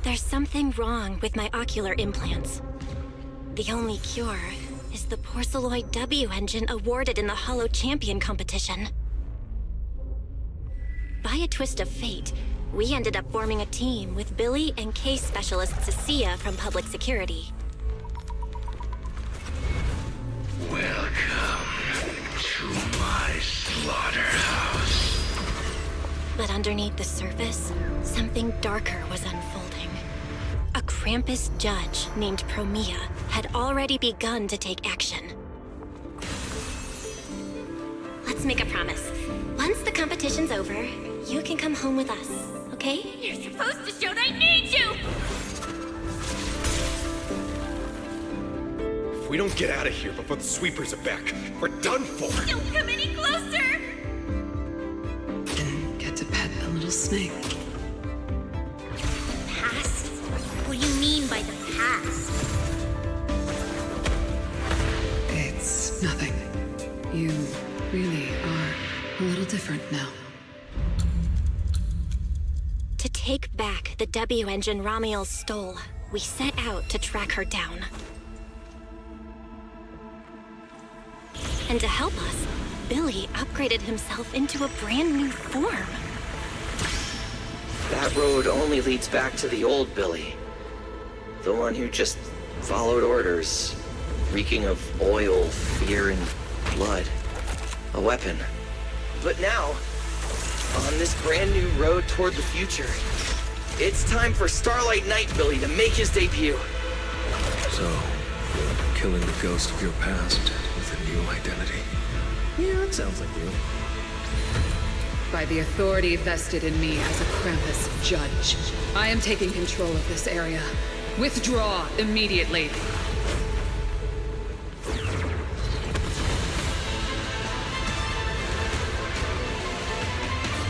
There's something wrong with my ocular implants. The only cure is the Porceloid W engine awarded in the Hollow Champion competition. By a twist of fate, we ended up forming a team with Billy and case specialist Cecilia from Public Security. Welcome to my slaughterhouse. But underneath the surface, something darker was unfolding. A Krampus judge named Promia had already begun to take action. Let's make a promise. Once the competition's over, you can come home with us, okay? You're supposed to show they need you! If we don't get out of here before the sweepers are back, we're done for! Don't come any closer! Didn't get to pet a little snake. Past? What do you mean by the past? It's nothing. You really are a little different now. To take back the W engine Ramiel stole, we set out to track her down. And to help us, Billy upgraded himself into a brand new form. That road only leads back to the old Billy. The one who just followed orders, reeking of oil, fear, and blood. A weapon. But now, on this brand new road toward the future, it's time for Starlight Knight Billy to make his debut. So, killing the ghost of your past with a new identity. Yeah, it sounds like you. By the authority vested in me as a Krampus judge, I am taking control of this area. Withdraw immediately.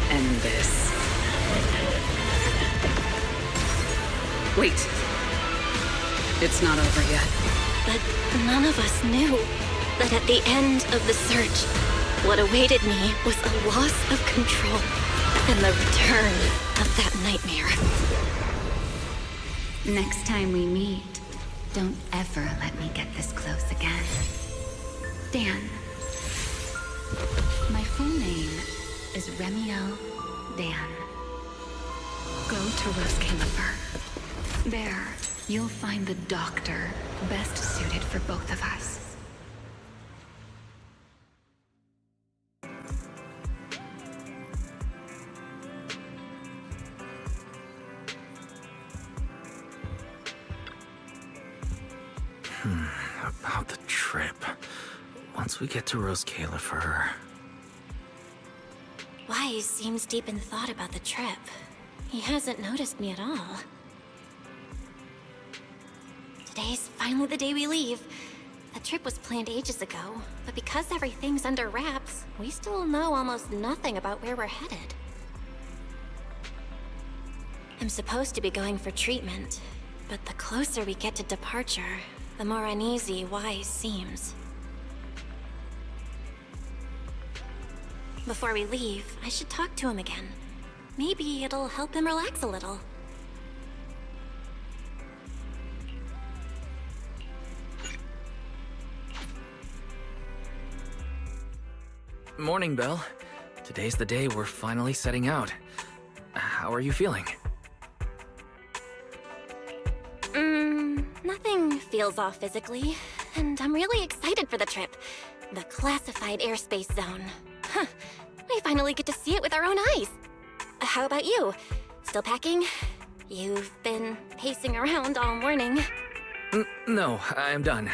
End this. Wait. It's not over yet. But none of us knew that at the end of the search, what awaited me was a loss of control and the return of that nightmare. Next time we meet, don't ever let me get this close again. Dan. My full name is Remiel Dan. Go to Roscalifer. There, you'll find the doctor best suited for both of us. About the trip. Once we get to Roscalifer... Wise seems deep in thought about the trip. He hasn't noticed me at all. Today's finally the day we leave. The trip was planned ages ago, but because everything's under wraps, we still know almost nothing about where we're headed. I'm supposed to be going for treatment, but the closer we get to departure, the more uneasy Wise seems. Before we leave, I should talk to him again. Maybe it'll help him relax a little. Morning, Belle. Today's the day we're finally setting out. How are you feeling? Nothing feels off physically, and I'm really excited for the trip. The classified airspace zone. Huh, we finally get to see it with our own eyes. How about you? Still packing? You've been pacing around all morning. No, I'm done.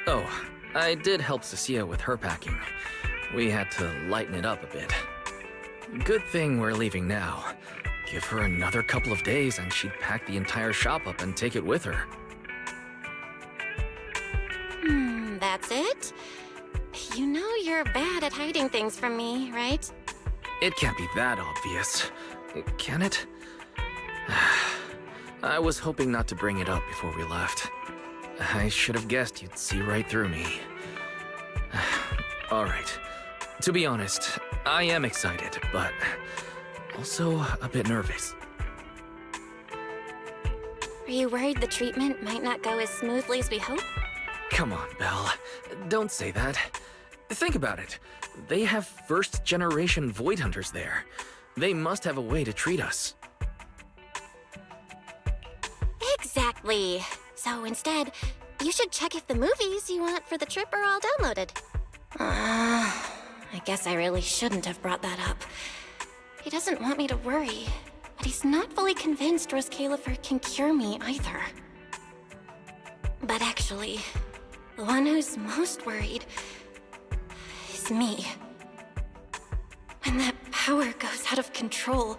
Oh, I did help Cecilia with her packing. We had to lighten it up a bit. Good thing we're leaving now. Give her another couple of days and she'd pack the entire shop up and take it with her. That's it? You know you're bad at hiding things from me, right? It can't be that obvious, can it? I was hoping not to bring it up before we left. I should have guessed you'd see right through me. All right. To be honest, I am excited, but also a bit nervous. Are you worried the treatment might not go as smoothly as we hope? Come on, Belle. Don't say that. Think about it. They have first-generation Void Hunters there. They must have a way to treat us. Exactly. So instead, you should check if the movies you want for the trip are all downloaded. I guess I really shouldn't have brought that up. He doesn't want me to worry, but he's not fully convinced Roscalifer can cure me either. But actually, the one who's most worried is me. When that power goes out of control,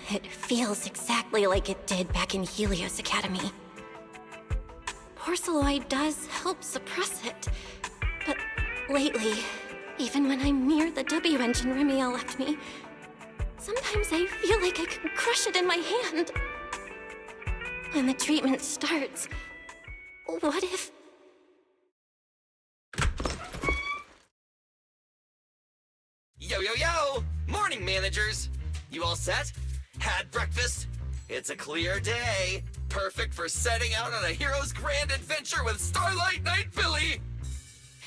it feels exactly like it did back in Helios Academy. Porceloid does help suppress it, but lately, even when I'm near the W engine Remiel left me, sometimes I feel like I can crush it in my hand. When the treatment starts, what if... Yo, yo, yo! Morning, managers! You all set? Had breakfast? It's a clear day. Perfect for setting out on a hero's grand adventure with Starlight Knight Billy!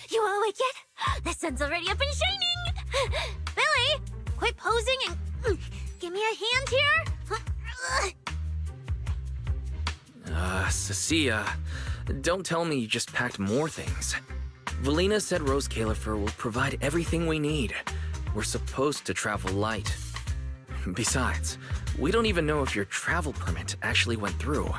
You all awake yet? The sun's already up and shining! Billy, quit posing and give me a hand here. Cecilia, don't tell me you just packed more things. Valina said Roscalifer will provide everything we need. We're supposed to travel light. Besides, we don't even know if your travel permit actually went through.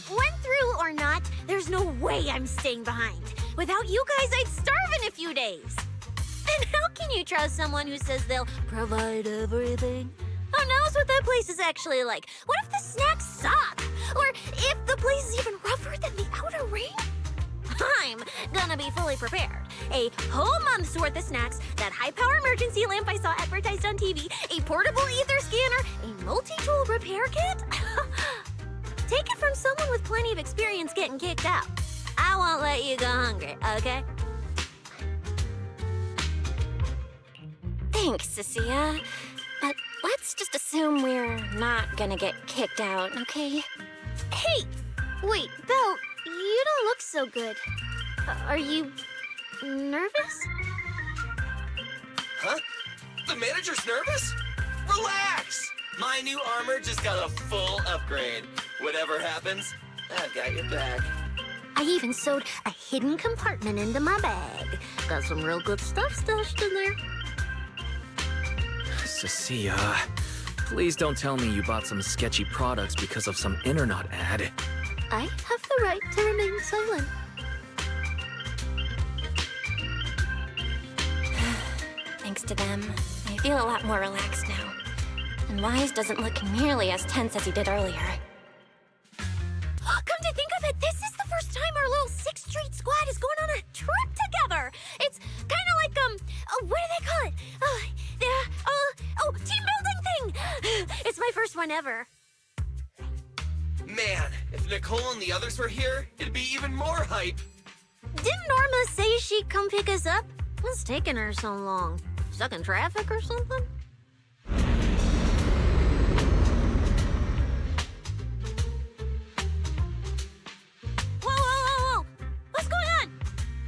Went through or not, there's no way I'm staying behind. Without you guys, I'd starve in a few days. And how can you trust someone who says they'll provide everything? Who knows what that place is actually like? What if the snacks suck? Or if the place is even rougher than the outer ring? I'm gonna be fully prepared. A whole month's worth of snacks, that high-power emergency lamp I saw advertised on TV, a portable ether scanner, a multi-tool repair kit. Take it from someone with plenty of experience getting kicked out. I won't let you go hungry, okay? Thanks, Cecilia. But let's just assume we're not gonna get kicked out, okay? Hey! Wait, Belle, you don't look so good. Are you nervous? Huh? The manager's nervous? Relax! My new armor just got a full upgrade. Whatever happens, I've got your back. I even sewed a hidden compartment into my bag. Got some real good stuff stashed in there. Cecilia, please don't tell me you bought some sketchy products because of some internet ad. I have the right to remain silent. Thanks to them, I feel a lot more relaxed now. And Wise doesn't look nearly as tense as he did earlier. Come to think of it, this is the first time our little 6th Street squad is going on a trip together. It's kind of like, what do they call it? Team building thing. It's my first one ever. Man, if Nicole and the others were here, it'd be even more hype. Didn't Norma say she'd come pick us up? What's taking her so long? Stuck in traffic or something? Whoa! What's going on?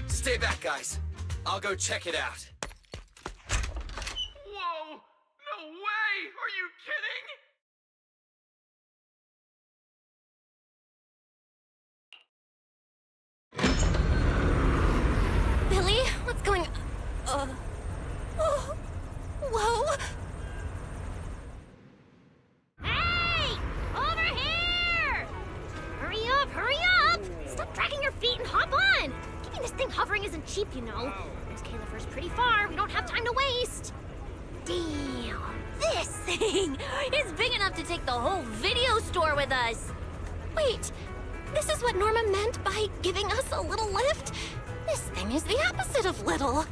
Stay back, guys. I'll go check it out. Whoa! No way! Are you kidding? Billy, what's going... Whoa! Hey! Over here! Hurry up! Stop dragging your feet and hop on! Keeping this thing hovering isn't cheap, you know. This Califer's pretty far. We don't have time to waste. Damn! This thing is big enough to take the whole video store with us. Wait, this is what Norma meant by giving us a little lift? This thing is the opposite of little.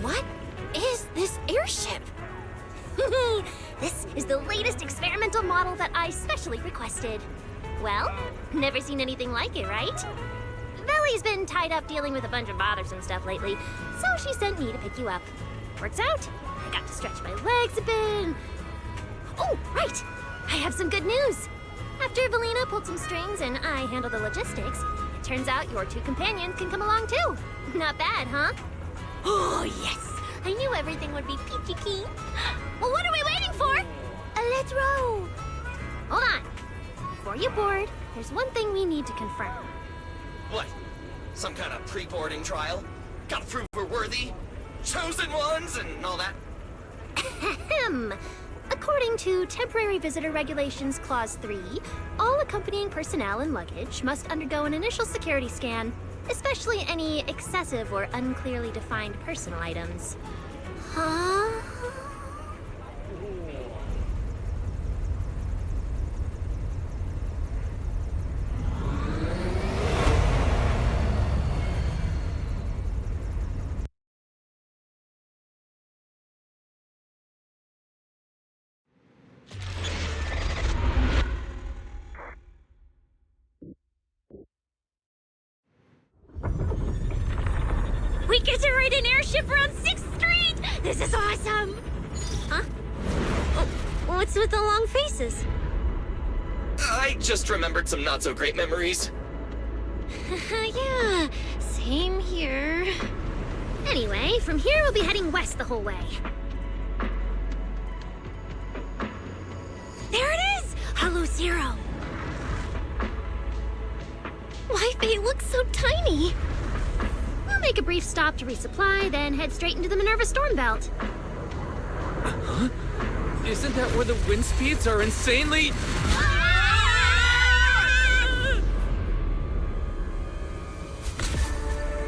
What is this airship? This is the latest experimental model that I specially requested. Well, never seen anything like it, right? Velly's been tied up dealing with a bunch of bothersome stuff lately, so she sent me to pick you up. Works out. I got to stretch my legs a bit. Oh, right! I have some good news. After Valina pulled some strings and I handled the logistics, it turns out your two companions can come along too. Not bad, huh? Oh, yes! I knew everything would be peachy keen. Well, what are we waiting for? Let's row. Hold on. Before you board, there's one thing we need to confirm. What? Some kind of pre-boarding trial? Gotta prove we're worthy? Chosen ones and all that? Ahem. According to Temporary Visitor Regulations Clause 3, all accompanying personnel and luggage must undergo an initial security scan, especially any excessive or unclearly defined personal items. Huh? We get to ride an airship around 6th Street! This is awesome! Huh? Oh, what's with the long faces? I just remembered some not-so-great memories. Yeah, same here. Anyway, from here we'll be heading west the whole way. There it is! Hollow Zero! Why, they look so tiny. We'll make a brief stop to resupply, then head straight into the Minerva Storm Belt. Huh? Isn't that where the wind speeds are insanely...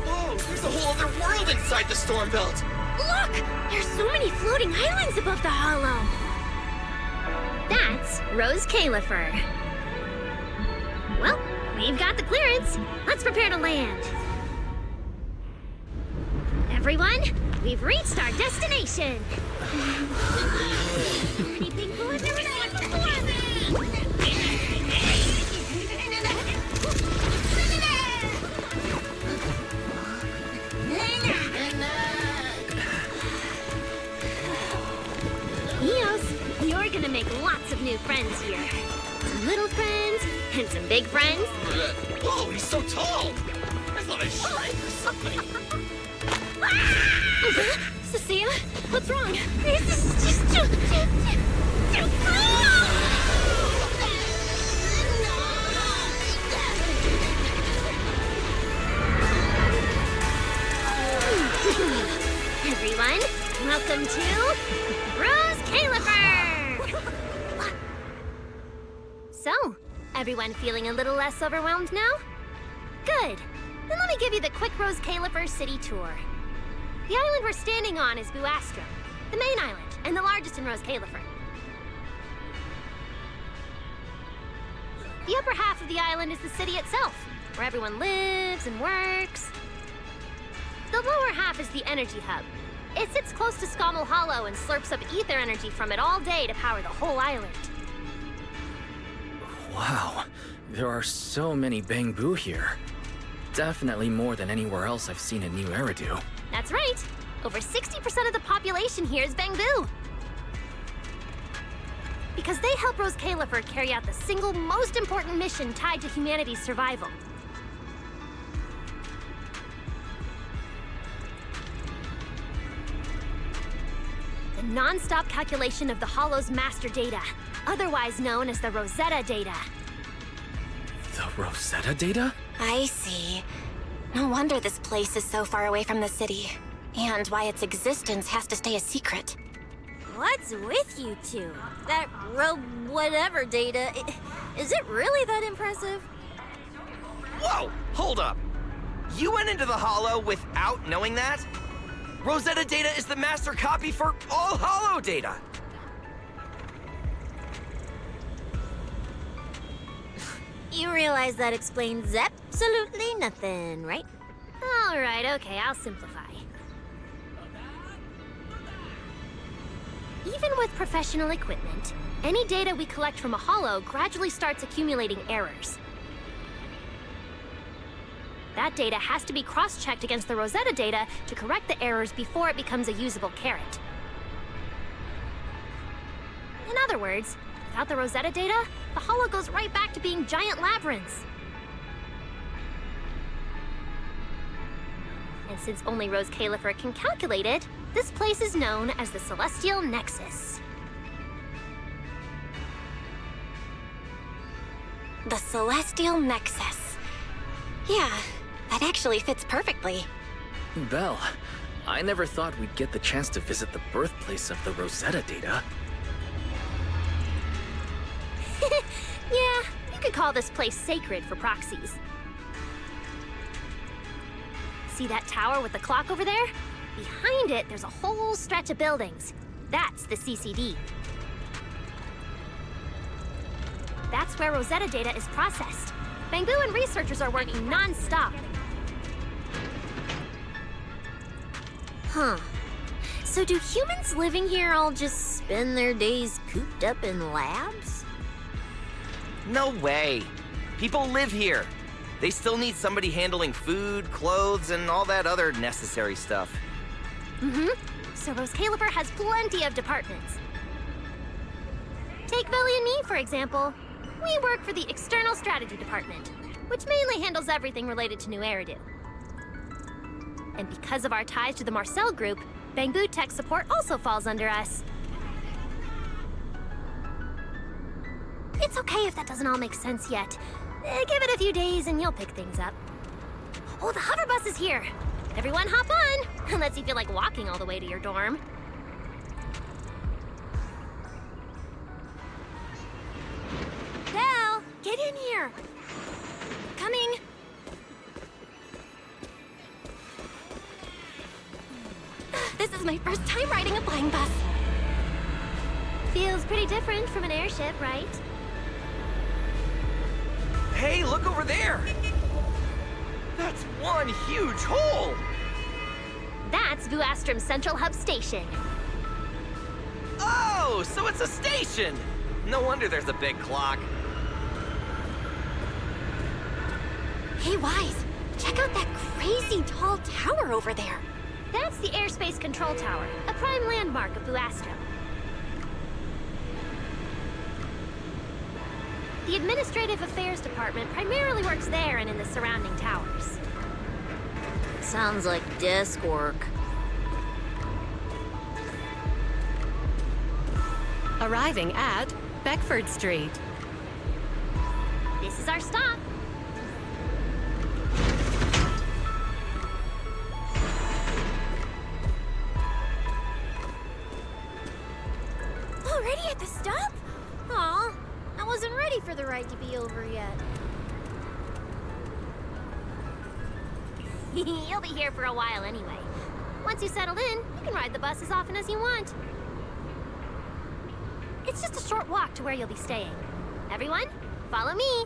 Whoa, there's a whole other world inside the storm belt! Look! There's so many floating islands above the hollow! That's Rose Califer. Well, we've got the clearance. Let's prepare to land. Everyone, we've reached our destination. Anything cool I've never seen before? Eos, you're gonna make lots of new friends here. Some little friends and some big friends. Whoa, he's so tall! I thought I shrank or something. Cecilia, what's wrong? This is just too cool! Everyone, welcome to Rose Califer! So, everyone feeling a little less overwhelmed now? Good. Then let me give you the quick Rose Califer city tour. The island we're standing on is Buastro, the main island, and the largest in Rose Califer. The upper half of the island is the city itself, where everyone lives and works. The lower half is the energy hub. It sits close to Scommel Hollow and slurps up ether energy from it all day to power the whole island. Wow, there are so many Bangbu here. Definitely more than anywhere else I've seen in New Eridu. That's right. Over 60% of the population here is Bangbu. Because they help Rose Califer carry out the single most important mission tied to humanity's survival. The non-stop calculation of the Hollow's master data, otherwise known as the Rosetta data. The Rosetta data? I see. No wonder this place is so far away from the city. And why its existence has to stay a secret. What's with you two? That whatever data, is it really that impressive? Whoa! Hold up! You went into the Hollow without knowing that? Rosetta data is the master copy for all Hollow data! You realize that explains absolutely nothing, right? All right, okay, I'll simplify. Even with professional equipment, any data we collect from a Hollow gradually starts accumulating errors. That data has to be cross-checked against the Rosetta data to correct the errors before it becomes a usable carrot. In other words, without the Rosetta data, the Hollow goes right back to being giant labyrinths. And since only Rose Califer can calculate it, this place is known as the Celestial Nexus. The Celestial Nexus. Yeah, that actually fits perfectly. Belle, I never thought we'd get the chance to visit the birthplace of the Rosetta data. Yeah, you could call this place sacred for proxies. See that tower with the clock over there? Behind it, there's a whole stretch of buildings. That's the CCD. That's where Rosetta data is processed. Bangbu and researchers are working non-stop. Huh. So do humans living here all just spend their days cooped up in labs? No way. People live here. They still need somebody handling food, clothes, and all that other necessary stuff. Mm-hmm. So Rose Califer has plenty of departments. Take Billy and me, for example. We work for the External Strategy Department, which mainly handles everything related to New Eridu. And because of our ties to the Marcel Group, Bangbu Tech Support also falls under us. It's okay if that doesn't all make sense yet. Give it a few days and you'll pick things up. Oh, the hover bus is here. Everyone hop on, unless you feel like walking all the way to your dorm. Belle, get in here. Coming. This is my first time riding a flying bus. Feels pretty different from an airship, right? Hey, look over there! That's one huge hole! That's Vuastrum's Central Hub Station. Oh, so it's a station! No wonder there's a big clock. Hey, Wise, check out that crazy tall tower over there. That's the Airspace Control Tower, a prime landmark of Vuastrum. The Administrative Affairs Department primarily works there and in the surrounding towers. Sounds like desk work. Arriving at Beckford Street. This is our stop. Already at the stop? Aw, I wasn't ready for the ride to be over yet. You'll be here for a while anyway. Once you settled in, you can ride the bus as often as you want. It's just a short walk to where you'll be staying. Everyone, follow me.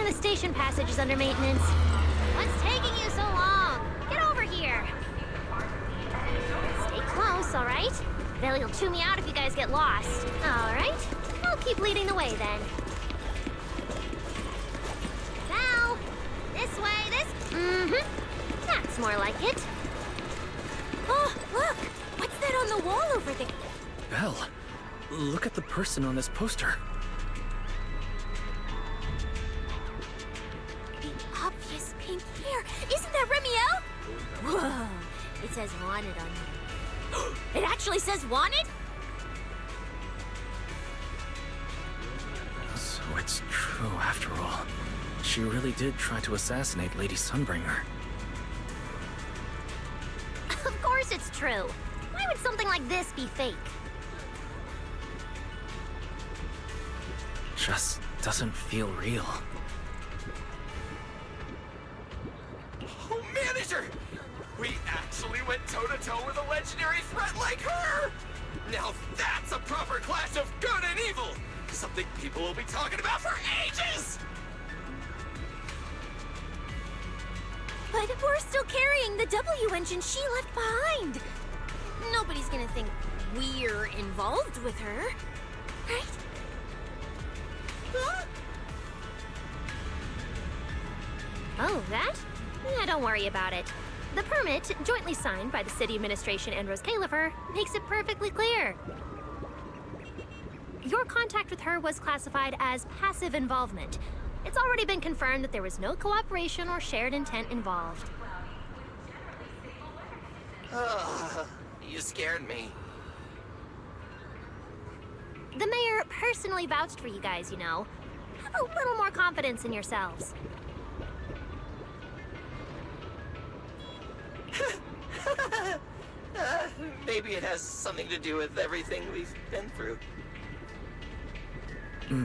The station passage is under maintenance. What's taking you so long? Get over here. Stay close, all right? Billy will chew me out if you guys get lost. All right, I'll keep leading the way then. Now, this way, this... Mm-hmm. That's more like it. Oh, look! What's that on the wall over there? Belle, look at the person on this poster. Big obvious pink hair. Isn't that Remiel? Whoa! It says wanted on here. It actually says wanted? So it's true after all. She really did try to assassinate Lady Sunbringer. Of course it's true. Why would something like this be fake? Just doesn't feel real. Oh, manager! We actually went toe-to-toe with a legendary threat like her! Now that's a proper clash of good and evil! Something people will be talking about for ages! But we're still carrying the W engine she left behind. Nobody's gonna think we're involved with her, right? Huh? Oh, that? Yeah, don't worry about it. The permit, jointly signed by the city administration and Rose Califer, makes it perfectly clear. Your contact with her was classified as passive involvement. It's already been confirmed that there was no cooperation or shared intent involved. You scared me. The mayor personally vouched for you guys, you know. Have a little more confidence in yourselves. Maybe it has something to do with everything we've been through.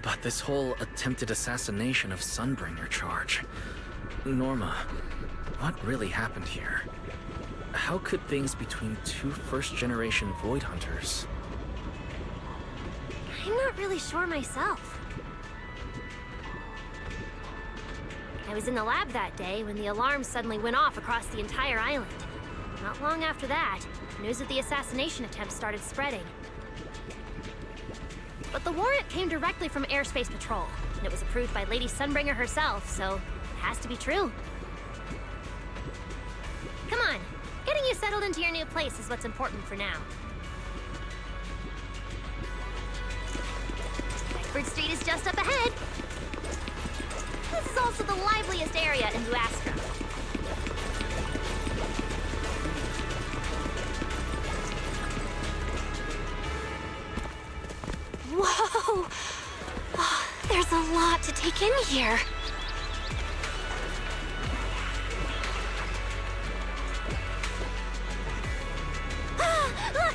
But this whole attempted assassination of Sunbringer charge... Norma, what really happened here? How could things between two first-generation Void Hunters... I'm not really sure myself. I was in the lab that day when the alarm suddenly went off across the entire island. Not long after that, news of the assassination attempt started spreading. But the warrant came directly from Airspace Patrol, and it was approved by Lady Sunbringer herself, so it has to be true. Come on, getting you settled into your new place is what's important for now. Bedford Street is just up ahead. This is also the liveliest area in New Astra. Whoa! Oh, there's a lot to take in here. Look!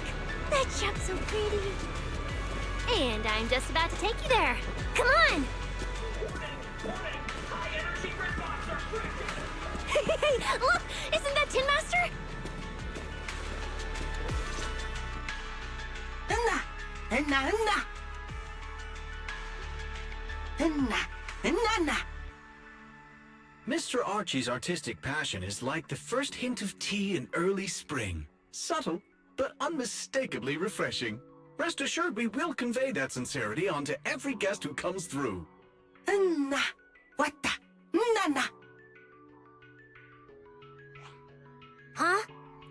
That shop's so pretty. And I'm just about to take you there. Come on! Hey, look! Isn't that Tin Master? Mr. Archie's artistic passion is like the first hint of tea in early spring. Subtle, but unmistakably refreshing. Rest assured we will convey that sincerity onto every guest who comes through. Huh?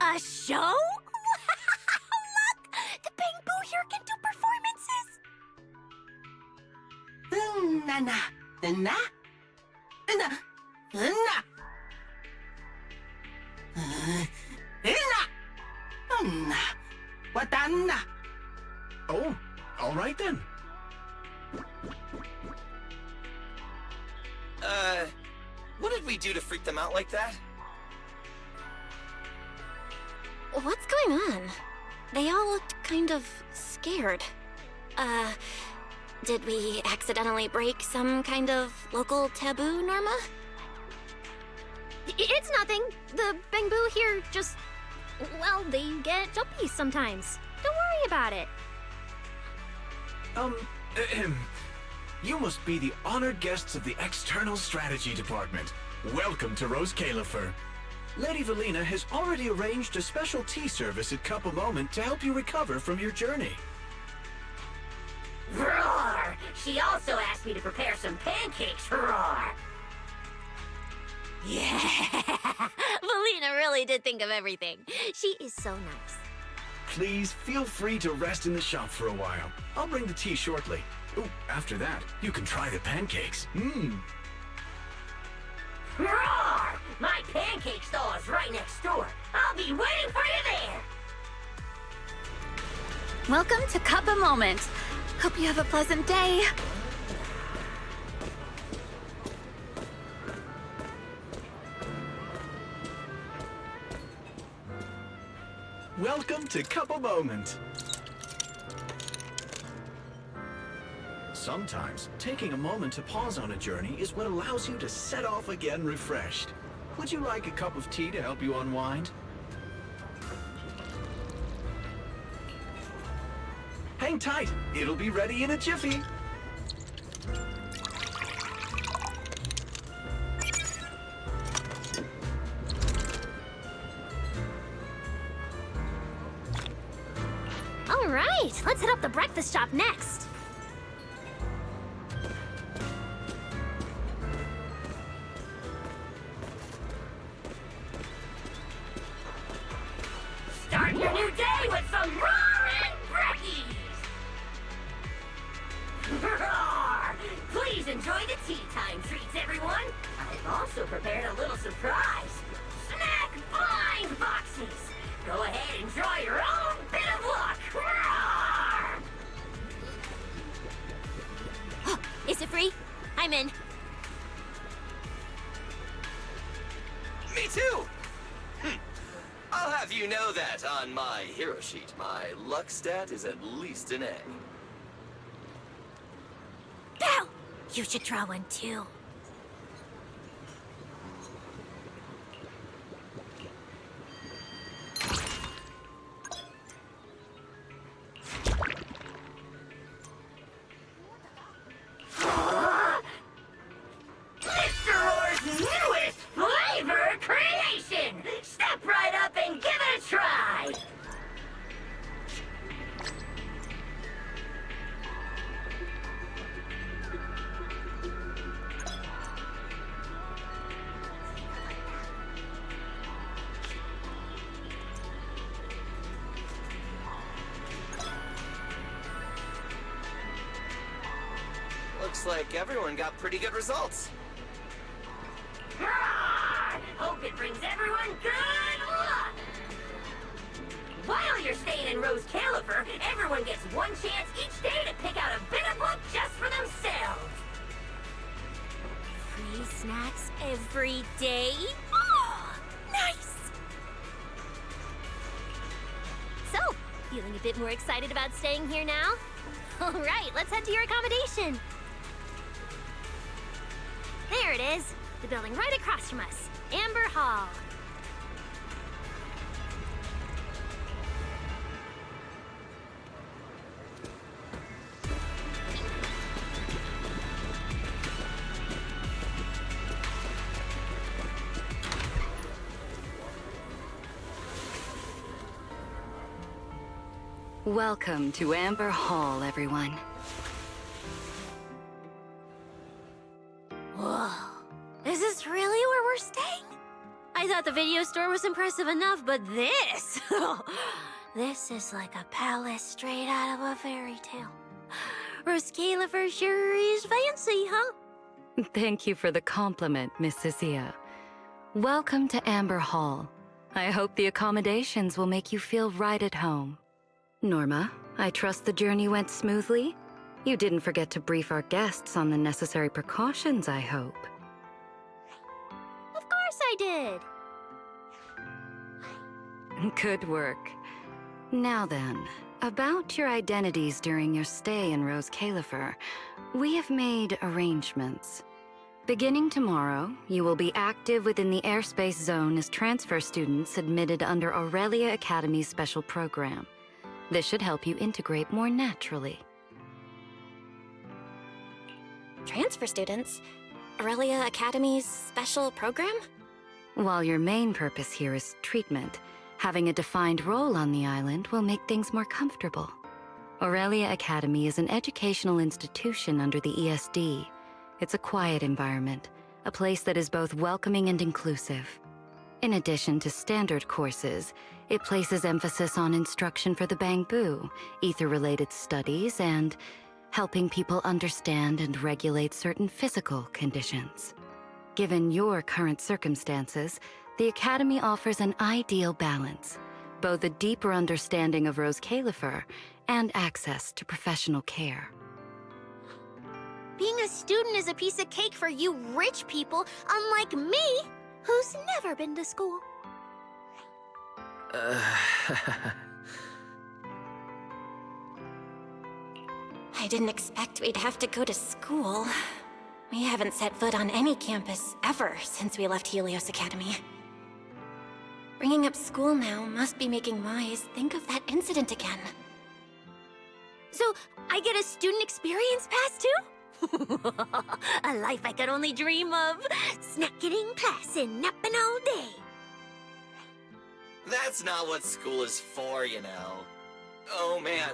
A show? Look! The Bamboo here can do performances. Oh, all right then. What did we do to freak them out like that? What's going on? They all looked kind of scared. Did we accidentally break some kind of local taboo, Norma? It's nothing. The Bamboo here just... well, they get jumpy sometimes. Don't worry about it. You must be the honored guests of the External Strategy Department. Welcome to Rose Califer. Lady Valina has already arranged a special tea service at Cup a Moment to help you recover from your journey. Roar! She also asked me to prepare some pancakes, roar! Yeah! Valina really did think of everything. She is so nice. Please feel free to rest in the shop for a while. I'll bring the tea shortly. Ooh, after that, you can try the pancakes. Roar! My pancake stall is right next door. I'll be waiting for you there! Welcome to Cup a Moment. Hope you have a pleasant day. Welcome to Cup a Moment. Sometimes, taking a moment to pause on a journey is what allows you to set off again refreshed. Would you like a cup of tea to help you unwind? Hang tight, it'll be ready in a jiffy. All right, let's hit up the breakfast shop next. roaring breckies! Roar! Please enjoy the tea time treats, everyone! I've also prepared a little surprise. Snack blind boxes! Go ahead and draw your own bit of luck! Roar! Is it free? I'm in. Me too! I'll have you know that on my hero sheet, my luck stat is at least an egg. Pow! You should draw one too. Mr. Orr's newest flavor creation! Step right up and give it a try! Looks like everyone got pretty good results. Roar! Hope it brings everyone good luck! While you're staying in Rose Califer, everyone gets one chance each day to pick out a bit of luck just for themselves! Free snacks every day? Oh, nice! So, feeling a bit more excited about staying here now? All right, let's head to your accommodation. There it is, the building right across from us, Amber Hall. Welcome to Amber Hall, everyone. Whoa, is this really where we're staying? I thought the video store was impressive enough, but this... this is like a palace straight out of a fairy tale. Rose Califer sure is fancy, huh? Thank you for the compliment, Miss Cecilia. Welcome to Amber Hall. I hope the accommodations will make you feel right at home. Norma, I trust the journey went smoothly? You didn't forget to brief our guests on the necessary precautions, I hope. Of course I did! Good work. Now then, about your identities during your stay in Rose Califer, we have made arrangements. Beginning tomorrow, you will be active within the airspace zone as transfer students admitted under Aurelia Academy's special program. This should help you integrate more naturally. Transfer students? Aurelia Academy's special program? While your main purpose here is treatment, having a defined role on the island will make things more comfortable. Aurelia Academy is an educational institution under the ESD. It's a quiet environment, a place that is both welcoming and inclusive. In addition to standard courses, it places emphasis on instruction for the Bangbu, ether-related studies, and helping people understand and regulate certain physical conditions. Given your current circumstances, the Academy offers an ideal balance, both a deeper understanding of Rose Califer and access to professional care. Being a student is a piece of cake for you rich people, unlike me, who's never been to school. I didn't expect we'd have to go to school. We haven't set foot on any campus ever since we left Helios Academy. Bringing up school now must be making Wise think of that incident again. So, I get a student experience pass too? A life I could only dream of. Snacking in class and napping all day. That's not what school is for, you know. Oh man,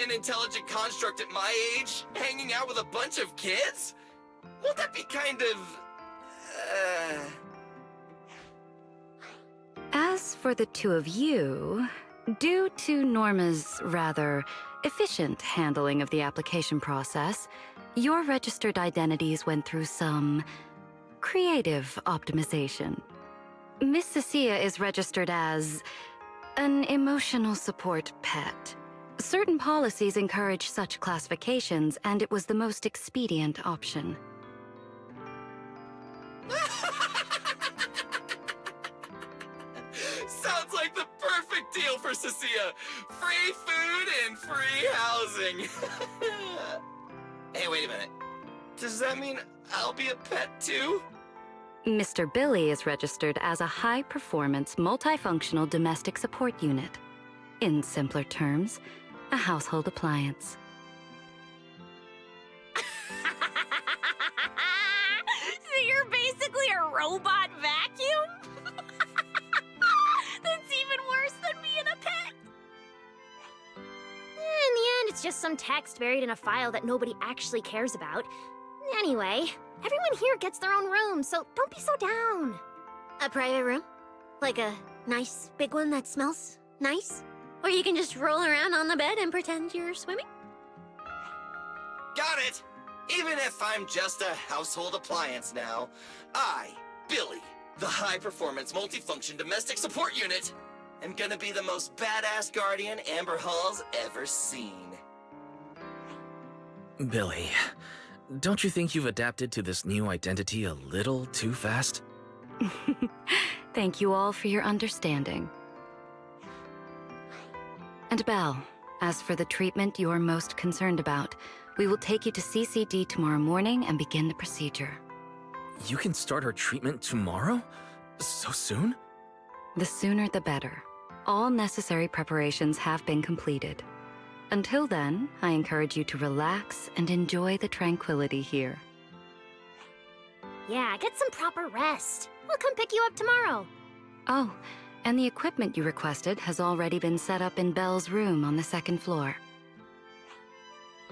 an intelligent construct at my age, hanging out with a bunch of kids? Won't that be kind of... As for the two of you, Due to Norma's rather efficient handling of the application process, your registered identities went through some creative optimization. Miss Cecilia is registered as an emotional support pet. Certain policies encourage such classifications, and it was the most expedient option. Sounds like the perfect deal for Cecilia. Free food and free housing. Hey, wait a minute. Does that mean I'll be a pet too? Mr. Billy is registered as a high-performance, multifunctional domestic support unit. In simpler terms, a household appliance. So you're basically a robot vacuum? That's even worse than being a pet. In the end, it's just some text buried in a file that nobody actually cares about. Anyway, everyone here gets their own room, so don't be so down. A private room? Like a nice big one that smells nice? Or you can just roll around on the bed and pretend you're swimming? Got it! Even if I'm just a household appliance now, I, Billy, the high-performance multifunction domestic support unit, am gonna be the most badass guardian Amber Hall's ever seen. Billy, don't you think you've adapted to this new identity a little too fast? Thank you all for your understanding. And Belle, as for the treatment you're most concerned about, we will take you to CCD tomorrow morning and begin the procedure. You can start her treatment tomorrow? So soon? The sooner the better. All necessary preparations have been completed. Until then, I encourage you to relax and enjoy the tranquility here. Yeah, get some proper rest. We'll come pick you up tomorrow. Oh, and the equipment you requested has already been set up in Belle's room on the second floor.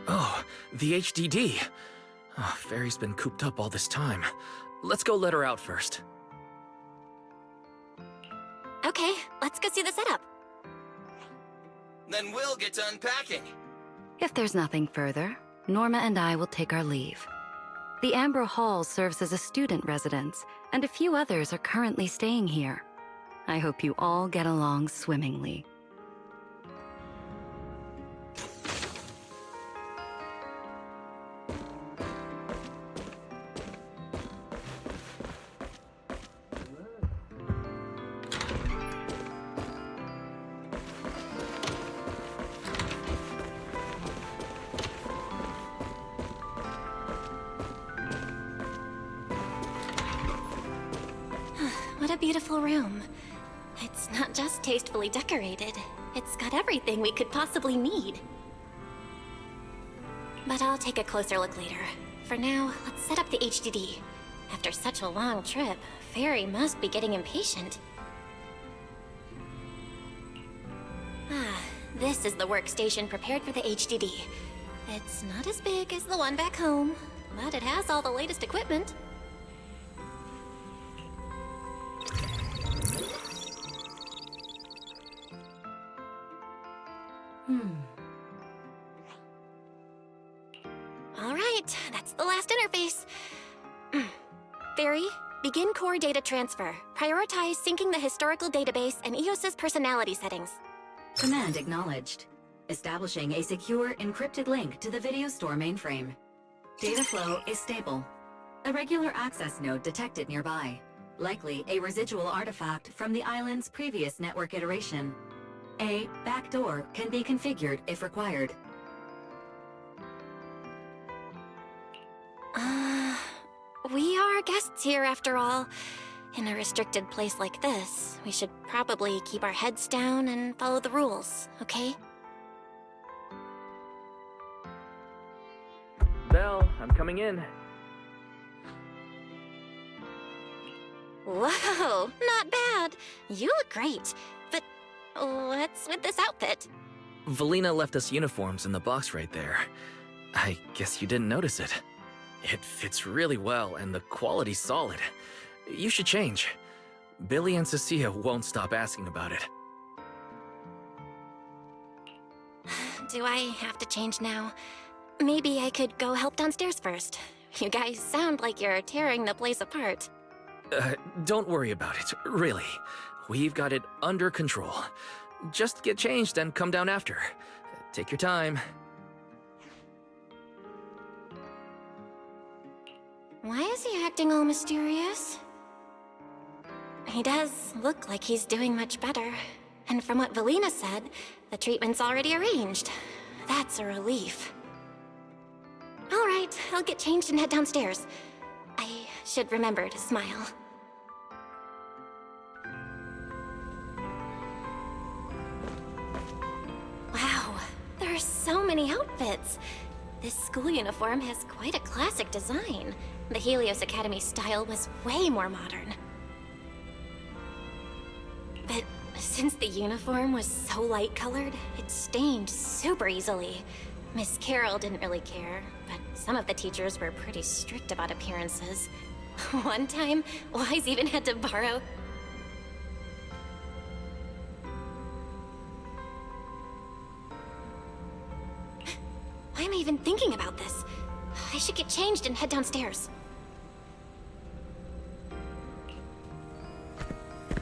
Oh, the HDD. Oh, Fairy's been cooped up all this time. Let's go let her out first. Okay, let's go see the setup. Then we'll get to unpacking. If there's nothing further, Norma and I will take our leave. The Amber Hall serves as a student residence, and a few others are currently staying here. I hope you all get along swimmingly. What a beautiful room. It's not just tastefully decorated, it's got everything we could possibly need. But I'll take a closer look later. For now, let's set up the HDD. After such a long trip, Fairy must be getting impatient. Ah, this is the workstation prepared for the HDD. It's not as big as the one back home, but it has all the latest equipment. Alright, that's the last interface. Fairy, begin core data transfer. Prioritize syncing the historical database and EOS's personality settings. Command acknowledged. Establishing a secure, encrypted link to the video store mainframe. Data flow is stable. A regular access node detected nearby. Likely a residual artifact from the island's previous network iteration. A backdoor can be configured if required. We are guests here after all. In a restricted place like this, we should probably keep our heads down and follow the rules, okay? Belle, I'm coming in. Whoa, not bad. You look great. But what's with this outfit? Valina left us uniforms in the box right there. I guess you didn't notice it. It fits really well and the quality's solid. You should change. Billy and Cecilia won't stop asking about it. Do I have to change now? Maybe I could go help downstairs first. You guys sound like you're tearing the place apart. Don't worry about it, really. We've got it under control. Just get changed and come down after. Take your time. Why is he acting all mysterious? He does look like he's doing much better. And from what Valina said, the treatment's already arranged. That's a relief. All right, I'll get changed and head downstairs. I should remember to smile. Wow, there are so many outfits. This school uniform has quite a classic design. The Helios Academy style was way more modern. But since the uniform was so light-colored, it stained super easily. Miss Carroll didn't really care, but some of the teachers were pretty strict about appearances. One time, Wise even had to borrow... Why am I even thinking about this? I should get changed and head downstairs.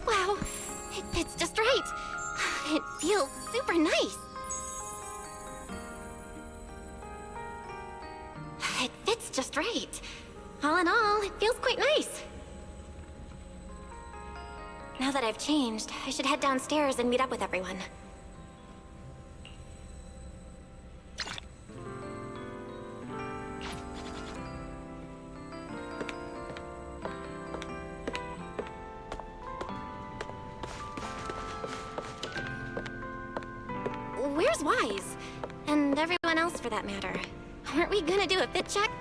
Wow, it fits just right. It feels super nice. It fits just right. All in all, it feels quite nice. Now that I've changed, I should head downstairs and meet up with everyone. Where's Wise? And everyone else for that matter. Weren't we gonna do a fit check?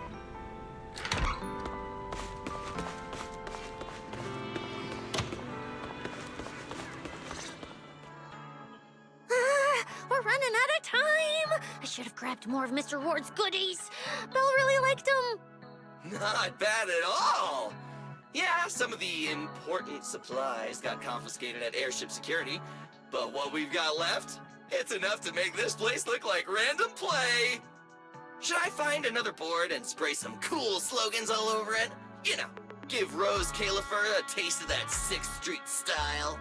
We're running out of time! I should have grabbed more of Mr. Ward's goodies. Belle really liked them. Not bad at all! Yeah, some of the important supplies got confiscated at airship security, but what we've got left, it's enough to make this place look like random play! Should I find another board and spray some cool slogans all over it? You know, give Rose Califer a taste of that 6th Street style.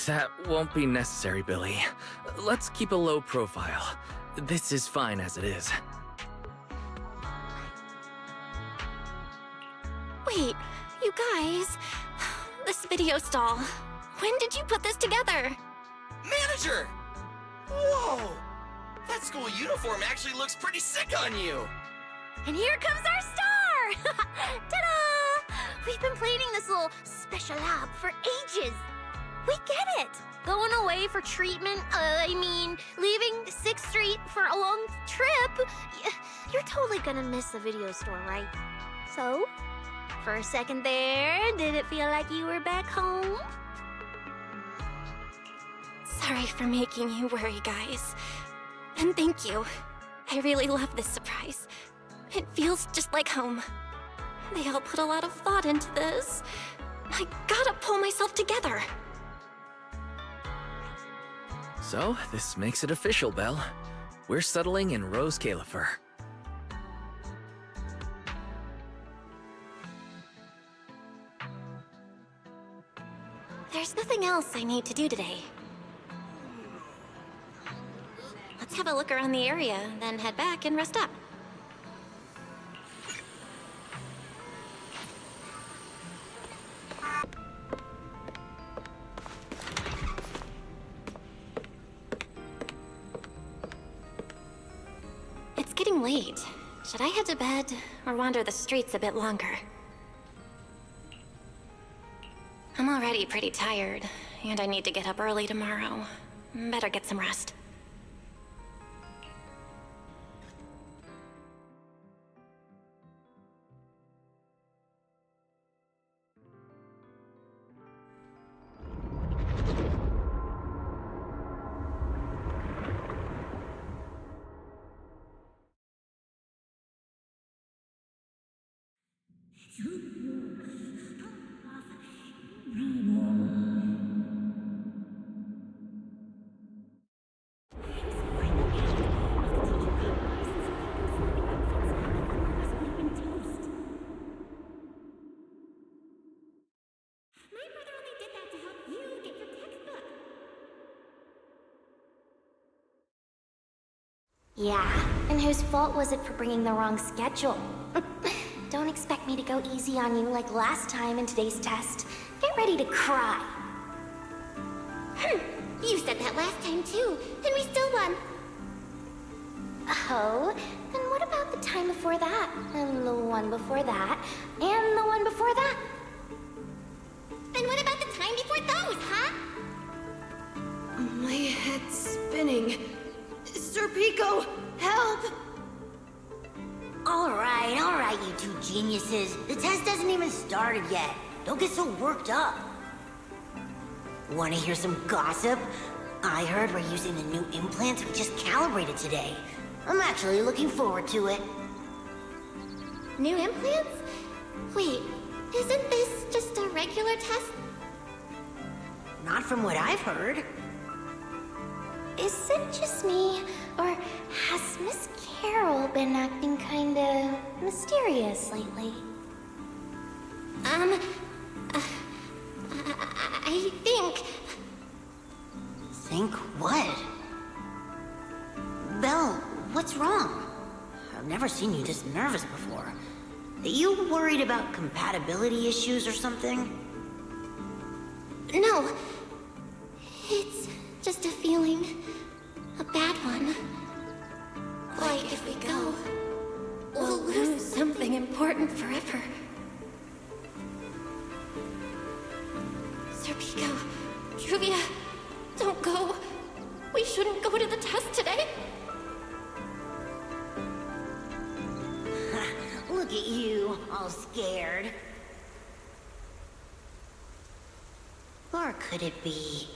That won't be necessary, Billy. Let's keep a low profile. This is fine as it is. Wait, you guys. This video stall. When did you put this together? Manager! Whoa! That school uniform actually looks pretty sick on you! And here comes our star! Ta-da! We've been planning this little special lab for ages. We get it! Going away for treatment, leaving 6th Street for a long trip. You're totally gonna miss the video store, right? So, for a second there, did it feel like you were back home? Sorry for making you worry, guys. And thank you. I really love this surprise. It feels just like home. They all put a lot of thought into this. I gotta pull myself together. So, this makes it official, Belle. We're settling in Rose Califer. There's nothing else I need to do today. Let's have a look around the area, then head back and rest up. It's getting late. Should I head to bed or wander the streets a bit longer? I'm already pretty tired, and I need to get up early tomorrow. Better get some rest. Yeah, and whose fault was it for bringing the wrong schedule? Don't expect me to go easy on you like last time in today's test. Get ready to cry. You said that last time too, and we still won. Oh, then what about the time before that? And the one before that? And the one before that? And what about the time before those, huh? My head's spinning. Sir Pico, help! All right, you two geniuses. The test hasn't even started yet. Don't get so worked up. Want to hear some gossip? I heard we're using the new implants we just calibrated today. I'm actually looking forward to it. New implants? Wait, isn't this just a regular test? Not from what I've heard. Is it just me, or has Miss Carol been acting kinda mysterious lately? I think... Think what? Belle, what's wrong? I've never seen you this nervous before. Are you worried about compatibility issues or something? No. It's just a feeling. A bad one. Like if we go, we'll lose something important forever. Sir Pico, Juvia, don't go. We shouldn't go to the test today. Look at you, all scared. Or could it be...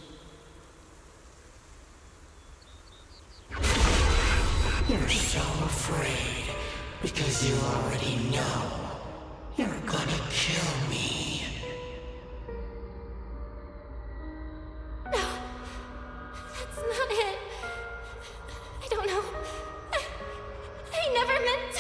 You're so afraid because you already know you're gonna kill me. No, that's not it. I don't know. I never meant to.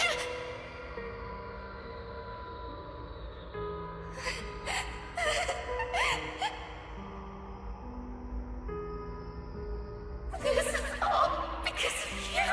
This is all because of you.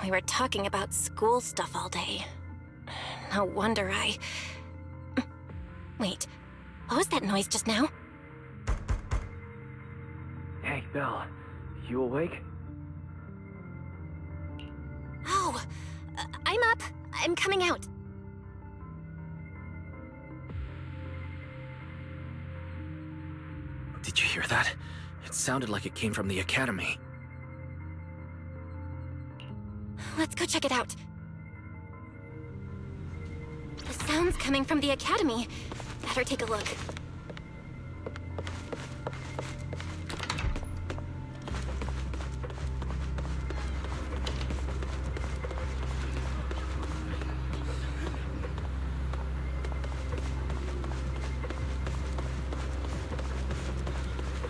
We were talking about school stuff all day. No wonder I... Wait, what was that noise just now? Hey, Belle. You awake? Oh, I'm up. I'm coming out. Did you hear that? It sounded like it came from the academy. Let's go check it out. The sound's coming from the academy. Better take a look.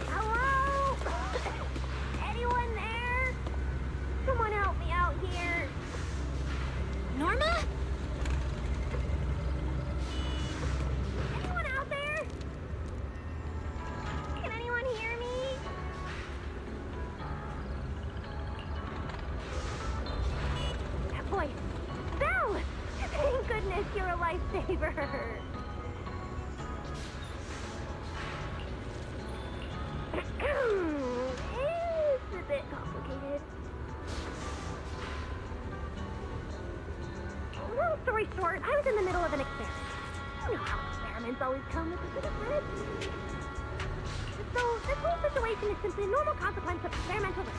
Hello? Anyone there? Someone help me out here. Norma? Anyone out there? Can anyone hear me? That voice. Belle! Thank goodness you're a lifesaver. It's a bit complicated. Long story short, I was in the middle of an experiment. You know how experiments always come with a bit of risk. So this whole situation is simply a normal consequence of experimental risk.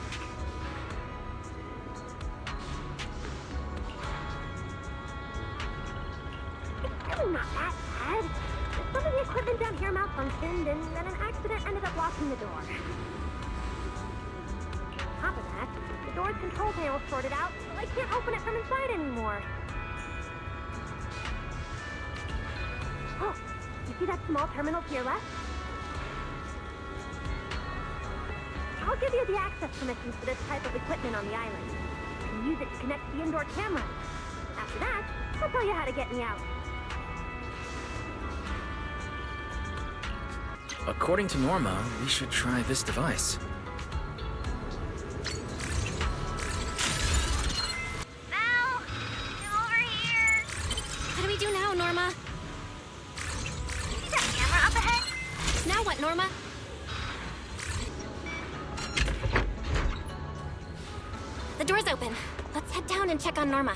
It's really not that bad. Some of the equipment down here malfunctioned, and then an accident ended up locking the door. On top of that, the door's control panel sorted out, so I can't open it from inside anymore. Oh, you see that small terminal to your left? I'll give you the access permissions for this type of equipment on the island. You can use it to connect to the indoor camera. After that, I'll tell you how to get me out. According to Norma, we should try this device. Val, come over here. What do we do now, Norma? See that camera up ahead? Now what, Norma? The door's open. Let's head down and check on Norma.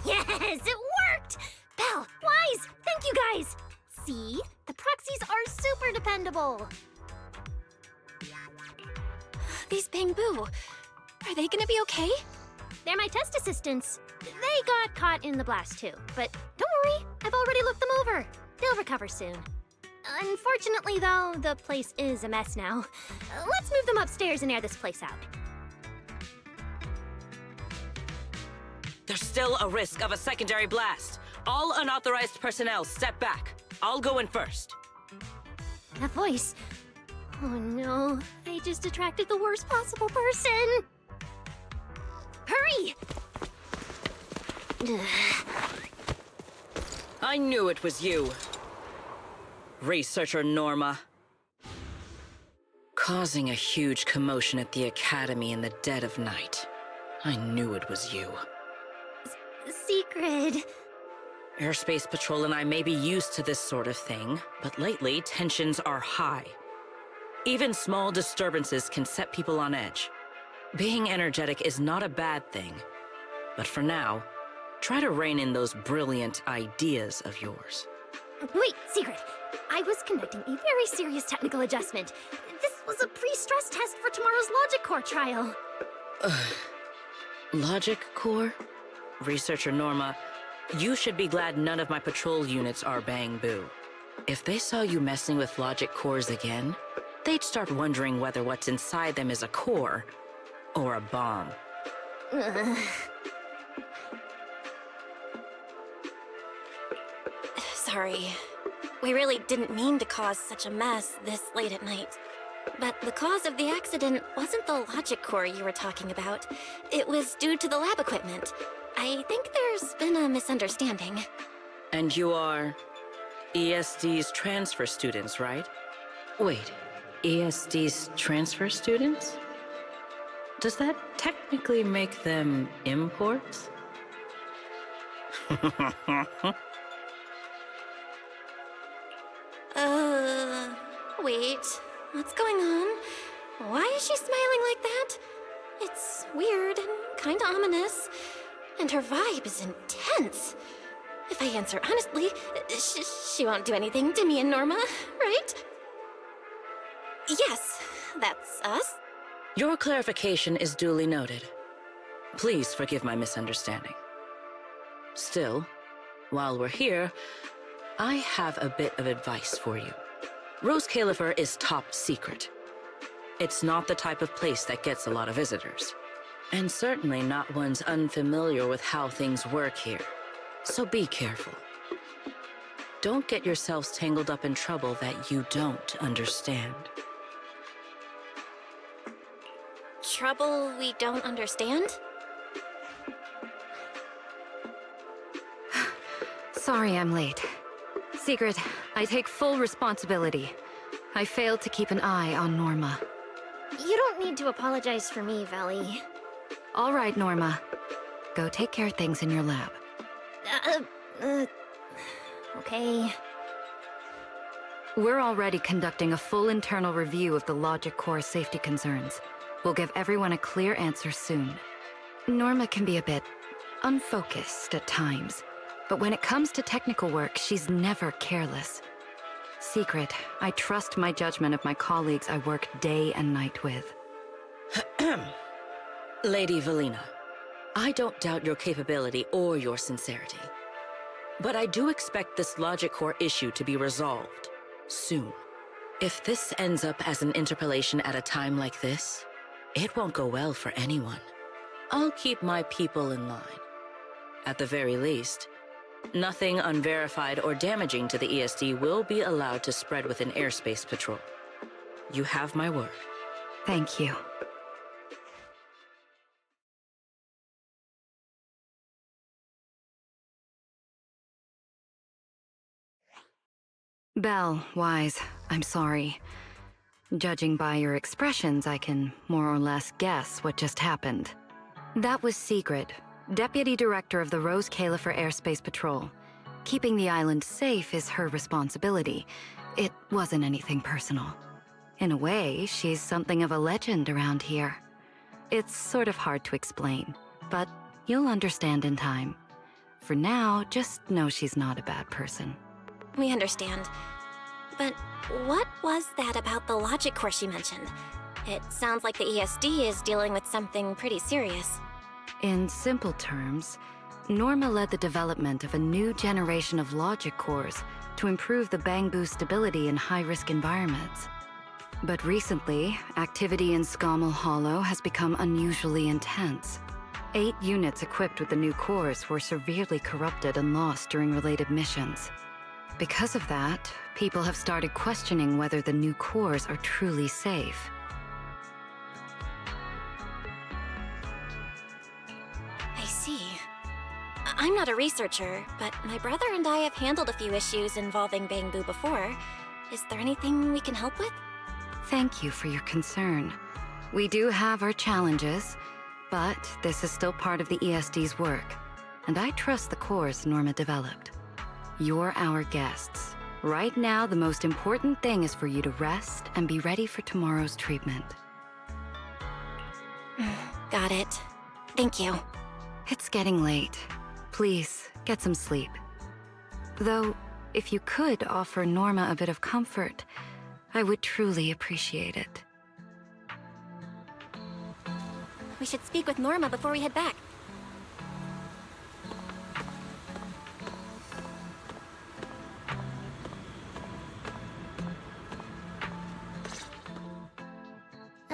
Yes, it worked! Belle, Wise, thank you guys! See? The proxies are super dependable. These Bamboo, are they gonna be okay? They're my test assistants. They got caught in the blast too, but don't worry, I've already looked them over. They'll recover soon. Unfortunately though, the place is a mess now. Let's move them upstairs and air this place out. There's still a risk of a secondary blast. All unauthorized personnel, step back. I'll go in first. That voice. Oh no, I just attracted the worst possible person. Hurry! I knew it was you. Researcher Norma. Causing a huge commotion at the Academy in the dead of night. I knew it was you. Secret. Airspace Patrol and I may be used to this sort of thing, but lately tensions are high. Even small disturbances can set people on edge. Being energetic is not a bad thing, but for now, try to rein in those brilliant ideas of yours. Wait, Secret. I was conducting a very serious technical adjustment. This was a pre-stress test for tomorrow's Logic Core trial. Logic Core? Researcher Norma, you should be glad none of my patrol units are Bamboo. If they saw you messing with logic cores again, they'd start wondering whether what's inside them is a core or a bomb. Sorry. We really didn't mean to cause such a mess this late at night. But the cause of the accident wasn't the logic core you were talking about. It was due to the lab equipment. I think there's been a misunderstanding. And you are ESD's transfer students, right? Wait, ESD's transfer students? Does that technically make them imports? Wait. What's going on? Why is she smiling like that? It's weird and kinda ominous. And her vibe is intense. If I answer honestly, she won't do anything to me and Norma, right? Yes, that's us. Your clarification is duly noted. Please forgive my misunderstanding. Still, while we're here, I have a bit of advice for you. Rose Califer is top secret. It's not the type of place that gets a lot of visitors. And certainly not ones unfamiliar with how things work here. So be careful. Don't get yourselves tangled up in trouble that you don't understand. Trouble we don't understand? Sorry I'm late. Secret, I take full responsibility. I failed to keep an eye on Norma. You don't need to apologize for me, Valley. All right, Norma. Go take care of things in your lab. Okay. We're already conducting a full internal review of the Logic Core safety concerns. We'll give everyone a clear answer soon. Norma can be a bit unfocused at times. But when it comes to technical work, she's never careless. Secret, I trust my judgment of my colleagues I work day and night with. Lady Valina, I don't doubt your capability or your sincerity. But I do expect this logic core issue to be resolved soon. If this ends up as an interpolation at a time like this, it won't go well for anyone. I'll keep my people in line. At the very least, nothing unverified or damaging to the ESD will be allowed to spread within airspace patrol. You have my word. Thank you. Belle, Wise, I'm sorry. Judging by your expressions, I can more or less guess what just happened. That was Sigrid, Deputy Director of the Rose Califer Airspace Patrol. Keeping the island safe is her responsibility. It wasn't anything personal. In a way, she's something of a legend around here. It's sort of hard to explain, but you'll understand in time. For now, just know she's not a bad person. We understand. But what was that about the logic core she mentioned? It sounds like the ESD is dealing with something pretty serious. In simple terms, Norma led the development of a new generation of logic cores to improve the Bangbu stability in high-risk environments. But recently, activity in Scommel Hollow has become unusually intense. 8 units equipped with the new cores were severely corrupted and lost during related missions. Because of that, people have started questioning whether the new cores are truly safe. I see. I'm not a researcher, but my brother and I have handled a few issues involving Bangbu before. Is there anything we can help with? Thank you for your concern. We do have our challenges, but this is still part of the ESD's work, and I trust the cores Norma developed. You're our guests. Right now, the most important thing is for you to rest and be ready for tomorrow's treatment. Got it. Thank you. It's getting late. Please, get some sleep. Though, if you could offer Norma a bit of comfort, I would truly appreciate it. We should speak with Norma before we head back.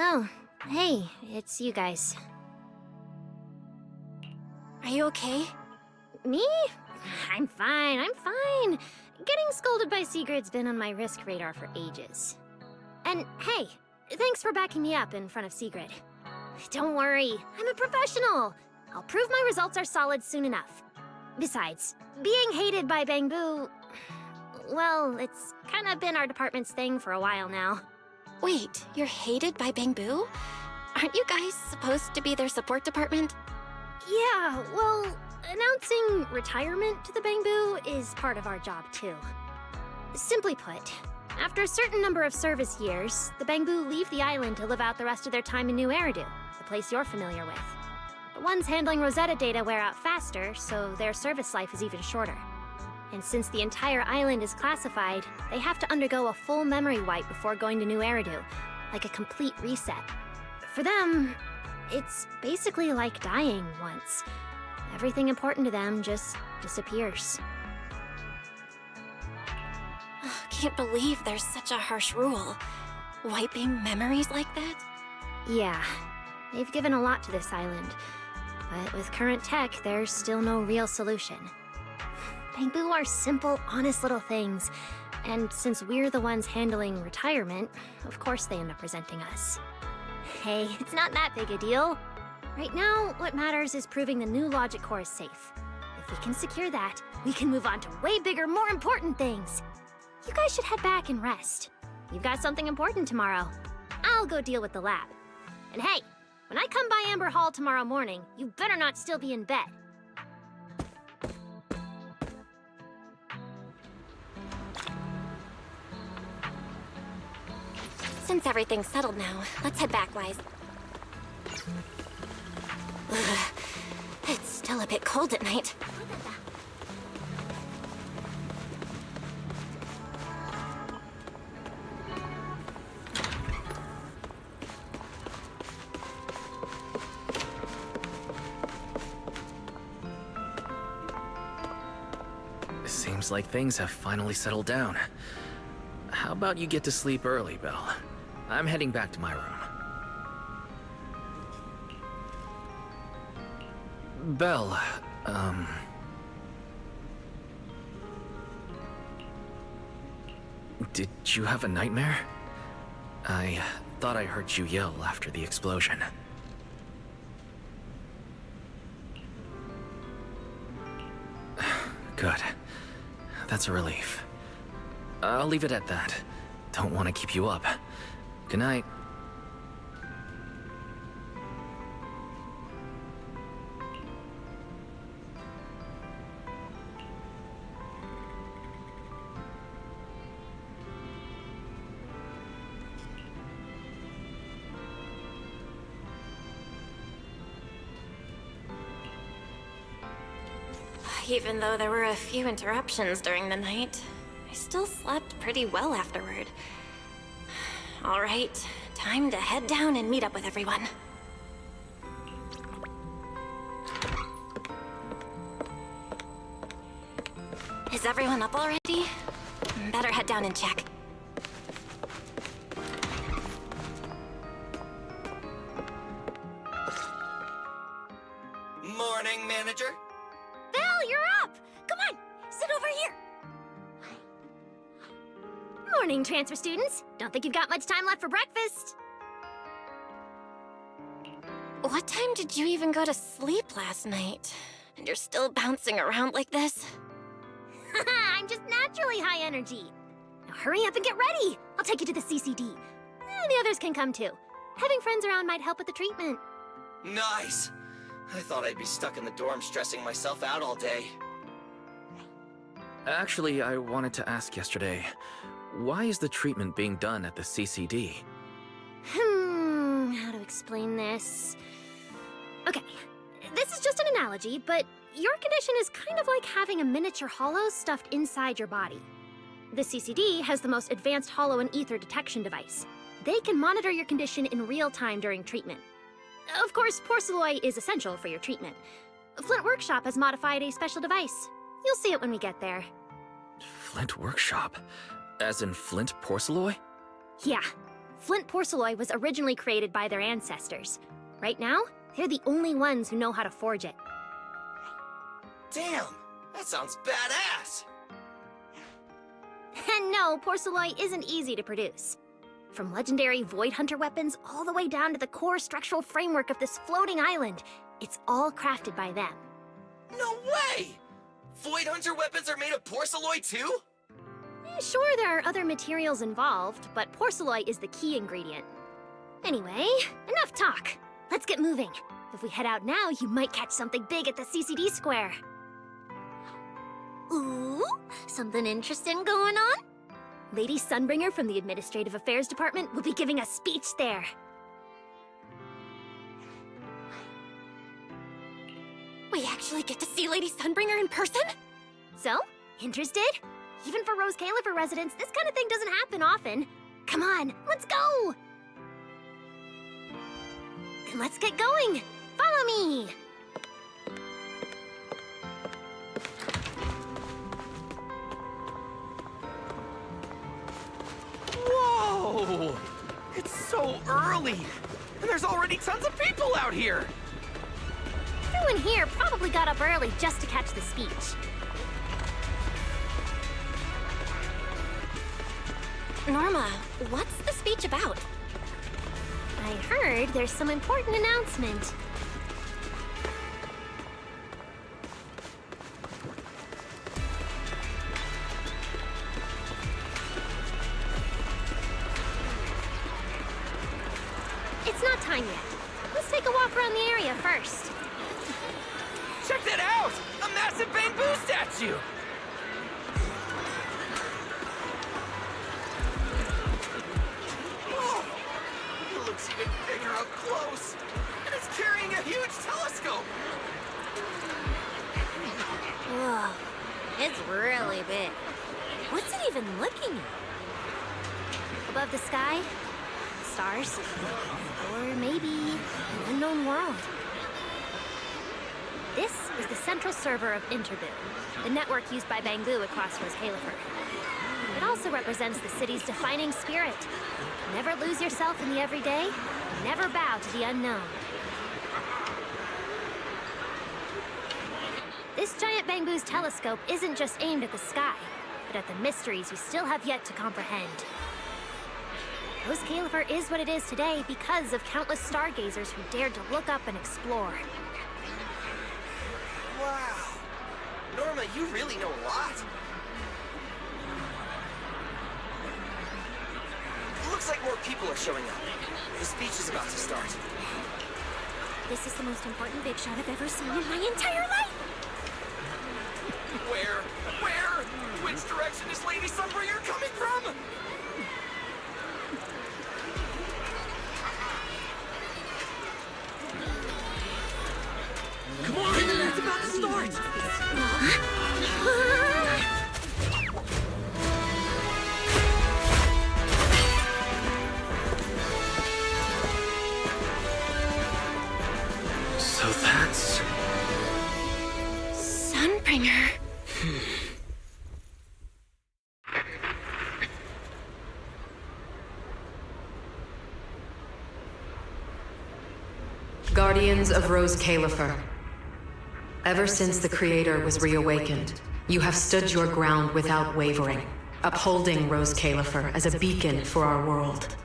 Oh, hey, it's you guys. Are you okay? Me? I'm fine. Getting scolded by Sigrid's been on my risk radar for ages. And hey, thanks for backing me up in front of Sigrid. Don't worry, I'm a professional. I'll prove my results are solid soon enough. Besides, being hated by Bangbu, well, it's kind of been our department's thing for a while now. Wait, you're hated by Bangbu? Aren't you guys supposed to be their support department? Yeah, well, announcing retirement to the Bangbu is part of our job too. Simply put, after a certain number of service years, the Bangbu leave the island to live out the rest of their time in New Eridu, the place you're familiar with. The ones handling Rosetta data wear out faster, so their service life is even shorter. And since the entire island is classified, they have to undergo a full memory wipe before going to New Eridu, like a complete reset. For them, it's basically like dying once. Everything important to them just disappears. Can't believe there's such a harsh rule. Wiping memories like that? Yeah, they've given a lot to this island. But with current tech, there's still no real solution. Bangbu are simple, honest little things. And since we're the ones handling retirement, of course they end up resenting us. Hey, it's not that big a deal. Right now, what matters is proving the new logic core is safe. If we can secure that, we can move on to way bigger, more important things. You guys should head back and rest. You've got something important tomorrow. I'll go deal with the lab. And hey, when I come by Amber Hall tomorrow morning, you better not still be in bed. Since everything's settled now, let's head back, Wise. It's still a bit cold at night. Seems like things have finally settled down. How about you get to sleep early, Belle? I'm heading back to my room. Belle, did you have a nightmare? I thought I heard you yell after the explosion. Good. That's a relief. I'll leave it at that. Don't want to keep you up. Good night. Even though there were a few interruptions during the night, I still slept pretty well afterward. All right, time to head down and meet up with everyone. Is everyone up already? Better head down and check. Morning, manager. Belle, you're up! Come on, sit over here. Morning, transfer students. Don't think you've got much time left for breakfast. What time did you even go to sleep last night? And you're still bouncing around like this? I'm just naturally high energy. Now hurry up and get ready. I'll take you to the CCD. The others can come too. Having friends around might help with the treatment. Nice. I thought I'd be stuck in the dorm stressing myself out all day. Actually, I wanted to ask yesterday, why is the treatment being done at the CCD? How to explain this? Okay, this is just an analogy, but your condition is kind of like having a miniature hollow stuffed inside your body. The CCD has the most advanced hollow and ether detection device. They can monitor your condition in real time during treatment. Of course, porcelloi is essential for your treatment. Flint Workshop has modified a special device. You'll see it when we get there. Flint Workshop? As in Flint porcelloi? Yeah. Flint porcelloi was originally created by their ancestors. Right now, they're the only ones who know how to forge it. Damn, that sounds badass. And no, porcelloi isn't easy to produce. From legendary Void Hunter weapons all the way down to the core structural framework of this floating island, it's all crafted by them. No way! Void Hunter weapons are made of porcelloi too? Sure, there are other materials involved, but porcelloi is the key ingredient. Anyway, enough talk. Let's get moving. If we head out now, you might catch something big at the CCD square. Ooh, something interesting going on? Lady Sunbringer from the Administrative Affairs Department will be giving a speech there. We actually get to see Lady Sunbringer in person? So, interested? Even for Rose Califer residents, this kind of thing doesn't happen often. Come on, let's go! Then let's get going! Follow me! Whoa! It's so early! And there's already tons of people out here! Everyone here probably got up early just to catch the speech. Norma, what's the speech about? I heard there's some important announcement. It's not time yet. Let's take a walk around the area first. Check that out! A massive bamboo statue! Whoa! It looks even bigger up close! And it's carrying a huge telescope! Whoa, it's really big. What's it even looking at? Above the sky, stars, or maybe an unknown world. This is the central server of Interboo, the network used by Bangbu across Rose Califer. It also represents the city's defining spirit. Never lose yourself in the everyday, and never bow to the unknown. This giant Bangbu's telescope isn't just aimed at the sky, but at the mysteries we still have yet to comprehend. Rose Califer is what it is today because of countless stargazers who dared to look up and explore. Wow. Norma, you really know a lot. Looks like more people are showing up. The speech is about to start. This is the most important big shot I've ever seen in my entire life! Where? Where? Which direction is Lady Sunbringer coming from? Come on! It's about to start! So that's... Sunbringer. Guardians of Rose Califer. Ever since the Creator was reawakened, you have stood your ground without wavering, upholding Rose Califer as a beacon for our world.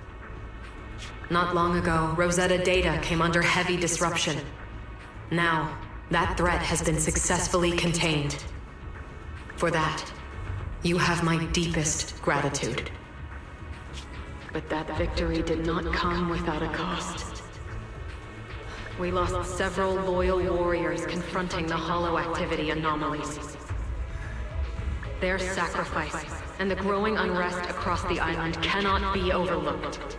Not long ago, Rosetta data came under heavy disruption. Now, that threat has been successfully contained. For that, you have my deepest gratitude. But that victory did not come without a cost. We lost several loyal warriors confronting the hollow activity anomalies. Their sacrifice and the growing unrest across the island cannot be overlooked.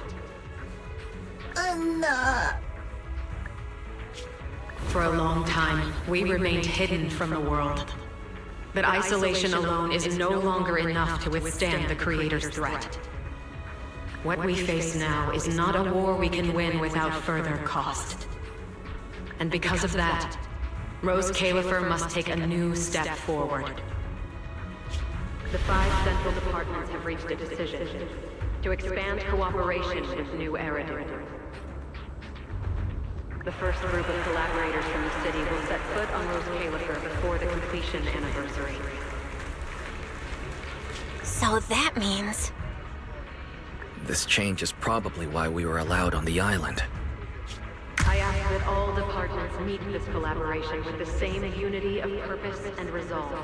For a long time, we remained hidden from the world. But isolation alone is no longer enough to withstand the Creator's threat. What we face now is not a war we can win without further cost. And because of that, Rose Califer must take a new step forward. The 5 central departments have reached a decision to expand cooperation with New Eridu. The first group of collaborators from the city will set foot on Rose Califer before the completion anniversary. So that means... This change is probably why we were allowed on the island. I ask that all departments meet this collaboration with the same unity of purpose and resolve.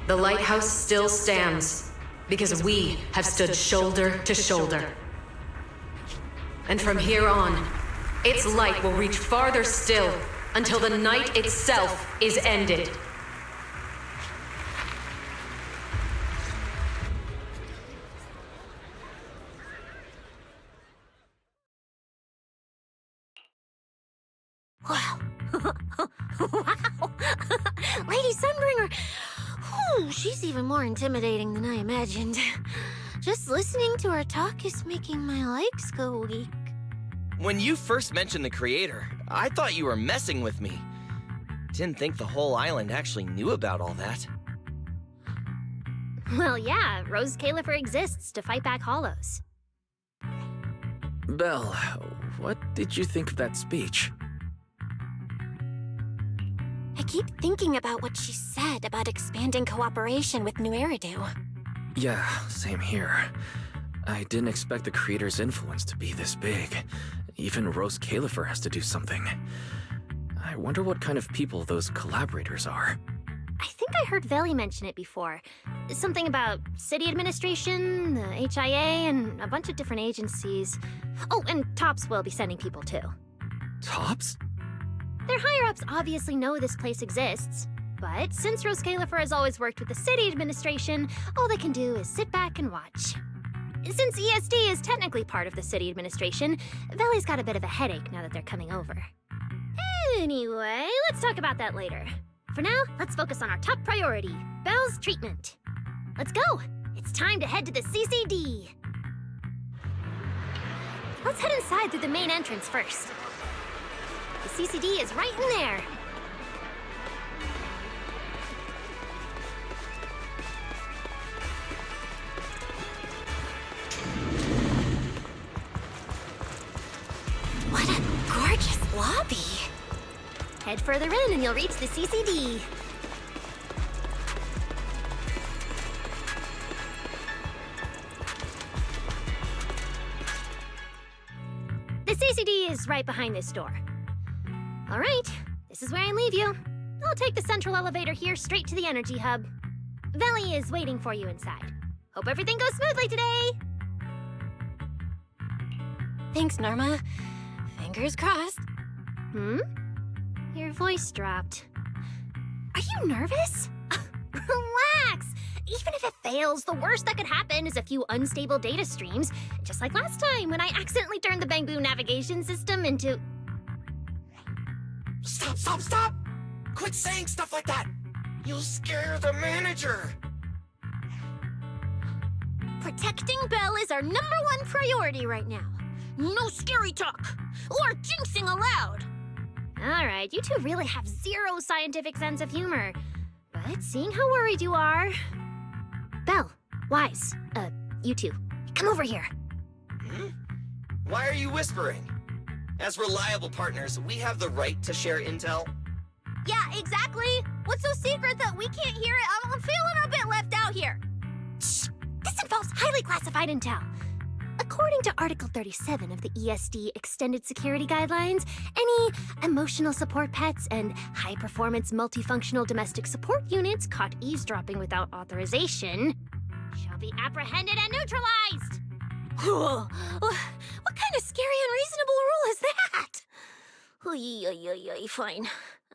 The lighthouse still stands because we have stood shoulder to shoulder. And from here on, its light will reach farther still until the night itself is ended. Wow. Wow. Lady Sunbringer. Whew, she's even more intimidating than I imagined. Just listening to her talk is making my legs go weak. When you first mentioned the Creator, I thought you were messing with me. Didn't think the whole island actually knew about all that. Well, yeah, Rose Califer exists to fight back hollows. Belle, what did you think of that speech? I keep thinking about what she said about expanding cooperation with New Eridu. Yeah, same here. I didn't expect the Creator's influence to be this big. Even Rose Califer has to do something. I wonder what kind of people those collaborators are. I think I heard Veli mention it before. Something about city administration, the HIA, and a bunch of different agencies. Oh, and TOPS will be sending people too. TOPS? Their higher-ups obviously know this place exists, but since Rose Califer has always worked with the city administration, all they can do is sit back and watch. Since ESD is technically part of the city administration, Veli's got a bit of a headache now that they're coming over. Anyway, let's talk about that later. For now, let's focus on our top priority, Belle's treatment. Let's go! It's time to head to the CCD. Let's head inside through the main entrance first. The CCD is right in there. What a gorgeous lobby. Head further in and you'll reach the CCD. The CCD is right behind this door. All right, this is where I leave you. I'll take the central elevator here straight to the energy hub. Veli is waiting for you inside. Hope everything goes smoothly today. Thanks, Norma. Fingers crossed. Your voice dropped. Are you nervous? Relax! Even if it fails, the worst that could happen is a few unstable data streams, just like last time when I accidentally turned the Bangbu navigation system into... Stop, stop, stop! Quit saying stuff like that! You'll scare the manager! Protecting Belle is our #1 priority right now. No scary talk, or jinxing allowed. All right, you two really have zero scientific sense of humor. But seeing how worried you are... Belle, Wise, you two, come over here. Why are you whispering? As reliable partners, we have the right to share intel. Yeah, exactly. What's so secret that we can't hear it? I'm feeling a bit left out here. Shh! This involves highly classified intel. According to Article 37 of the ESD Extended Security Guidelines, any emotional support pets and high-performance multifunctional domestic support units caught eavesdropping without authorization shall be apprehended and neutralized. What kind of scary, unreasonable rule is that? Fine.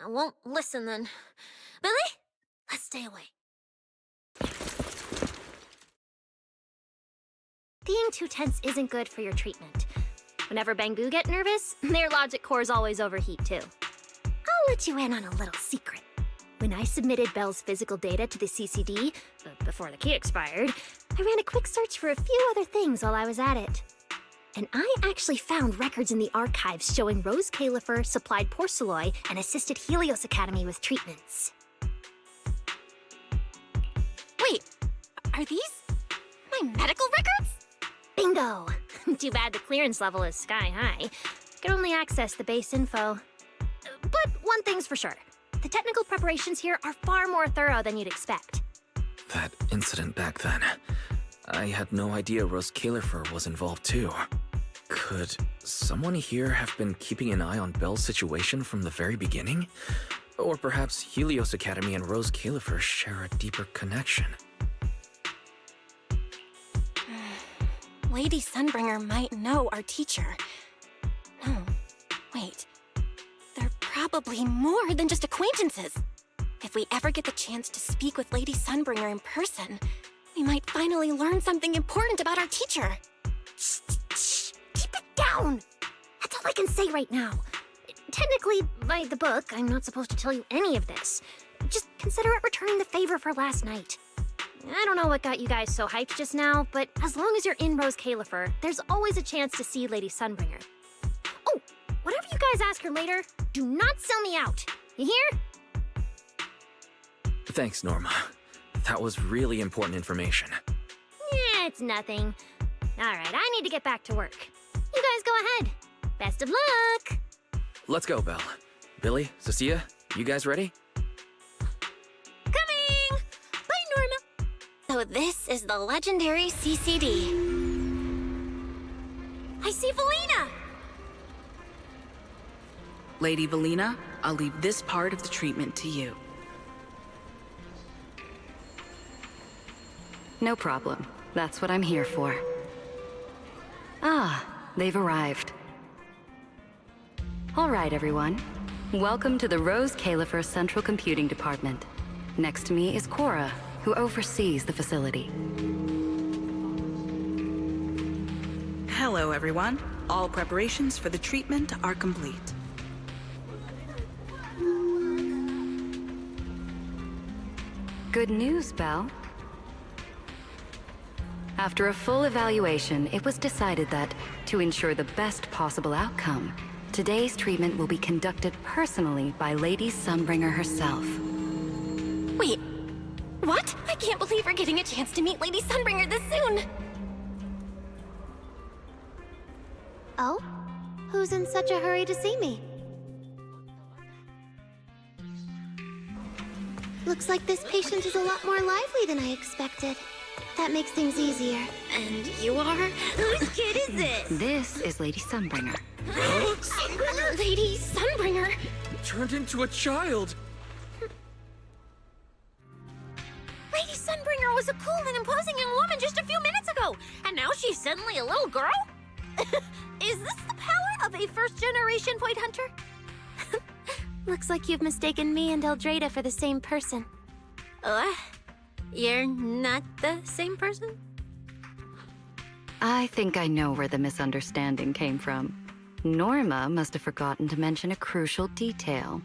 I won't listen then. Billy, let's stay away. Being too tense isn't good for your treatment. Whenever Bangbu get nervous, their logic cores always overheat too. I'll let you in on a little secret. When I submitted Belle's physical data to the CCD, before the key expired, I ran a quick search for a few other things while I was at it. And I actually found records in the archives showing Rose Califer supplied Porceloy and assisted Helios Academy with treatments. Wait, are these my medical records? Bingo! Too bad the clearance level is sky high. I can only access the base info. But one thing's for sure. The technical preparations here are far more thorough than you'd expect. That incident back then. I had no idea Rose Califer was involved too. Could someone here have been keeping an eye on Belle's situation from the very beginning? Or perhaps Helios Academy and Rose Califer share a deeper connection? Lady Sunbringer might know our teacher. No, wait. They're probably more than just acquaintances. If we ever get the chance to speak with Lady Sunbringer in person, we might finally learn something important about our teacher. Shh, shh, keep it down! That's all I can say right now. Technically, by the book, I'm not supposed to tell you any of this. Just consider it returning the favor for last night. I don't know what got you guys so hyped just now, but as long as you're in Rose Califer, there's always a chance to see Lady Sunbringer. Oh, whatever you guys ask her later, do not sell me out. You hear? Thanks, Norma. That was really important information. Yeah, it's nothing. All right, I need to get back to work. You guys go ahead. Best of luck! Let's go, Belle. Billy, Cecilia, you guys ready? Coming! Bye, Norma! So this is the legendary CCD. I see Valina! Lady Valina, I'll leave this part of the treatment to you. No problem. That's what I'm here for. Ah, they've arrived. All right, everyone. Welcome to the Rose Califer Central Computing Department. Next to me is Cora, who oversees the facility. Hello, everyone. All preparations for the treatment are complete. good news, Belle. After a full evaluation, it was decided that, to ensure the best possible outcome, today's treatment will be conducted personally by Lady Sunbringer herself. Wait, what? I can't believe we're getting a chance to meet Lady Sunbringer this soon! Oh? Who's in such a hurry to see me? Looks like this patient is a lot more lively than I expected. That makes things easier. And you are? Whose kid is this? This is Lady Sunbringer. Sunbringer? Lady Sunbringer? Turned into a child. Lady Sunbringer was a cool and imposing young woman just a few minutes ago, and now she's suddenly a little girl? Is this the power of a first-generation point hunter? Looks like you've mistaken me and Eldrada for the same person. What? You're not the same person? I think I know where the misunderstanding came from. Norma must have forgotten to mention a crucial detail.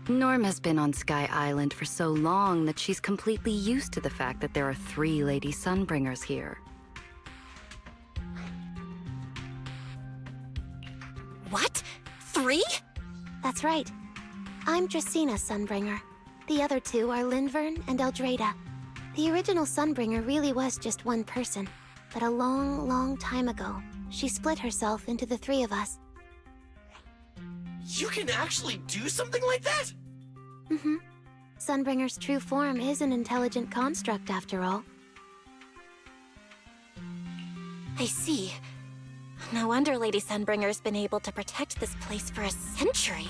Norma's been on Sky Island for so long that she's completely used to the fact that there are 3 Lady Sunbringers here. What? 3? That's right. I'm Dracena Sunbringer. The other 2 are Lindvern and Eldrada. The original Sunbringer really was just one person, but a long, long time ago, she split herself into the 3 of us. You can actually do something like that? Mm-hmm. Sunbringer's true form is an intelligent construct, after all. I see. No wonder Lady Sunbringer's been able to protect this place for a century.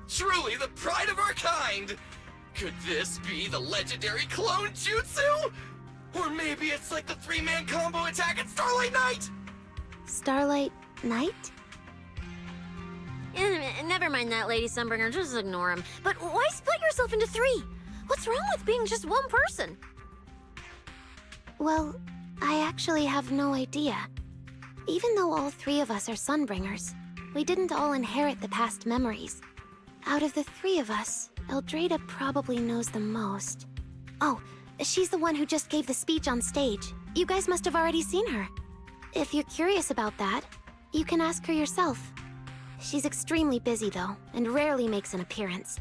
Truly the pride of our kind! Could this be the legendary clone jutsu? Or maybe it's like the 3-man combo attack at Starlight Night? Starlight Night? Never mind that, Lady Sunbringer, just ignore him. But why split yourself into 3? What's wrong with being just one person? Well, I actually have no idea. Even though all 3 of us are Sunbringers, we didn't all inherit the past memories. Out of the 3 of us, Eldrada probably knows the most. Oh, she's the one who just gave the speech on stage. You guys must have already seen her. If you're curious about that, you can ask her yourself. She's extremely busy though, and rarely makes an appearance.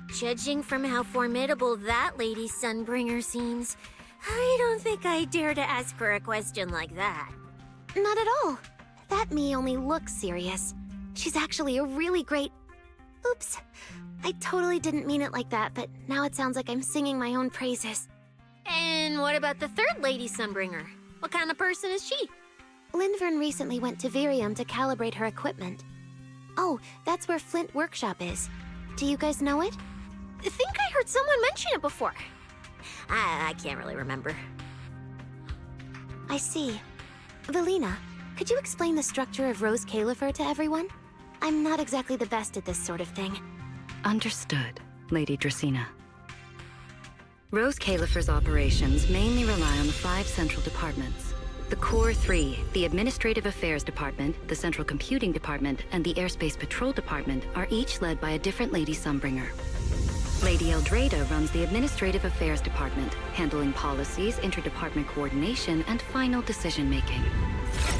Judging from how formidable that Lady Sunbringer seems, I don't think I dare to ask her a question like that. Not at all. That me only looks serious. She's actually a really great... Oops. I totally didn't mean it like that, but now it sounds like I'm singing my own praises. And what about the 3rd Lady Sunbringer? What kind of person is she? Lindvern recently went to Virium to calibrate her equipment. Oh, that's where Flint Workshop is. Do you guys know it? I think I heard someone mention it before. I can't really remember. I see. Velina, could you explain the structure of Rose Califer to everyone? I'm not exactly the best at this sort of thing. Understood, Lady Dracena. Rose Califer's operations mainly rely on the 5 central departments. The Core 3, the Administrative Affairs Department, the Central Computing Department, and the Airspace Patrol Department are each led by a different Lady Sunbringer. Lady Eldrada runs the Administrative Affairs Department, handling policies, interdepartment coordination, and final decision-making.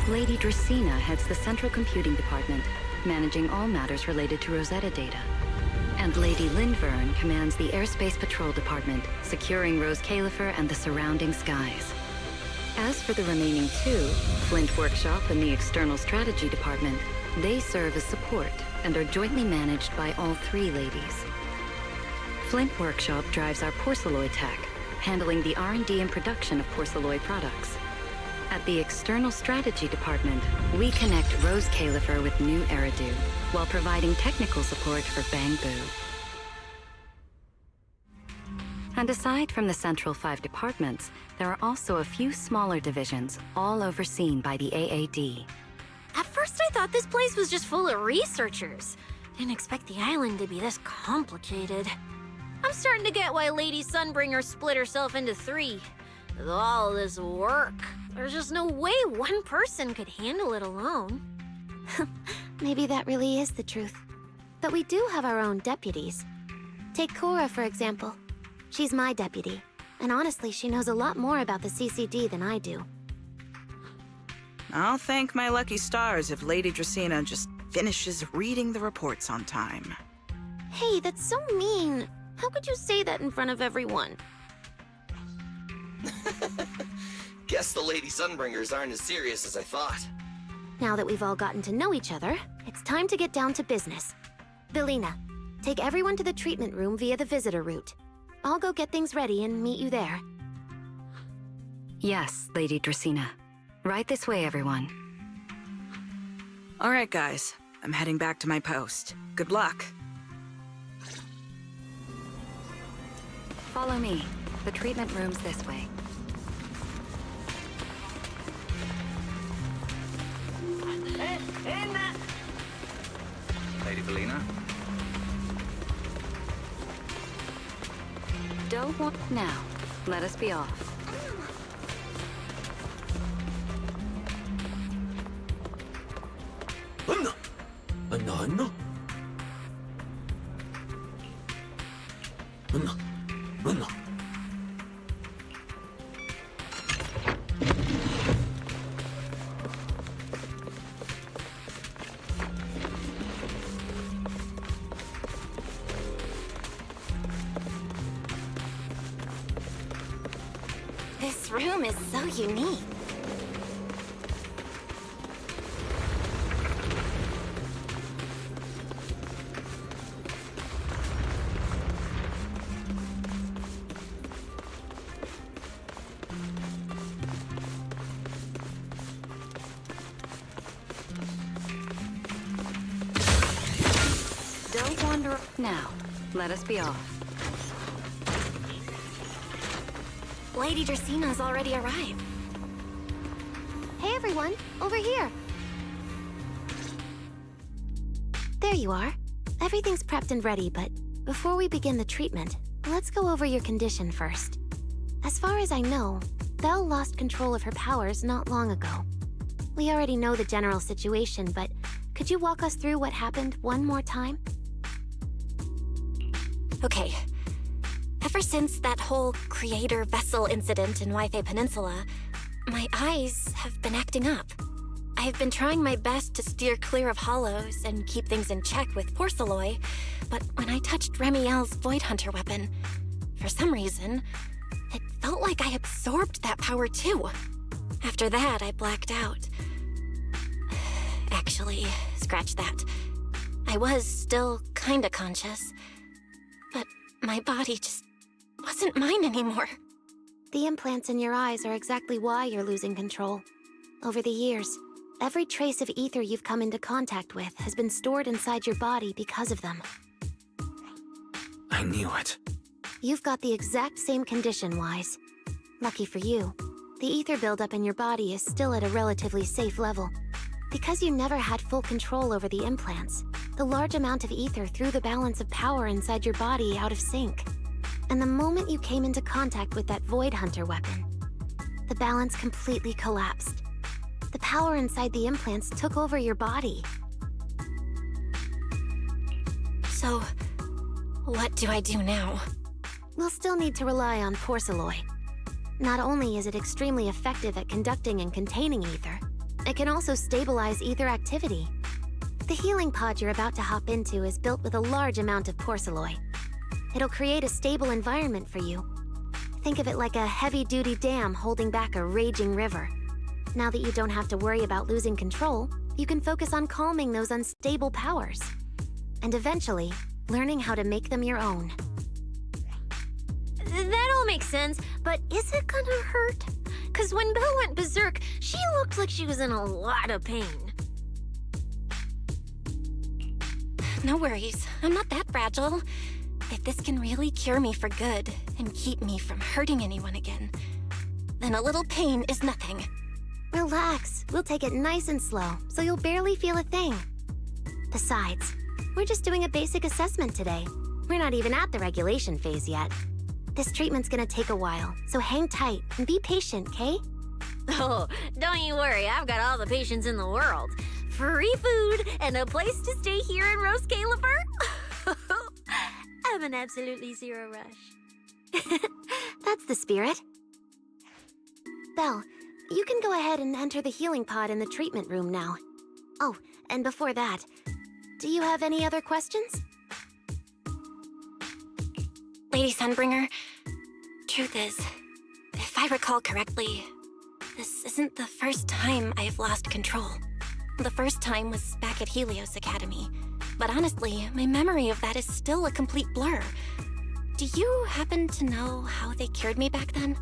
Lady Dracena heads the Central Computing Department, managing all matters related to Rosetta data. And Lady Lindvern commands the Airspace Patrol Department, securing Rose Califer and the surrounding skies. As for the remaining 2, Flint Workshop and the External Strategy Department, they serve as support and are jointly managed by all 3 ladies. Flint Workshop drives our porcelloid tech, handling the R&D and production of porcelloid products. At the External Strategy Department, we connect Rose Califer with New Eridu, while providing technical support for Bangbu. And aside from the central 5 departments, there are also a few smaller divisions, all overseen by the AAD. At first I thought this place was just full of researchers. Didn't expect the island to be this complicated. I'm starting to get why Lady Sunbringer split herself into 3. With all this work, there's just no way one person could handle it alone. Maybe that really is the truth. But we do have our own deputies. Take Cora, for example. She's my deputy. And honestly, she knows a lot more about the CCD than I do. I'll thank my lucky stars if Lady Dracaena just finishes reading the reports on time. Hey, that's so mean. How could you say that in front of everyone? Guess the Lady Sunbringers aren't as serious as I thought. Now that we've all gotten to know each other, it's time to get down to business. Belina, take everyone to the treatment room via the visitor route. I'll go get things ready and meet you there. Yes, Lady Dracaena. Right this way, everyone. All right, guys. I'm heading back to my post. Good luck. Follow me. The treatment room's this way. Lady Belina? Don't want now. Let us be off. This room is so unique. Don't wander now. Let us be off. Lady Dracaena's already arrived. Hey everyone, over here. There you are. Everything's prepped and ready, but before we begin the treatment, let's go over your condition first. As far as I know, Belle lost control of her powers not long ago. We already know the general situation, but could you walk us through what happened one more time? Okay. Ever since that whole creator vessel incident in Wi-Fi Peninsula, my eyes have been acting up. I've been trying my best to steer clear of hollows and keep things in check with Porceloy, but when I touched Remiel's Void Hunter weapon, for some reason, it felt like I absorbed that power too. After that, I blacked out. Actually, scratch that. I was still kinda conscious, but my body just wasn't mine anymore. The implants in your eyes are exactly why you're losing control. Over the years, every trace of ether you've come into contact with has been stored inside your body because of them. I knew it. You've got the exact same condition, Wise. Lucky for you, the ether buildup in your body is still at a relatively safe level. Because you never had full control over the implants, the large amount of ether threw the balance of power inside your body out of sync. And the moment you came into contact with that Void Hunter weapon, the balance completely collapsed. The power inside the implants took over your body. So, what do I do now? We'll still need to rely on Porceloy. Not only is it extremely effective at conducting and containing ether, it can also stabilize ether activity. The healing pod you're about to hop into is built with a large amount of Porceloy. It'll create a stable environment for you. Think of it like a heavy-duty dam holding back a raging river. Now that you don't have to worry about losing control, you can focus on calming those unstable powers. And eventually, learning how to make them your own. That all makes sense, but is it gonna hurt? Cause when Belle went berserk, she looked like she was in a lot of pain. No worries, I'm not that fragile. If this can really cure me for good and keep me from hurting anyone again, then a little pain is nothing. Relax, we'll take it nice and slow, so you'll barely feel a thing. Besides, we're just doing a basic assessment today. We're not even at the regulation phase yet. This treatment's gonna take a while, so hang tight and be patient, Kay? Oh, don't you worry, I've got all the patience in the world. Free food and a place to stay here in Rose Califer. I'm in absolutely zero rush. That's the spirit. Belle, you can go ahead and enter the healing pod in the treatment room now. Oh, and before that, do you have any other questions? Lady Sunbringer, truth is, if I recall correctly, this isn't the first time I've lost control. The first time was back at Helios Academy. But honestly, my memory of that is still a complete blur. Do you happen to know how they cured me back then?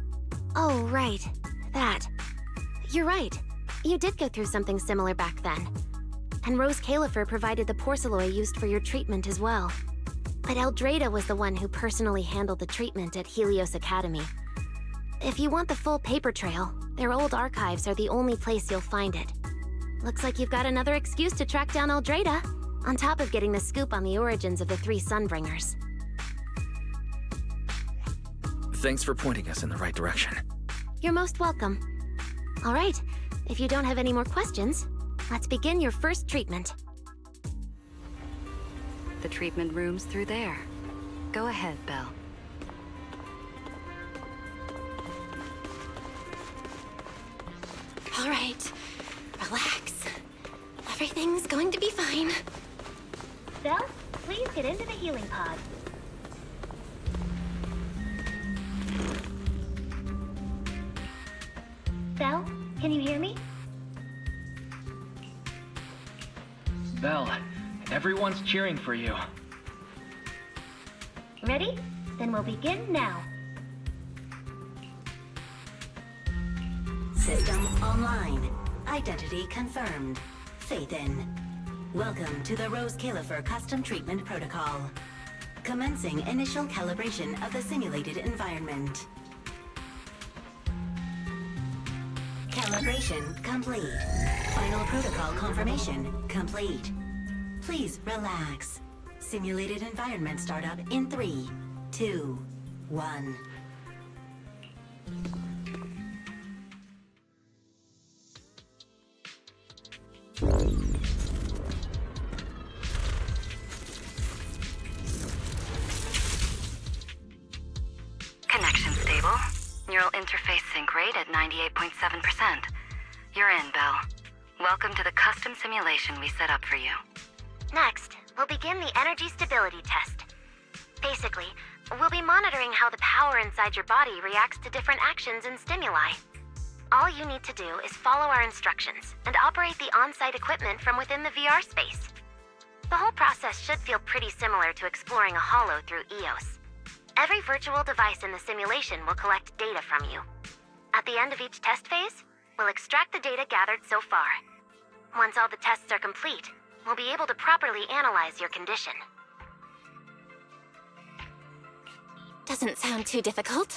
Oh, right. That. You're right. You did go through something similar back then. And Rose Califer provided the porcelain used for your treatment as well. But Eldrada was the one who personally handled the treatment at Helios Academy. If you want the full paper trail, their old archives are the only place you'll find it. Looks like you've got another excuse to track down Eldrada, on top of getting the scoop on the origins of the 3 Sunbringers. Thanks for pointing us in the right direction. You're most welcome. All right, if you don't have any more questions, let's begin your first treatment. The treatment room's through there. Go ahead, Belle. All right, relax. Everything's going to be fine. Belle, please get into the healing pod. Belle, can you hear me? Belle, everyone's cheering for you. Ready? Then we'll begin now. System online. Identity confirmed. Faith in. Welcome to the Rose Califer Custom Treatment Protocol. Commencing initial calibration of the simulated environment. Calibration complete. Final protocol confirmation complete. Please relax. Simulated environment startup in 3, 2, 1. Connection stable. Neural interface sync rate at 98.7%. You're in, Belle. Welcome to the custom simulation we set up for you. Next, we'll begin the energy stability test. Basically, we'll be monitoring how the power inside your body reacts to different actions and stimuli. All you need to do is follow our instructions and operate the on-site equipment from within the VR space. The whole process should feel pretty similar to exploring a holo through EOS. Every virtual device in the simulation will collect data from you. At the end of each test phase, we'll extract the data gathered so far. Once all the tests are complete, we'll be able to properly analyze your condition. Doesn't sound too difficult.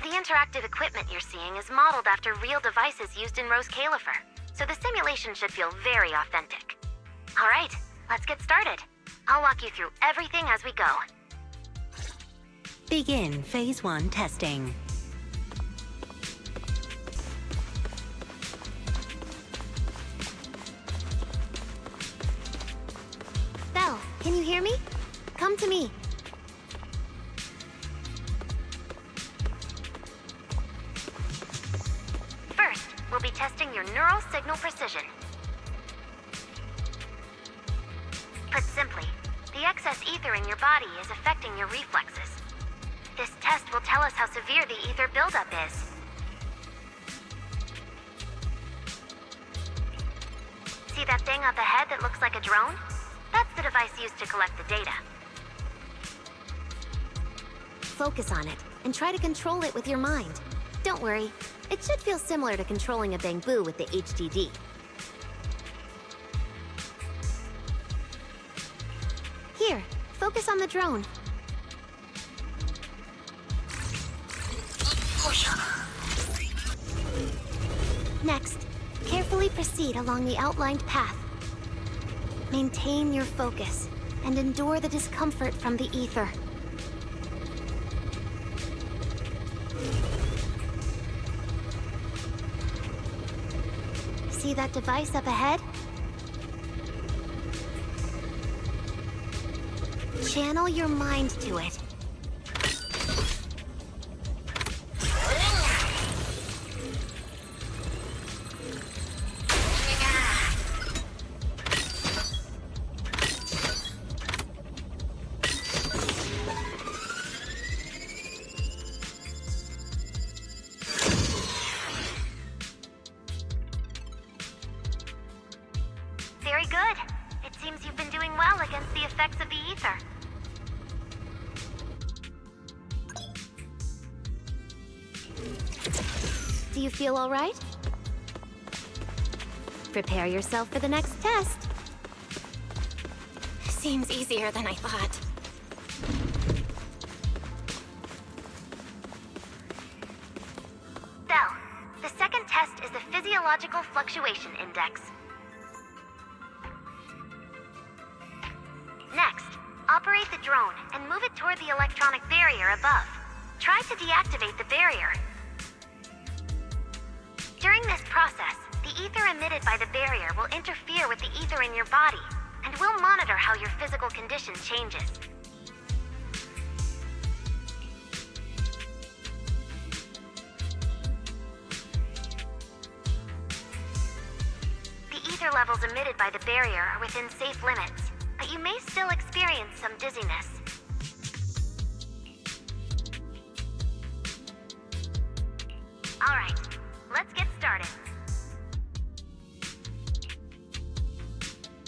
The interactive equipment you're seeing is modeled after real devices used in Rose Califer, so the simulation should feel very authentic. All right, let's get started. I'll walk you through everything as we go. Begin Phase 1 testing. Belle, can you hear me? Come to me. First, we'll be testing your neural signal precision. Put simply, the excess ether in your body is affecting your reflexes. This test will tell us how severe the ether buildup is. See that thing up ahead that looks like a drone? That's the device used to collect the data. Focus on it, and try to control it with your mind. Don't worry, it should feel similar to controlling a bamboo with the HDD. Here, focus on the drone. Next, carefully proceed along the outlined path. Maintain your focus and endure the discomfort from the ether. See that device up ahead? Channel your mind to it. Very good. It seems you've been doing well against the effects of the ether. Do you feel all right? Prepare yourself for the next test. Seems easier than I thought. So, the second test is the Physiological Fluctuation Index. Next, operate the drone and move it toward the electronic barrier above. Try to deactivate the barrier. During this process, the ether emitted by the barrier will interfere with the ether in your body, and we'll monitor how your physical condition changes. The ether levels emitted by the barrier are within safe limits, but you may still experience some dizziness. All right, let's get started.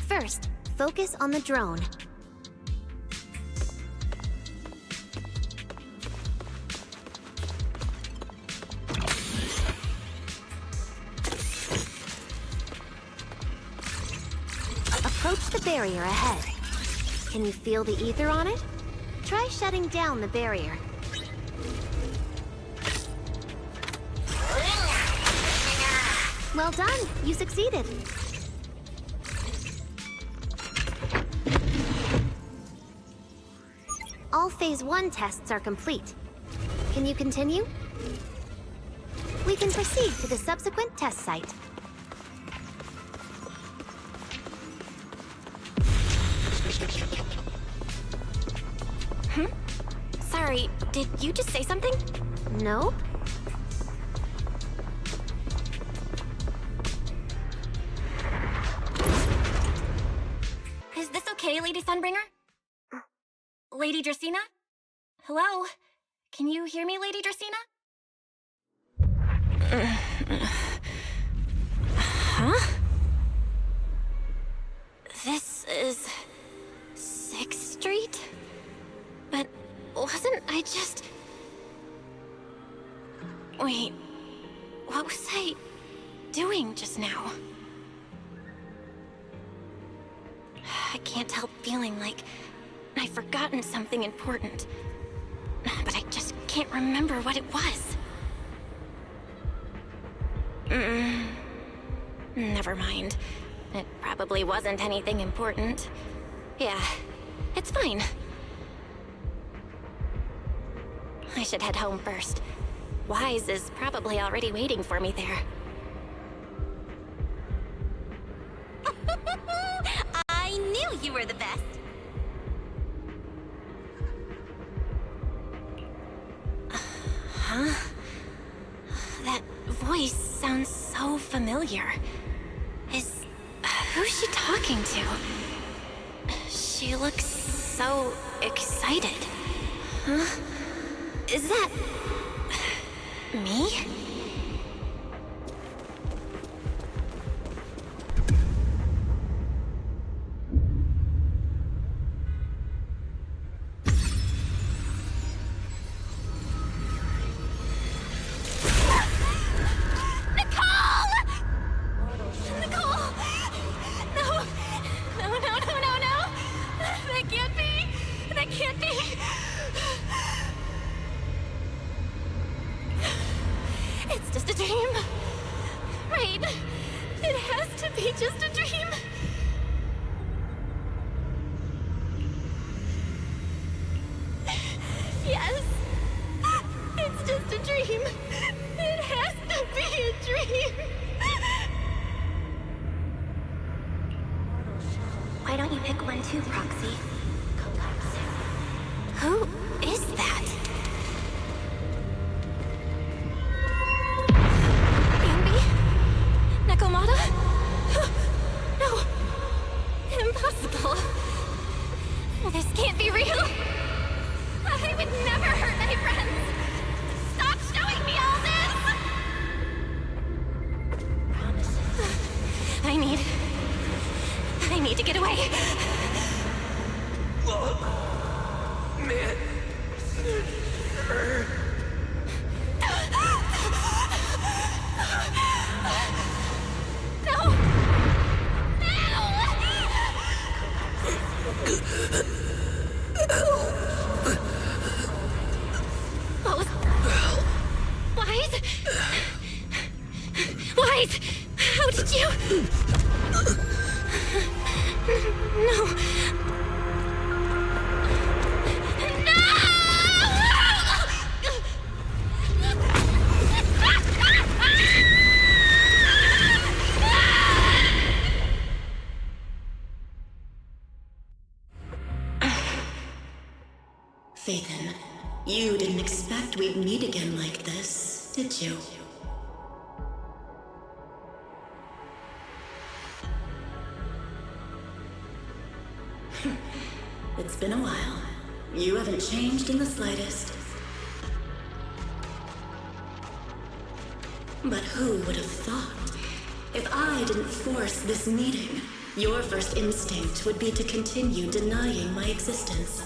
First, focus on the drone. Approach the barrier ahead. Can you feel the ether on it? Try shutting down the barrier. Well done, you succeeded. All Phase 1 tests are complete. Can you continue? We can proceed to the subsequent test site. Sorry, did you just say something? Nope. Is this okay, Lady Sunbringer? Lady Dracaena? Hello? Can you hear me, Lady Dracaena? Huh? This is 6th Street? But wasn't I just... Wait, what was I doing just now? I can't help feeling like I've forgotten something important, but I just can't remember what it was. Never mind. It probably wasn't anything important. Yeah, it's fine. I should head home first. Wise is probably already waiting for me there. I knew you were the best. Huh? That voice sounds so familiar. Who's she talking to? She looks so excited. Huh? Is that... me? Why don't you pick one too, Proxy? Who is that? Ambi? Nakomata? No! Impossible! This can't be real! I would never hurt my friends! Stop showing me all this! I need to get away. Man. Wise! How did you... No. Phaethon, you didn't expect we'd meet again like this, did you? It's been a while. You haven't changed in the slightest. But who would have thought? If I didn't force this meeting, your first instinct would be to continue denying my existence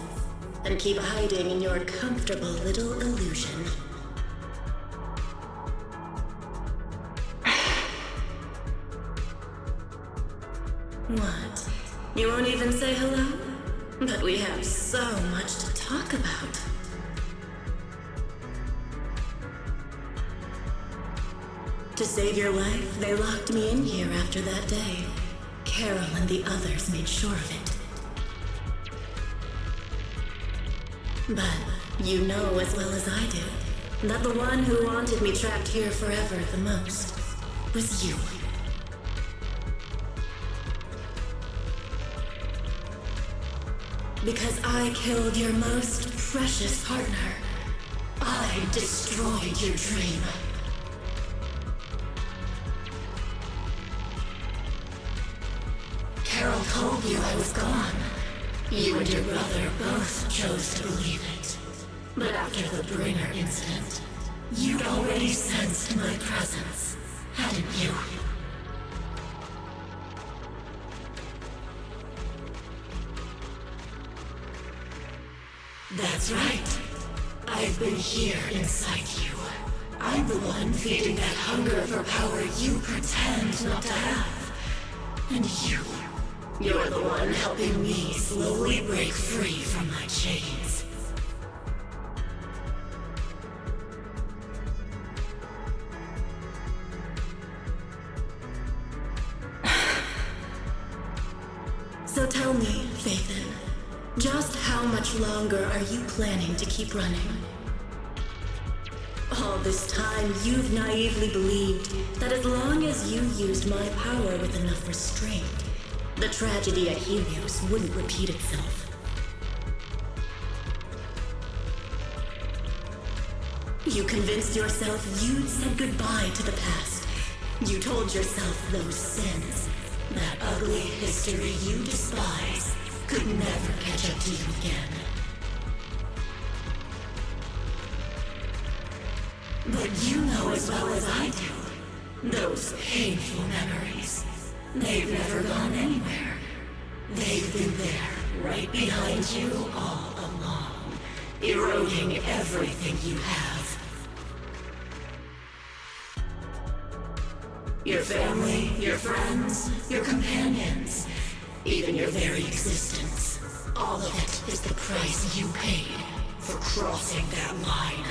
and keep hiding in your comfortable little illusion. What? You won't even say hello? But we have so much to talk about. To save your life, they locked me in here after that day. Carol and the others made sure of it. But you know as well as I do that the one who wanted me trapped here forever the most was you. Because I killed your most precious partner. I destroyed your dream. Carol told you I was gone. You and your brother both chose to believe it. But after the Bringer incident, you'd already sensed my presence, hadn't you? That's right. I've been here inside you. I'm the one feeding that hunger for power you pretend not to have. And you're the one helping me slowly break free from my chains. So tell me, Phaethon, just how much longer are you planning to keep running? All this time, you've naively believed that as long as you used my power with enough restraint, the tragedy at Helios wouldn't repeat itself. You convinced yourself you'd said goodbye to the past. You told yourself those sins, that ugly history you despise, could never catch up to you again. But you know as well as I do, those painful memories, they've never gone anywhere. They've been there, right behind you all along, eroding everything you have. Your family, your friends, your companions, even your very existence. All of it is the price you paid for crossing that line.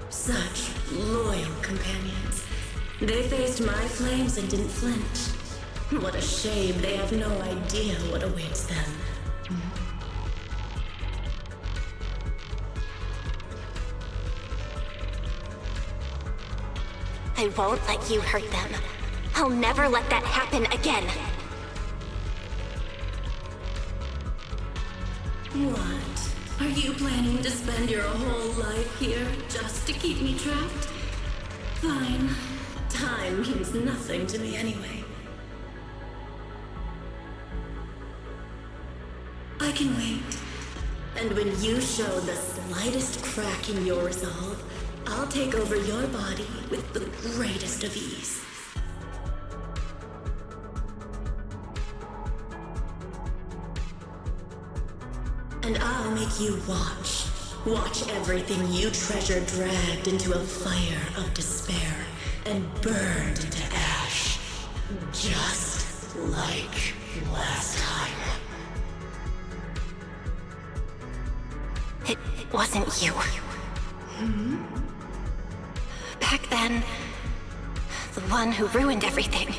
Such loyal companions. They faced my flames and didn't flinch. What a shame they have no idea what awaits them. I won't let you hurt them. I'll never let that happen again. What? Are you planning to spend your whole life here just to keep me trapped? Fine. time means nothing to me anyway. I can wait. And when you show the slightest crack in your resolve, I'll take over your body with the greatest of ease. And I'll make you watch. Watch everything you treasure dragged into a fire of despair and burned into ash. Just like last time. It wasn't you. Back then, the one who ruined everything,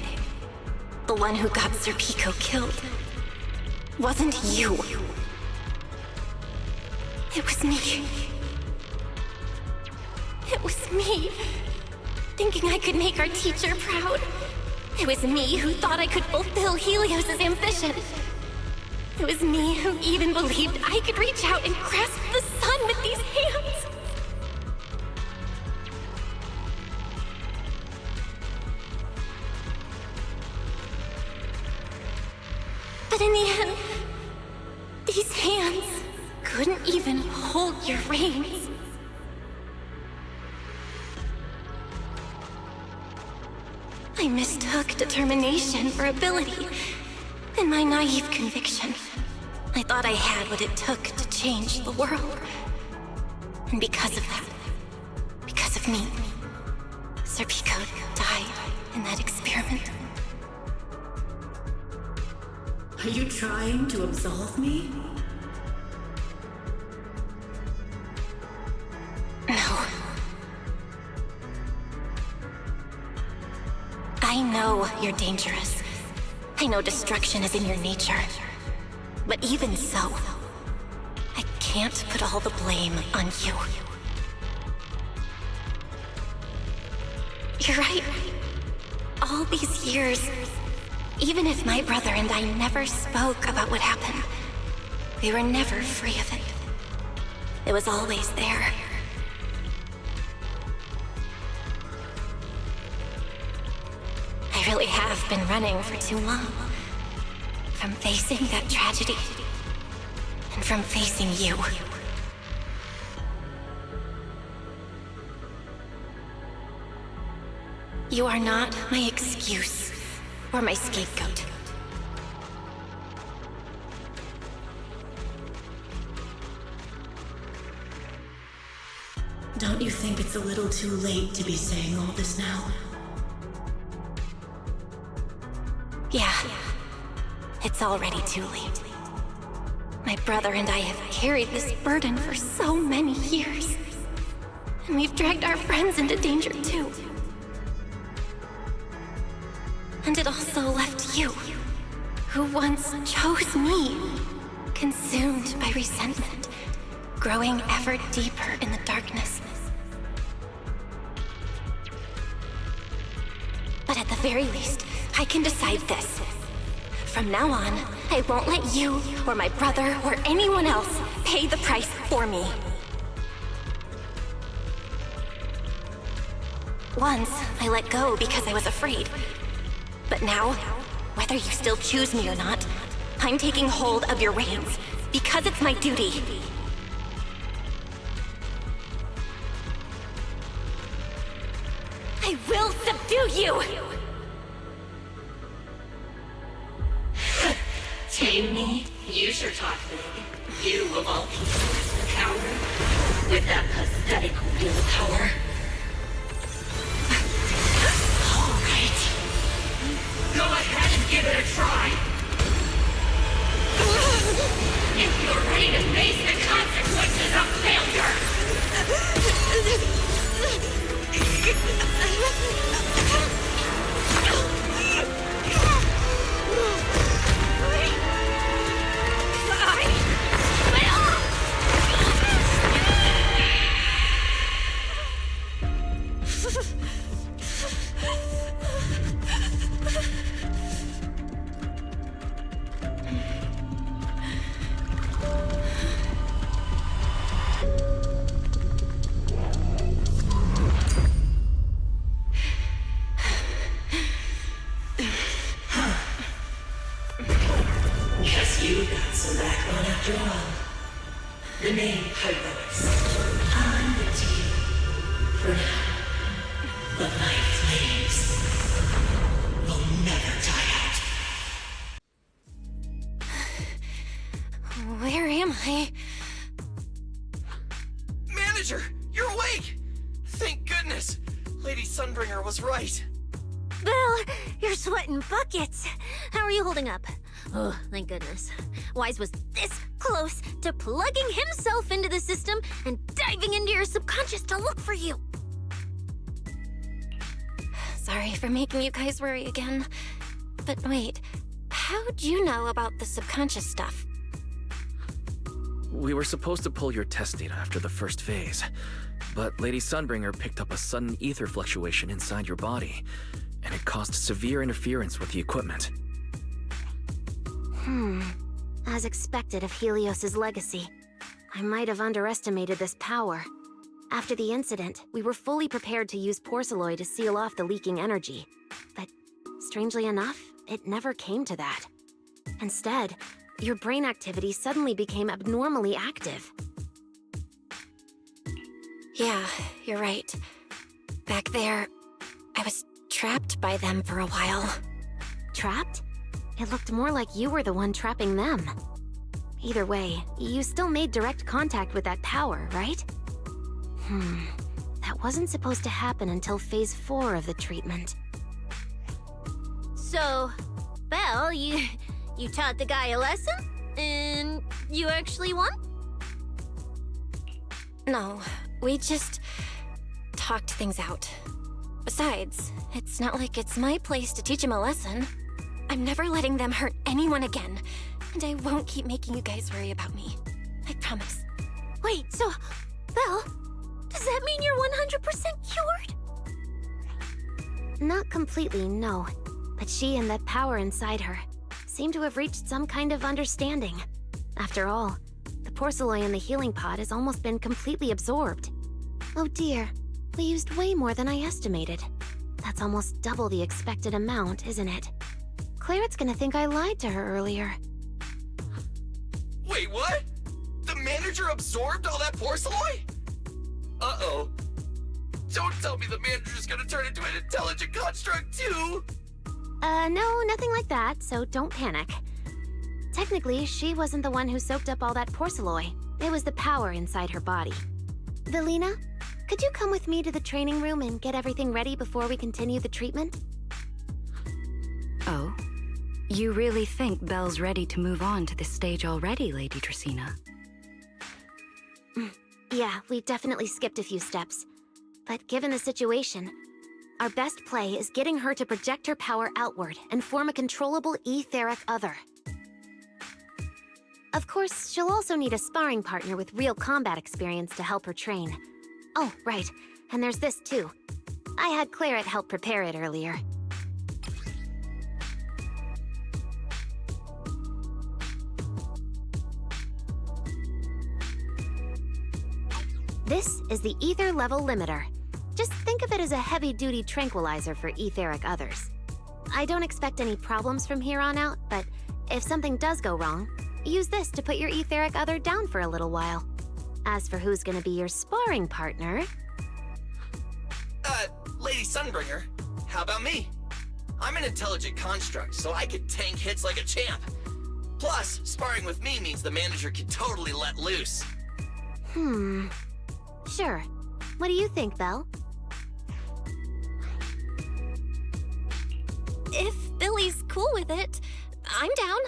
the one who got Sir Pico killed, wasn't you. It was me. It was me, thinking I could make our teacher proud. It was me who thought I could fulfill Helios's ambition. It was me who even believed I could reach out and grasp the sun with these hands. But in the end, these hands couldn't even hold your reins. I mistook determination for ability. In my naive conviction, I thought I had what it took to change the world. And because of that, because of me, Sir Pico died in that experiment. Are you trying to absolve me? No. I know you're dangerous. I know destruction is in your nature. But even so, I can't put all the blame on you. You're right. All these years, even if my brother and I never spoke about what happened, we were never free of it. It was always there. I really have been running for too long. From facing that tragedy, and from facing you. You are not my excuse or my scapegoat. Don't you think it's a little too late to be saying all this now? Yeah. It's already too late. My brother and I have carried this burden for so many years. And we've dragged our friends into danger too. And it also left you, who once chose me, consumed by resentment, growing ever deeper in the darkness. But at the very least, I can decide this. From now on, I won't let you, or my brother, or anyone else pay the price for me. Once, I let go because I was afraid. But now, whether you still choose me or not, I'm taking hold of your reins, because it's my duty. I will subdue you! Tame me? You sure talk big. You of all people, a coward. With that pathetic willpower. Alright. Go ahead and give it a try. If you're ready to face the consequences of failure. you've got some backbone after all. The name Heroes. I'm the team. For now. But my flames will never die out. Where am I? Manager, you're awake! Thank goodness! Lady Sunbringer was right. Belle, you're sweating buckets. How are you holding up? Oh, thank goodness. Wise was this close to plugging himself into the system and diving into your subconscious to look for you. Sorry for making you guys worry again. But wait, how'd you know about the subconscious stuff? We were supposed to pull your test data after the first phase, but Lady Sunbringer picked up a sudden ether fluctuation inside your body, and it caused severe interference with the equipment. As expected of Helios's legacy, I might have underestimated this power. After the incident, we were fully prepared to use Porceloid to seal off the leaking energy. But strangely enough, it never came to that. Instead, your brain activity suddenly became abnormally active. Yeah, you're right. Back there, I was trapped by them for a while. Trapped? It looked more like you were the one trapping them. Either way, you still made direct contact with that power, right? That wasn't supposed to happen until Phase 4 of the treatment. So, Belle, you taught the guy a lesson? And you actually won? No, we just talked things out. Besides, it's not like it's my place to teach him a lesson. I'm never letting them hurt anyone again, and I won't keep making you guys worry about me. I promise. Wait, so, Belle, does that mean you're 100% cured? Not completely, no. But she and that power inside her seem to have reached some kind of understanding. After all, the Porceloid in the healing pod has almost been completely absorbed. Oh dear, we used way more than I estimated. That's almost double the expected amount, isn't it? Claret's gonna think I lied to her earlier. Wait, what? The manager absorbed all that Porceloid? Uh-oh. Don't tell me the manager's gonna turn into an intelligent construct too! No, nothing like that, so don't panic. Technically, she wasn't the one who soaked up all that Porceloid. It was the power inside her body. Velina, could you come with me to the training room and get everything ready before we continue the treatment? Oh? You really think Belle's ready to move on to this stage already, Lady Dracaena? Yeah, we definitely skipped a few steps. But given the situation, our best play is getting her to project her power outward and form a controllable etheric other. Of course, she'll also need a sparring partner with real combat experience to help her train. Oh, right, and there's this too. I had Claret help prepare it earlier. This is the Ether Level Limiter. Just think of it as a heavy-duty tranquilizer for etheric others. I don't expect any problems from here on out, but if something does go wrong, use this to put your etheric other down for a little while. As for who's gonna be your sparring partner... Lady Sunbringer, how about me? I'm an intelligent construct, so I could tank hits like a champ. Plus, sparring with me means the manager can totally let loose. Sure. What do you think, Belle? If Billy's cool with it, I'm down.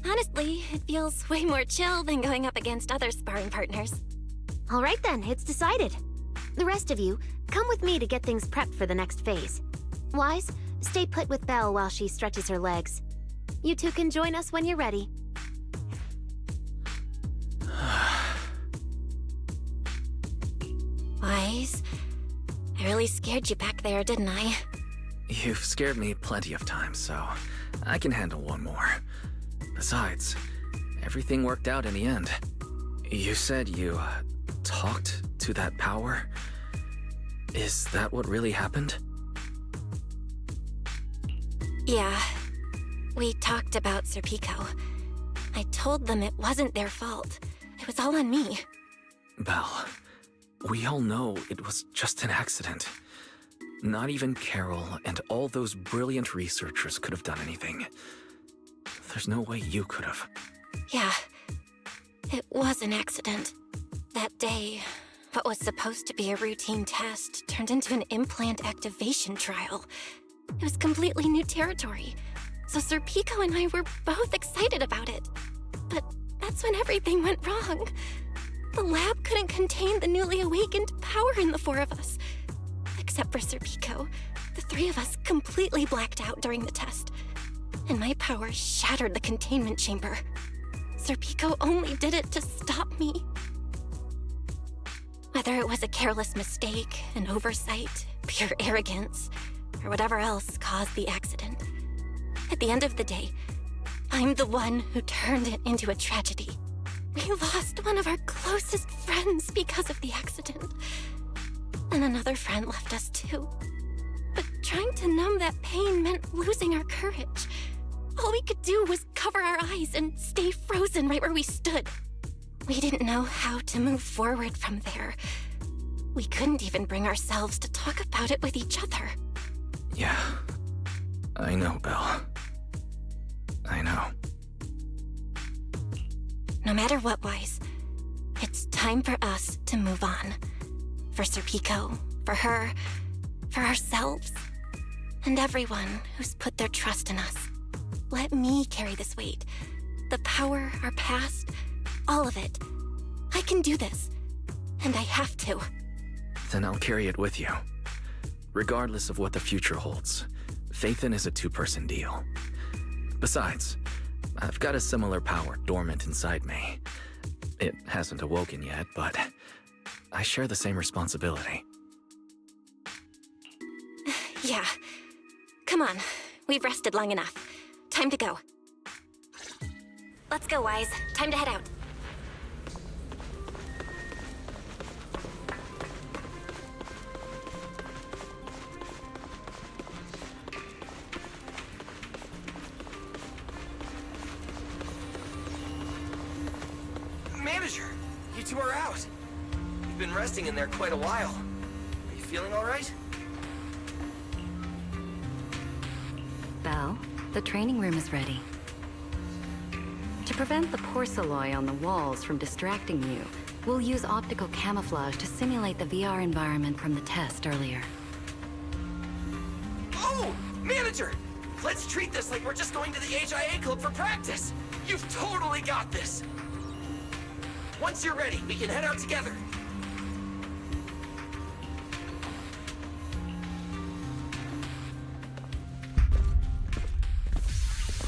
Honestly, it feels way more chill than going up against other sparring partners. All right then, it's decided. The rest of you, come with me to get things prepped for the next phase. Wise, stay put with Belle while she stretches her legs. You two can join us when you're ready. Wise, I really scared you back there, didn't I? You've scared me plenty of times, so I can handle one more. Besides, everything worked out in the end. You said you talked to that power? Is that what really happened? Yeah, we talked about Sir Pico. I told them it wasn't their fault. It was all on me. Belle, we all know it was just an accident. Not even Carol and all those brilliant researchers could have done anything. There's no way you could have. Yeah, it was an accident. That day, what was supposed to be a routine test turned into an implant activation trial. It was completely new territory, so Sir Pico and I were both excited about it. But that's when everything went wrong. The lab couldn't contain the newly awakened power in the four of us. Except for Sir Pico, the three of us completely blacked out during the test, and my power shattered the containment chamber. Sir Pico only did it to stop me. Whether it was a careless mistake, an oversight, pure arrogance, or whatever else caused the accident, at the end of the day, I'm the one who turned it into a tragedy. We lost one of our closest friends because of the accident. And another friend left us too. But trying to numb that pain meant losing our courage. All we could do was cover our eyes and stay frozen right where we stood. We didn't know how to move forward from there. We couldn't even bring ourselves to talk about it with each other. Yeah, I know, Belle. I know. No matter what, Wise, it's time for us to move on. For Sir Pico, for her, for ourselves, and everyone who's put their trust in us. Let me carry this weight. The power, our past, all of it. I can do this, and I have to. Then I'll carry it with you. Regardless of what the future holds, Phaethon is a two-person deal. Besides, I've got a similar power dormant inside me. It hasn't awoken yet, but I share the same responsibility. Yeah. Come on. We've rested long enough. Time to go. Let's go, Wise. Time to head out. Manager, you two are out. You've been resting in there quite a while. Are you feeling all right? Belle, the training room is ready. To prevent the porcelain on the walls from distracting you, we'll use optical camouflage to simulate the VR environment from the test earlier. Oh, Manager! Let's treat this like we're just going to the HIA Club for practice. You've totally got this. Once you're ready, we can head out together.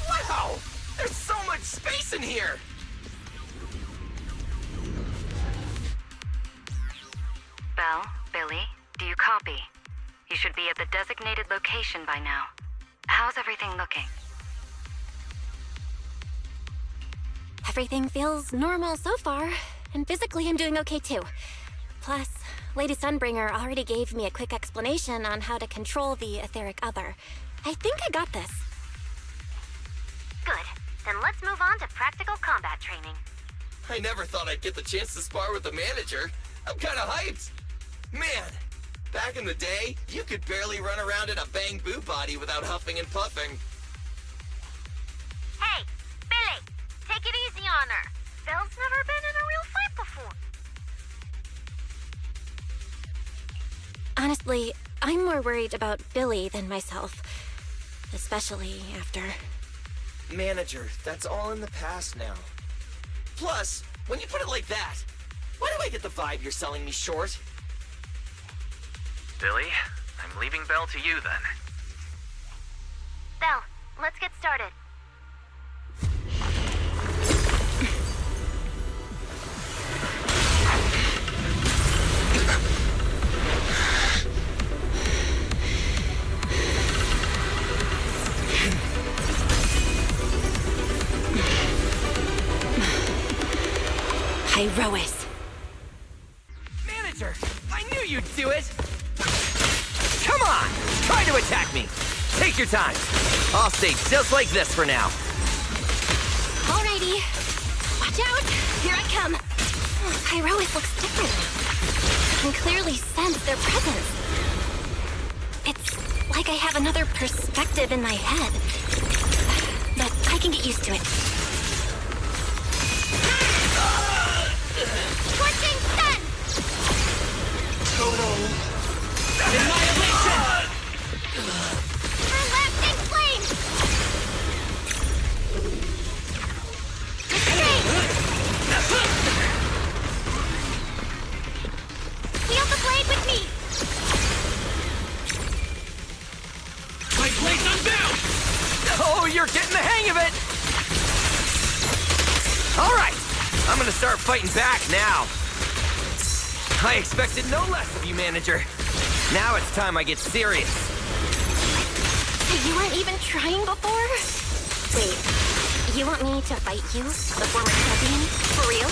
Wow! There's so much space in here! Belle, Billy, do you copy? You should be at the designated location by now. How's everything looking? Everything feels normal so far, and physically I'm doing okay too. Plus, Lady Sunbringer already gave me a quick explanation on how to control the etheric other. I think I got this. Good. Then let's move on to practical combat training. I never thought I'd get the chance to spar with the Manager. I'm kinda hyped. Man, back in the day, you could barely run around in a bang-boo body without huffing and puffing. Hey, Billy! Take it easy on her. Belle's never been in a real fight before. Honestly, I'm more worried about Billy than myself. Especially after... Manager, that's all in the past now. Plus, when you put it like that, why do I get the vibe you're selling me short? Billy, I'm leaving Belle to you then. Belle, let's get started. Hyrois. Manager, I knew you'd do it! Come on! Try to attack me! Take your time. I'll stay just like this for now. Alrighty. Watch out! Here I come! Pyro always looks different now. I can clearly sense their presence. It's like I have another perspective in my head. But I can get used to it. Scorching sun! Total annihilation! Everlasting flame! Restraint! Wield the blade with me! My blade's unbound! Oh, you're getting the hang of it! Alright, I'm gonna start fighting back now. I expected no less of you, manager. Now it's time I get serious. You weren't even trying before? Wait, you want me to fight you, the former champion? For real?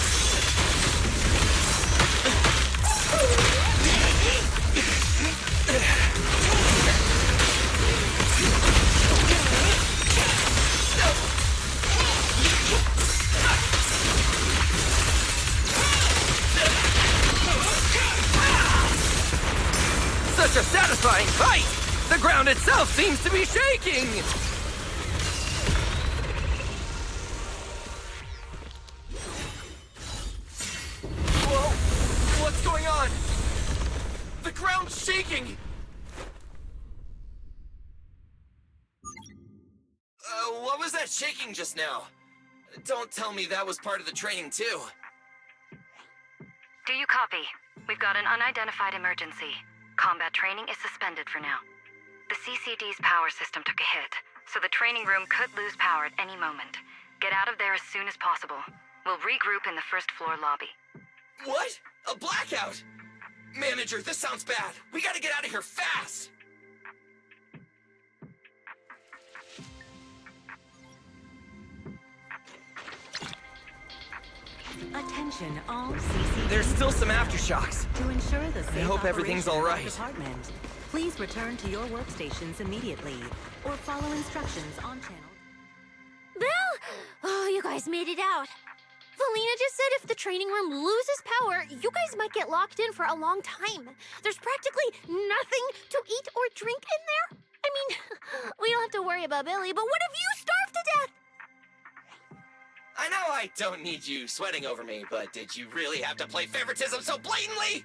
Such a satisfying fight! The ground itself seems to be shaking! Whoa! What's going on? The ground's shaking! What was that shaking just now? Don't tell me that was part of the training too. Do you copy? We've got an unidentified emergency. Combat training is suspended for now. The CCD's power system took a hit, so the training room could lose power at any moment. Get out of there as soon as possible. We'll regroup in the first floor lobby. What? A blackout? Manager, this sounds bad. We gotta get out of here fast! Attention, all CCD. There's still some aftershocks. To ensure the safe I hope everything's operation all of the right. department, please return to your workstations immediately, or follow instructions on channel. Bill! Oh, you guys made it out. Felina just said if the training room loses power, you guys might get locked in for a long time. There's practically nothing to eat or drink in there. I mean, we don't have to worry about Billy, but what if you starve to death? I know I don't need you sweating over me, but did you really have to play favoritism so blatantly?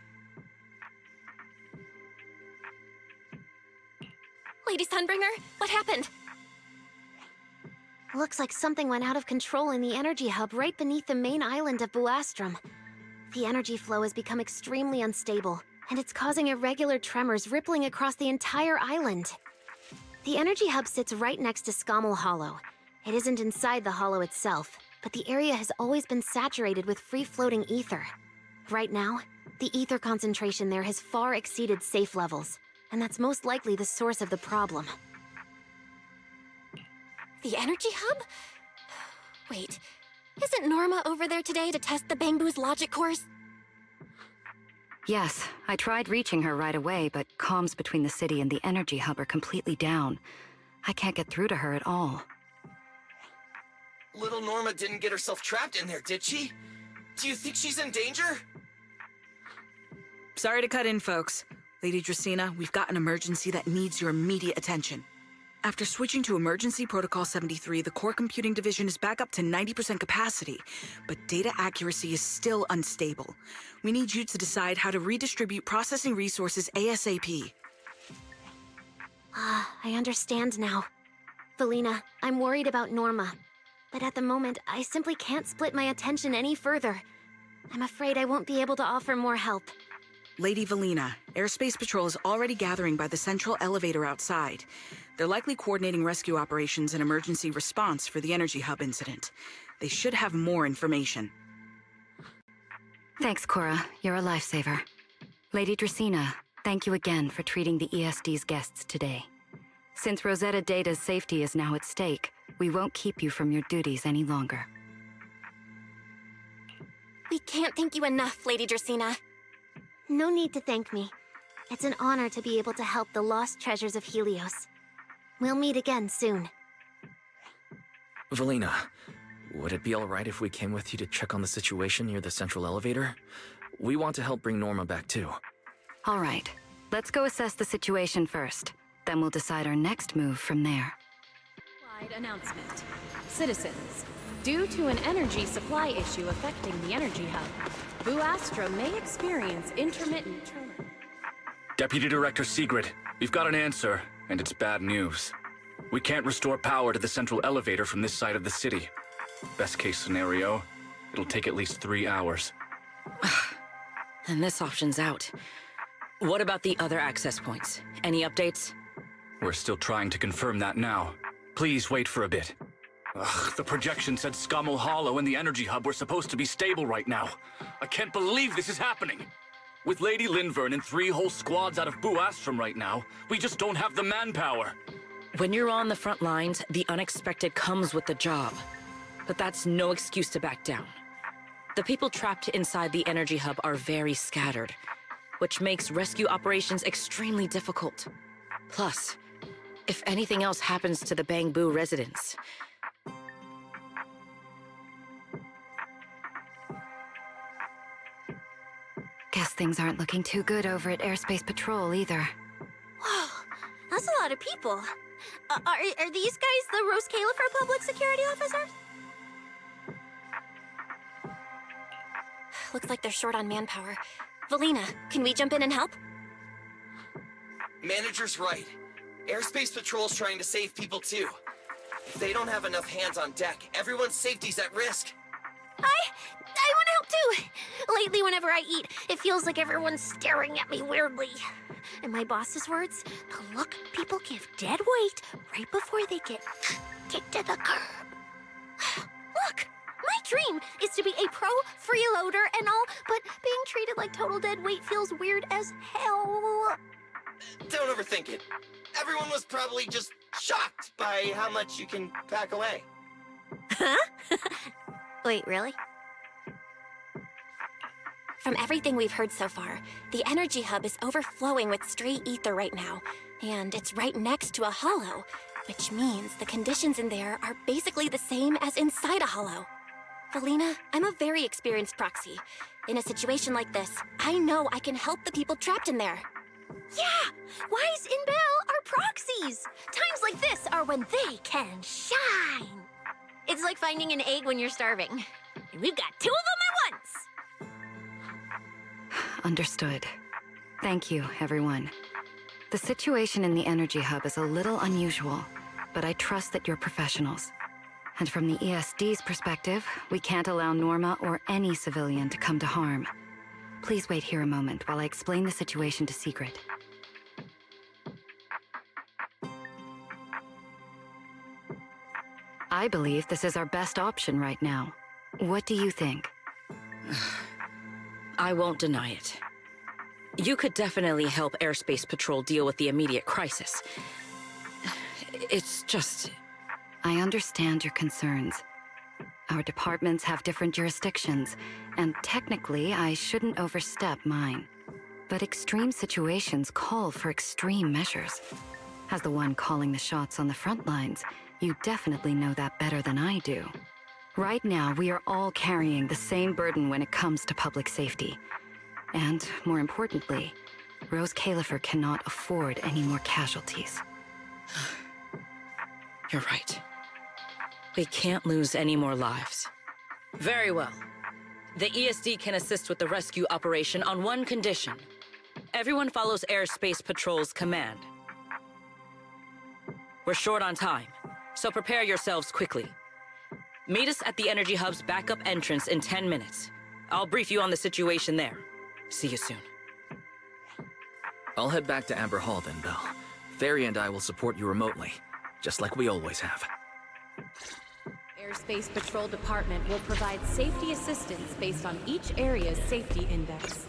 Lady Sunbringer, what happened? Looks like something went out of control in the energy hub right beneath the main island of Buastrom. The energy flow has become extremely unstable, and it's causing irregular tremors rippling across the entire island. The energy hub sits right next to Scommel Hollow. It isn't inside the hollow itself, but the area has always been saturated with free-floating ether. Right now, the ether concentration there has far exceeded safe levels, and that's most likely the source of the problem. The energy hub? Wait, isn't Norma over there today to test the Bangbu's logic course? Yes, I tried reaching her right away, but comms between the city and the energy hub are completely down. I can't get through to her at all. Little Norma didn't get herself trapped in there, did she? Do you think she's in danger? Sorry to cut in, folks. Lady Dracaena, we've got an emergency that needs your immediate attention. After switching to Emergency Protocol 73, the Core Computing Division is back up to 90% capacity, but data accuracy is still unstable. We need you to decide how to redistribute processing resources ASAP. I understand now. Felina, I'm worried about Norma. But at the moment, I simply can't split my attention any further. I'm afraid I won't be able to offer more help. Lady Valina, Airspace Patrol is already gathering by the central elevator outside. They're likely coordinating rescue operations and emergency response for the energy hub incident. They should have more information. Thanks, Cora. You're a lifesaver. Lady Dracaena, thank you again for treating the ESD's guests today. Since Rosetta Data's safety is now at stake, we won't keep you from your duties any longer. We can't thank you enough, Lady Dracaena. No need to thank me. It's an honor to be able to help the lost treasures of Helios. We'll meet again soon. Valina, Would it be alright if we came with you to check on the situation near the central elevator? We want to help bring Norma back too. All right, let's go assess the situation first. Then we'll decide our next move from there. Wide announcement. Citizens, due to an energy supply issue affecting the energy hub, Boo Astro may experience intermittent tremor. Deputy Director Sigrid, we've got an answer, and it's bad news. We can't restore power to the central elevator from this side of the city. Best case scenario, it'll take at least 3 hours. And this option's out. What about the other access points? Any updates? We're still trying to confirm that now. Please wait for a bit. Ugh, the projection said Scommel Hollow and the energy hub were supposed to be stable right now. I can't believe this is happening. With Lady Linvern and 3 whole squads out of Boo Astrum right now, we just don't have the manpower. When you're on the front lines, the unexpected comes with the job. But that's no excuse to back down. The people trapped inside the energy hub are very scattered, which makes rescue operations extremely difficult. Plus, if anything else happens to the Bangbu residents... Guess things aren't looking too good over at Airspace Patrol either. Whoa, that's a lot of people. Are these guys the Rose Califer public security officers? Looks like they're short on manpower. Valina, can we jump in and help? Manager's right. Airspace Patrol's trying to save people too. If they don't have enough hands on deck, everyone's safety's at risk. I want to help too. Lately, whenever I eat, it feels like everyone's staring at me weirdly. In my boss's words, the look people give dead weight right before they get kicked to the curb. Look, my dream is to be a pro freeloader and all, but being treated like total dead weight feels weird as hell. Don't overthink it. Everyone was probably just shocked by how much you can pack away. Huh? Wait, really? From everything we've heard so far, the energy hub is overflowing with stray ether right now, and it's right next to a hollow, which means the conditions in there are basically the same as inside a hollow. Valina, I'm a very experienced proxy. In a situation like this, I know I can help the people trapped in there. Yeah! Wise and Belle are proxies! Times like this are when they can shine! It's like finding an egg when you're starving. And we've got 2 of them at once! Understood. Thank you, everyone. The situation in the energy hub is a little unusual, but I trust that you're professionals. And from the ESD's perspective, we can't allow Norma or any civilian to come to harm. Please wait here a moment while I explain the situation to Sigrid. I believe this is our best option right now. What do you think? I won't deny it. You could definitely help Airspace Patrol deal with the immediate crisis. It's just... I understand your concerns. Our departments have different jurisdictions, and technically I shouldn't overstep mine. But extreme situations call for extreme measures. As the one calling the shots on the front lines, you definitely know that better than I do. Right now, we are all carrying the same burden when it comes to public safety. And, more importantly, Rose Califer cannot afford any more casualties. You're right. We can't lose any more lives. Very well. The ESD can assist with the rescue operation on one condition. Everyone follows Airspace Patrol's command. We're short on time, so prepare yourselves quickly. Meet us at the Energy Hub's backup entrance in 10 minutes. I'll brief you on the situation there. See you soon. I'll head back to Amber Hall then, Belle. Fairy and I will support you remotely, just like we always have. Airspace Patrol Department will provide safety assistance based on each area's safety index.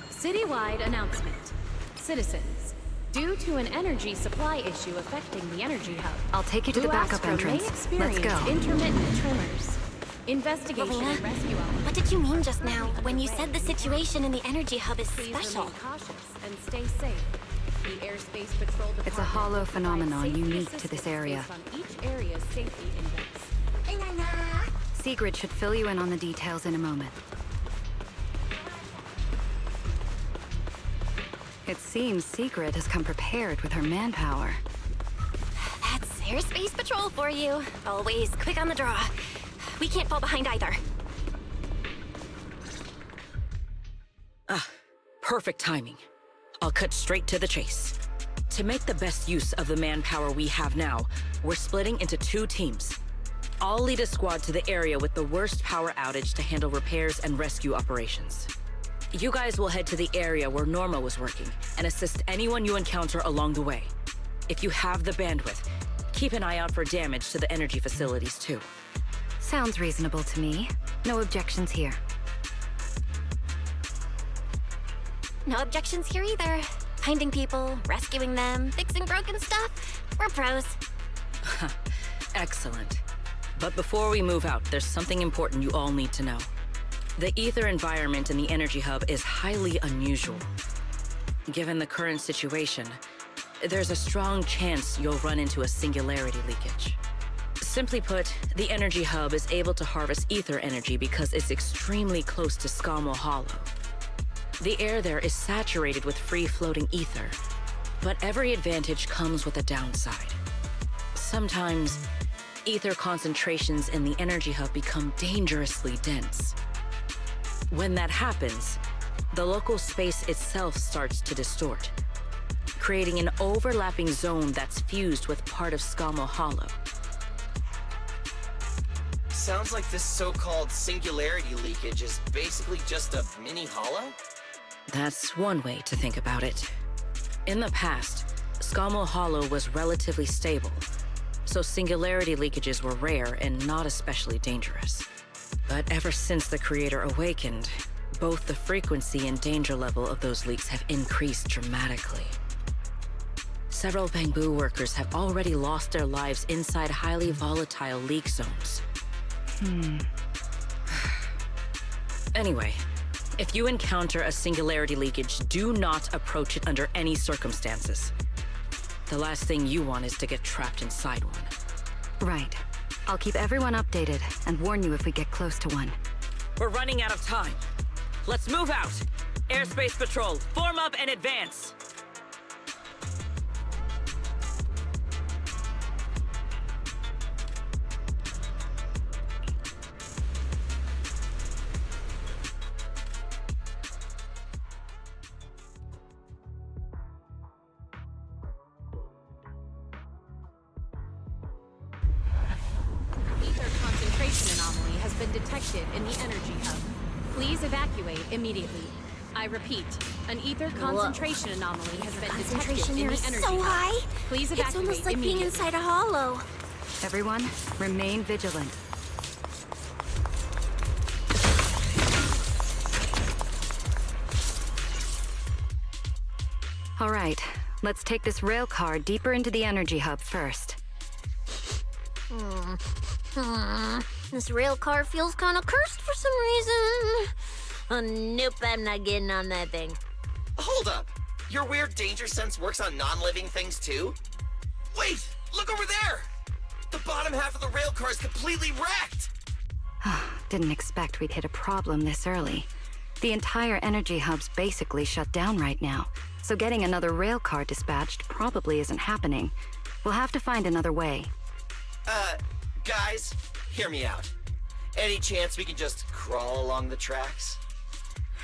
Citywide announcement. Citizens, due to an energy supply issue affecting the energy hub, I'll take you to the backup entrance. Let's go. Intermittent tremors. Investigation and rescue What did you mean just now when you said the situation in the energy hub is Please special? remain cautious and stay safe. The Airspace Patrol Department It's a hollow phenomenon provides safety unique to this assistance area. based on each area's safety index. Sigrid should fill you in on the details in a moment. It seems Sigrid has come prepared with her manpower. That's Airspace Patrol for you. Always quick on the draw. We can't fall behind either. Perfect timing. I'll cut straight to the chase. To make the best use of the manpower we have now, we're splitting into 2 teams. I'll lead a squad to the area with the worst power outage to handle repairs and rescue operations. You guys will head to the area where Norma was working and assist anyone you encounter along the way. If you have the bandwidth, keep an eye out for damage to the energy facilities too. Sounds reasonable to me. No objections here. No objections here either. Finding people, rescuing them, fixing broken stuff. We're pros. Excellent. But before we move out, there's something important you all need to know. The ether environment in the energy hub is highly unusual. Given the current situation, there's a strong chance you'll run into a singularity leakage. Simply put, the energy hub is able to harvest ether energy because it's extremely close to Skammo Hollow. The air there is saturated with free-floating ether, but every advantage comes with a downside. Sometimes, ether concentrations in the energy hub become dangerously dense. When that happens, the local space itself starts to distort, creating an overlapping zone that's fused with part of Skammo Hollow. Sounds like this so-called singularity leakage is basically just a mini hollow? That's one way to think about it. In the past, Skammo Hollow was relatively stable, so singularity leakages were rare and not especially dangerous. But ever since the Creator awakened, both the frequency and danger level of those leaks have increased dramatically. Several Bangbu workers have already lost their lives inside highly volatile leak zones. Anyway, if you encounter a singularity leakage, do not approach it under any circumstances. The last thing you want is to get trapped inside one. Right. I'll keep everyone updated and warn you if we get close to one. We're running out of time. Let's move out. Airspace Patrol, form up and advance. Detected in the energy hub. Please evacuate immediately. I repeat, an ether concentration anomaly has been detected in the energy so hub. high. Please evacuate It's almost like being immediately. inside a hollow. Everyone, remain vigilant. All right, let's take this rail car deeper into the energy hub first. This rail car feels kind of cursed for some reason. Nope, I'm not getting on that thing. Hold up! Your weird danger sense works on non-living things too? Wait! Look over there! The bottom half of the rail car is completely wrecked! Didn't expect we'd hit a problem this early. The entire energy hub's basically shut down right now, so getting another rail car dispatched probably isn't happening. We'll have to find another way. Guys, hear me out. Any chance we can just crawl along the tracks?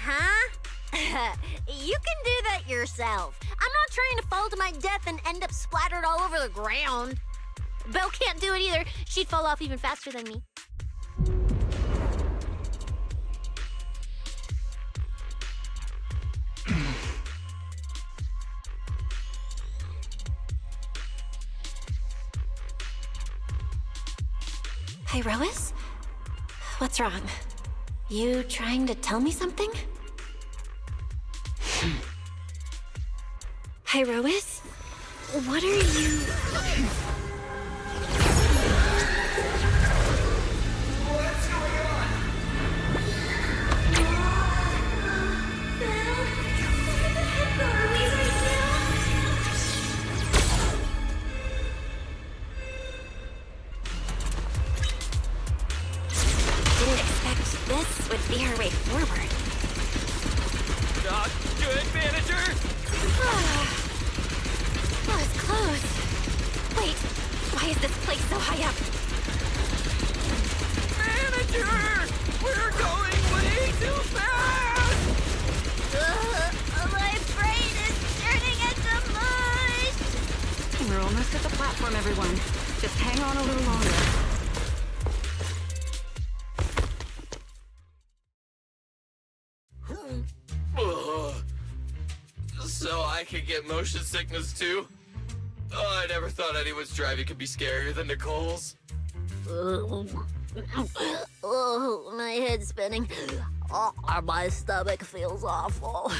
Huh? You can do that yourself. I'm not trying to fall to my death and end up splattered all over the ground. Belle can't do it either. She'd fall off even faster than me. Hey, Rose? What's wrong? You trying to tell me something? Hey, Rose? What are you... What's going on? Where the heck are we right now? high up. Manager! We're going way too fast! My brain is turning into mush! We're almost at the platform, everyone. Just hang on a little longer. So I could get motion sickness too? Oh, I never thought anyone's driving could be scarier than Nicole's. Oh, my head's spinning. Oh, my stomach feels awful.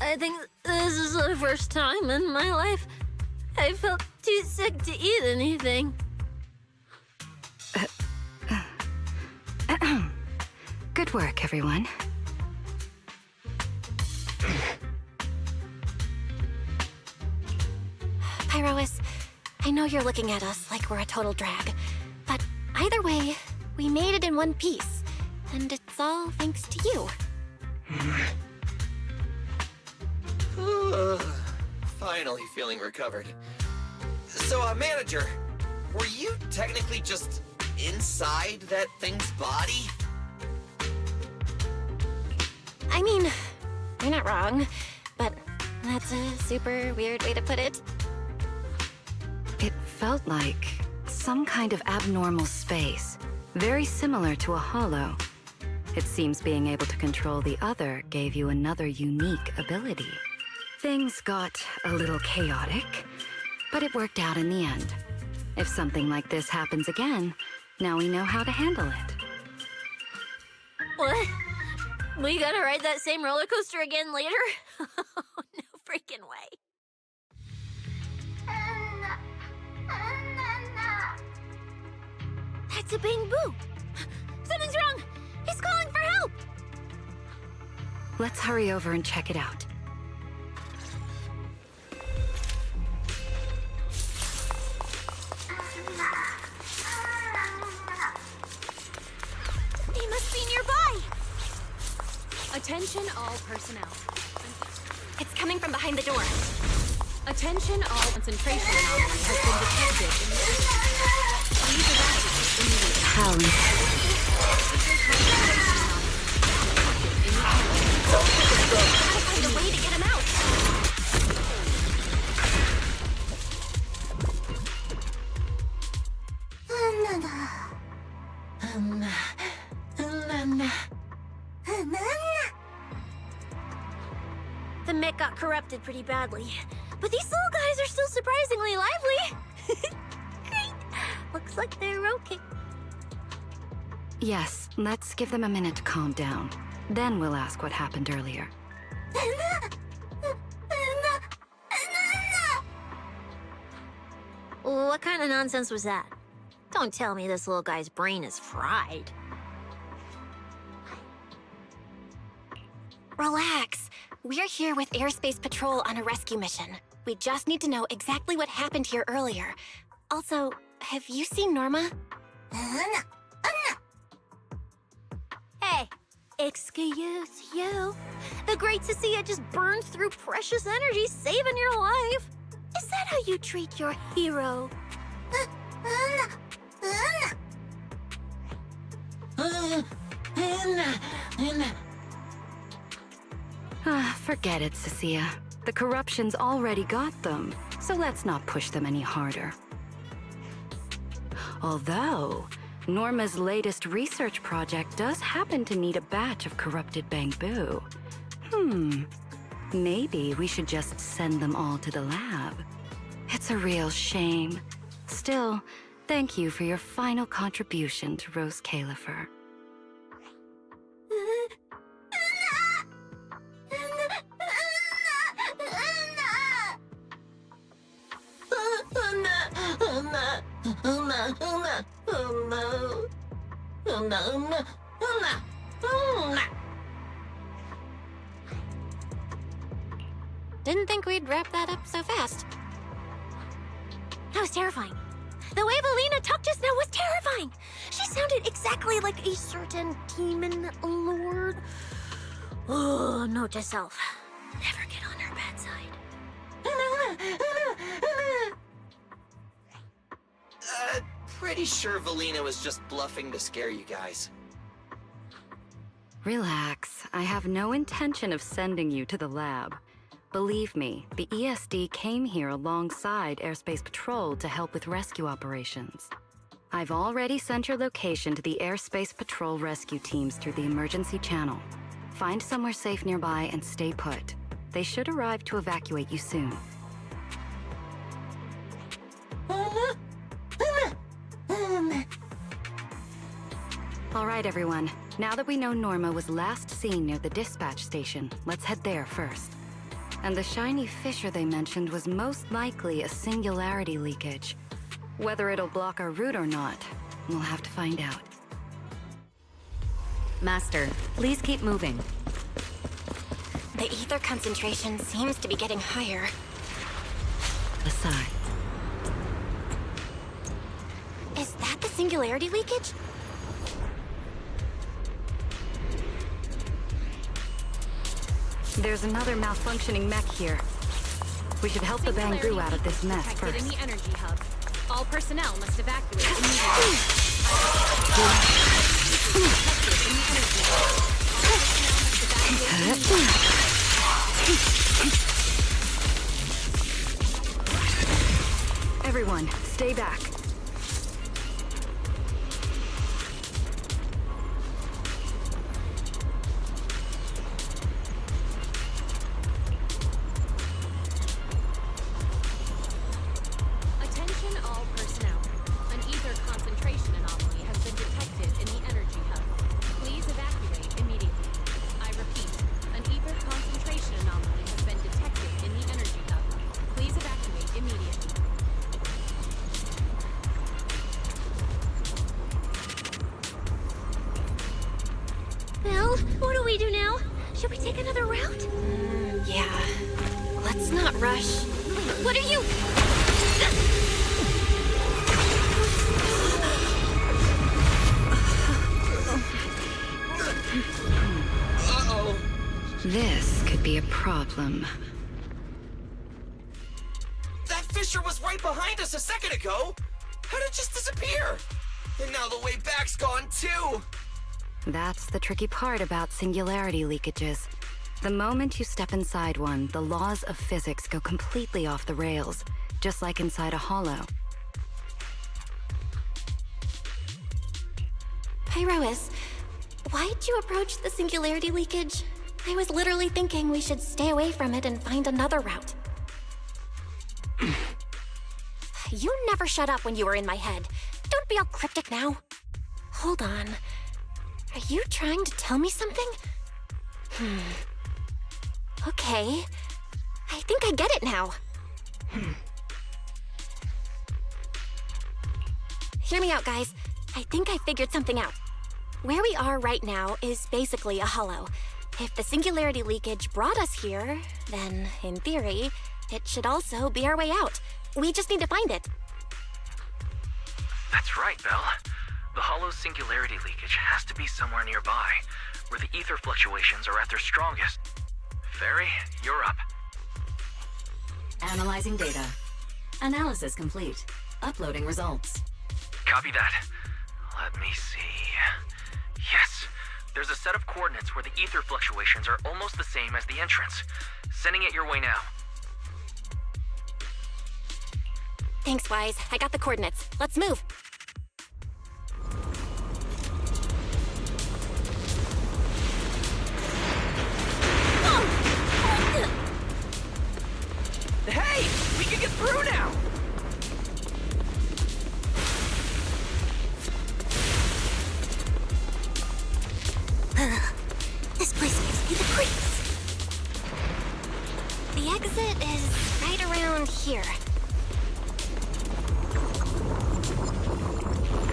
I think this is the first time in my life I felt too sick to eat anything. Good work, everyone. Pyrois, I know you're looking at us like we're a total drag, but either way, we made it in one piece, and it's all thanks to you. Finally feeling recovered. So, manager, were you technically just inside that thing's body? I mean, you're not wrong, but that's a super weird way to put it. It felt like some kind of abnormal space, very similar to a hollow. It seems being able to control the other gave you another unique ability. Things got a little chaotic, but it worked out in the end. If something like this happens again, now we know how to handle it. What? We gotta ride that same roller coaster again later? No freaking way. That's a Bang-Boo! Something's wrong! He's calling for help! Let's hurry over and check it out. He must be nearby! Attention all personnel. It's coming from behind the door. Attention all concentration anomaly has been detected in the system. Please evacuate immediately. Gotta find a way to get him out. The mech got corrupted pretty badly, but these little guys are still surprisingly lively. Great. Looks like they're okay. Yes, let's give them a minute to calm down. Then we'll ask what happened earlier. What kind of nonsense was that? Don't tell me this little guy's brain is fried. Relax. We're here with Airspace Patrol on a rescue mission. We just need to know exactly what happened here earlier. Also, have you seen Norma? Hey, excuse you. The great Cecilia just burned through precious energy saving your life. Is that how you treat your hero? Forget it, Cecilia. The corruption's already got them, so let's not push them any harder. Although, Norma's latest research project does happen to need a batch of corrupted Bang-Boo. Maybe we should just send them all to the lab. It's a real shame. Still, thank you for your final contribution to Rose Califer. Didn't think we'd wrap that up so fast. That was terrifying. The way Valina talked just now was terrifying. She sounded exactly like a certain demon lord. Oh, note to self. Never get on her bad side. pretty sure Valina was just bluffing to scare you guys. Relax. I have no intention of sending you to the lab. Believe me, the ESD came here alongside Airspace Patrol to help with rescue operations. I've already sent your location to the Airspace Patrol rescue teams through the emergency channel. Find somewhere safe nearby and stay put. They should arrive to evacuate you soon. All right, everyone. Now that we know Norma was last seen near the dispatch station, let's head there first. And the shiny fissure they mentioned was most likely a singularity leakage. Whether it'll block our route or not, we'll have to find out. Master, please keep moving. The ether concentration seems to be getting higher. Aside. Is that the singularity leakage? There's another malfunctioning mech here. We should help the Bangu out of this mess Detected first. in the energy hub. All personnel must evacuate immediately. Everyone, stay back. Attention all personnel. An ether concentration anomaly has been detected in the energy hub. Please evacuate immediately. I repeat, an ether concentration anomaly has been detected in the energy hub. Please evacuate immediately. Well, what do we do now? Should we take another route? Yeah. Let's not rush. Wait, what are you? Uh-oh. This could be a problem. That fissure was right behind us a second ago. How did it just disappear? And now the way back's gone too. That's the tricky part about singularity leakages. The moment you step inside one, the laws of physics go completely off the rails, just like inside a hollow. Pyrois, why'd you approach the singularity leakage? I was literally thinking we should stay away from it and find another route. You never shut up when you were in my head. Don't be all cryptic now. Hold on. Are you trying to tell me something? Okay. I think I get it now. Hear me out, guys. I think I figured something out. Where we are right now is basically a hollow. If the singularity leakage brought us here, then, in theory, it should also be our way out. We just need to find it. That's right, Belle. The hollow's singularity leakage has to be somewhere nearby, where the ether fluctuations are at their strongest. Fairy, you're up. Analyzing data. Analysis complete. Uploading results. Copy that. Let me see. Yes, there's a set of coordinates where the ether fluctuations are almost the same as the entrance. Sending it your way now. Thanks, Wise. I got the coordinates. Let's move. Hey! We can get through now! This place gives me the creeps. The exit is right around here.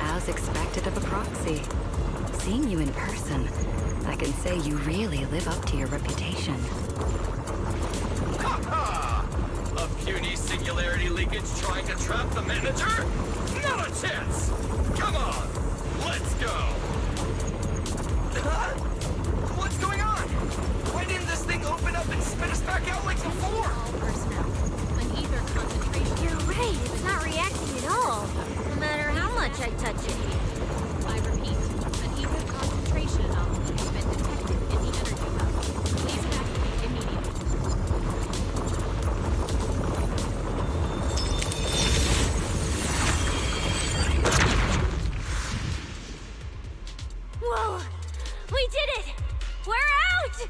As expected of a proxy. Seeing you in person, I can say you really live up to your reputation. Ha-ha! A puny singularity leakage trying to trap the manager? Not a chance! Come on! Let's go! Huh? What's going on? Why didn't this thing open up and spit us back out like before? All personnel. An ether concentration. You're right, it's not reacting at all. No matter how much much I touch it. I repeat, an ether concentration anomaly has been detected in the energy hub. Please evacuate immediately. Whoa! We did it! We're out!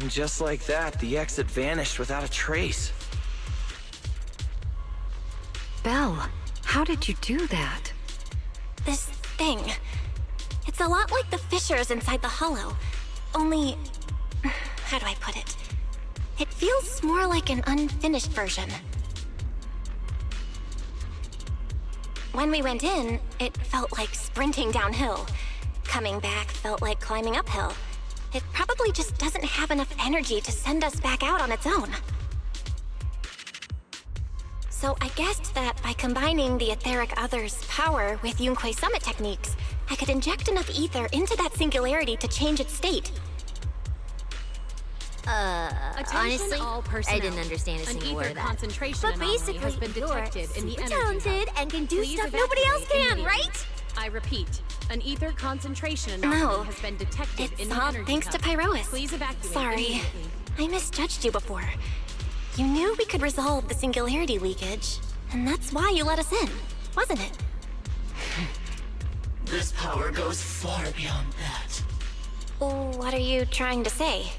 And just like that, the exit vanished without a trace. Belle, how did you do that? This thing. It's a lot like the fissures inside the hollow. Only... how do I put it? It feels more like an unfinished version. When we went in, it felt like sprinting downhill. Coming back felt like climbing uphill. It probably just doesn't have enough energy to send us back out on its own. So I guessed that by combining the etheric other's power with Yunque's summit techniques, I could inject enough ether into that singularity to change its state. Honestly, all I personnel. didn't understand a An single word ether of that. concentration But anomaly basically, has been detected you're in the super energy talented hub. and can do Please stuff nobody else evacuate can, immediately. right? I repeat, an ether concentration anomaly No, has been detected in it's the all energy thanks hub. to Pyrois. Please evacuate Sorry, immediately. I misjudged you before. You knew we could resolve the singularity leakage, and that's why you let us in, wasn't it? This power goes far beyond that. What are you trying to say?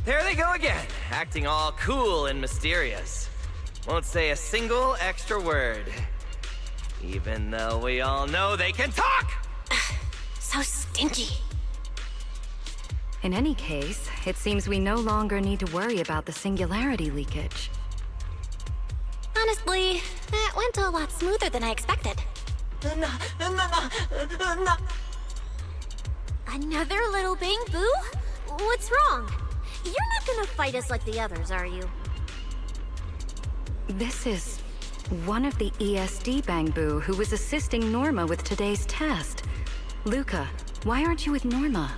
There they go again, acting all cool and mysterious. Won't say a single extra word. Even though we all know they can talk! So stinky. In any case, it seems we no longer need to worry about the singularity leakage. Honestly, that went a lot smoother than I expected. Another little bang boo? What's wrong? You're not gonna fight us like the others, are you? This is one of the ESD Bangbu who was assisting Norma with today's test. Luca, why aren't you with Norma?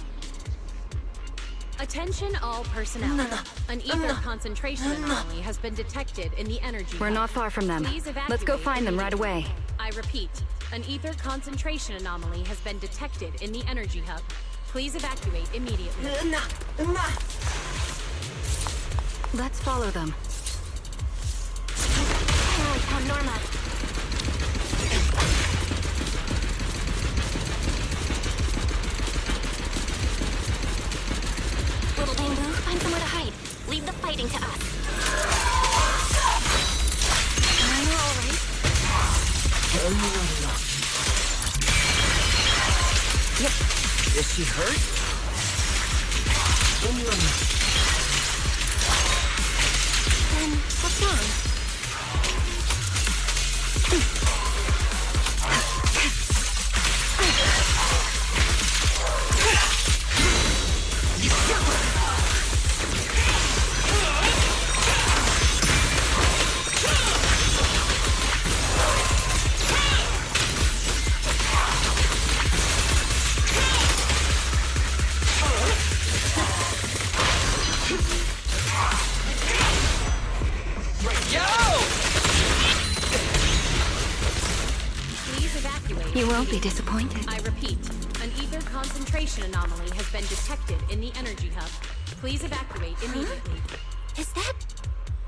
Attention all personnel. An ether concentration anomaly has been detected in the energy We're hub. not far from them. Please Let's go evacuate find them right away. I repeat, an ether concentration anomaly has been detected in the energy hub. Please evacuate immediately. Let's follow them. I found Norma. Little Bamboo, find somewhere to hide. Leave the fighting to us. Are you all right? Yep. Is she hurt? Then what's wrong? Please evacuate. You won't be disappointed. I repeat, an ether concentration anomaly has been detected in the energy hub. Please evacuate immediately. Is that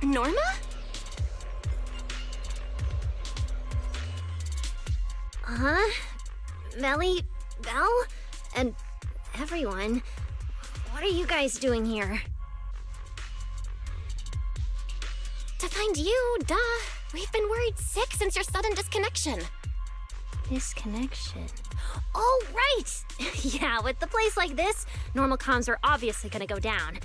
Norma? Huh? Melly, Belle, and everyone. What are you guys doing here? To find you, duh. We've been worried sick since your sudden disconnection. Disconnection. Oh, right! Yeah, with the place like this, normal comms are obviously gonna go down.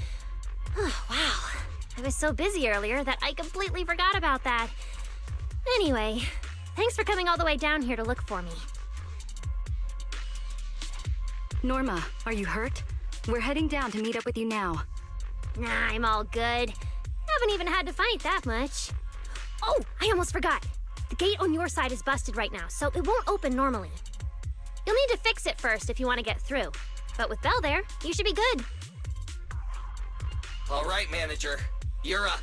Oh, wow. I was so busy earlier that I completely forgot about that. Anyway, thanks for coming all the way down here to look for me. Norma, are you hurt? We're heading down to meet up with you now. Nah, I'm all good. Haven't even had to fight that much. Oh, I almost forgot. The gate on your side is busted right now, so it won't open normally. You'll need to fix it first if you want to get through. But with Belle there, you should be good. All right, manager. You're up.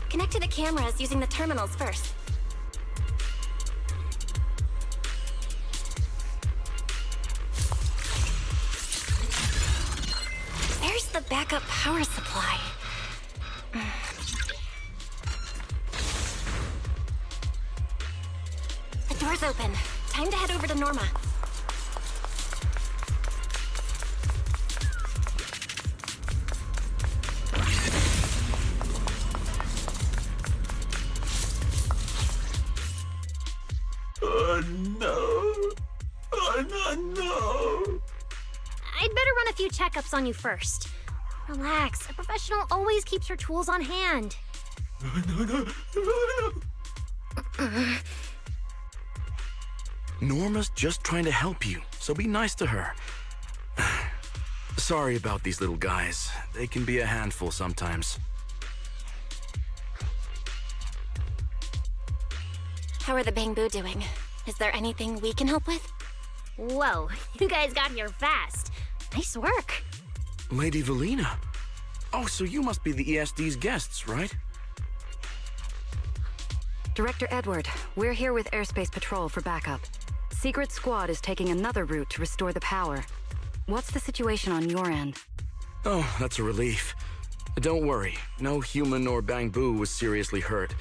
Connect to the cameras using the terminals first. backup power supply. The door's open. Time to head over to Norma. No. I'd better run a few checkups on you first. Relax. A professional always keeps her tools on hand. Norma's just trying to help you, so be nice to her. Sorry about these little guys. They can be a handful sometimes. How are the Bangbu doing? Is there anything we can help with? Whoa, you guys got here fast. Nice work. Lady Valina. Oh, so you must be the ESD's guests, right? Director Edward, we're here with Airspace Patrol for backup. Secret Squad is taking another route to restore the power. What's the situation on your end? Oh, that's a relief. Don't worry, no human or Bangbu was seriously hurt.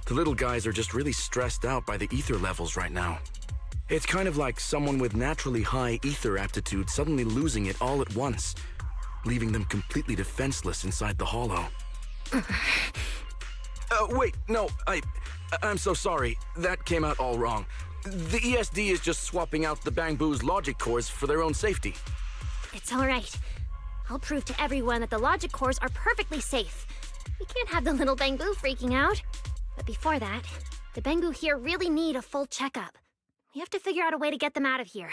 The little guys are just really stressed out by the ether levels right now. It's kind of like someone with naturally high ether aptitude suddenly losing it all at once, leaving them completely defenseless inside the hollow. Wait, no, I'm so sorry. That came out all wrong. The ESD is just swapping out the Bangbu's logic cores for their own safety. It's all right. I'll prove to everyone that the logic cores are perfectly safe. We can't have the little Bangbu freaking out. But before that, the Bangbu here really need a full checkup. We have to figure out a way to get them out of here.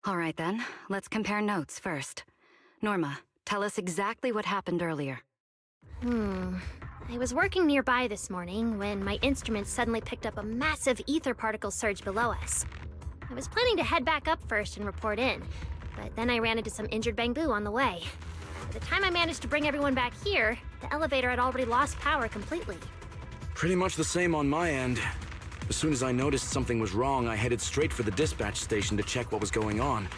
All right then, let's compare notes first. Norma, tell us exactly what happened earlier. I was working nearby this morning when my instruments suddenly picked up a massive ether particle surge below us. I was planning to head back up first and report in, but then I ran into some injured Bangbu on the way. By the time I managed to bring everyone back here, the elevator had already lost power completely. Pretty much the same on my end. As soon as I noticed something was wrong, I headed straight for the dispatch station to check what was going on.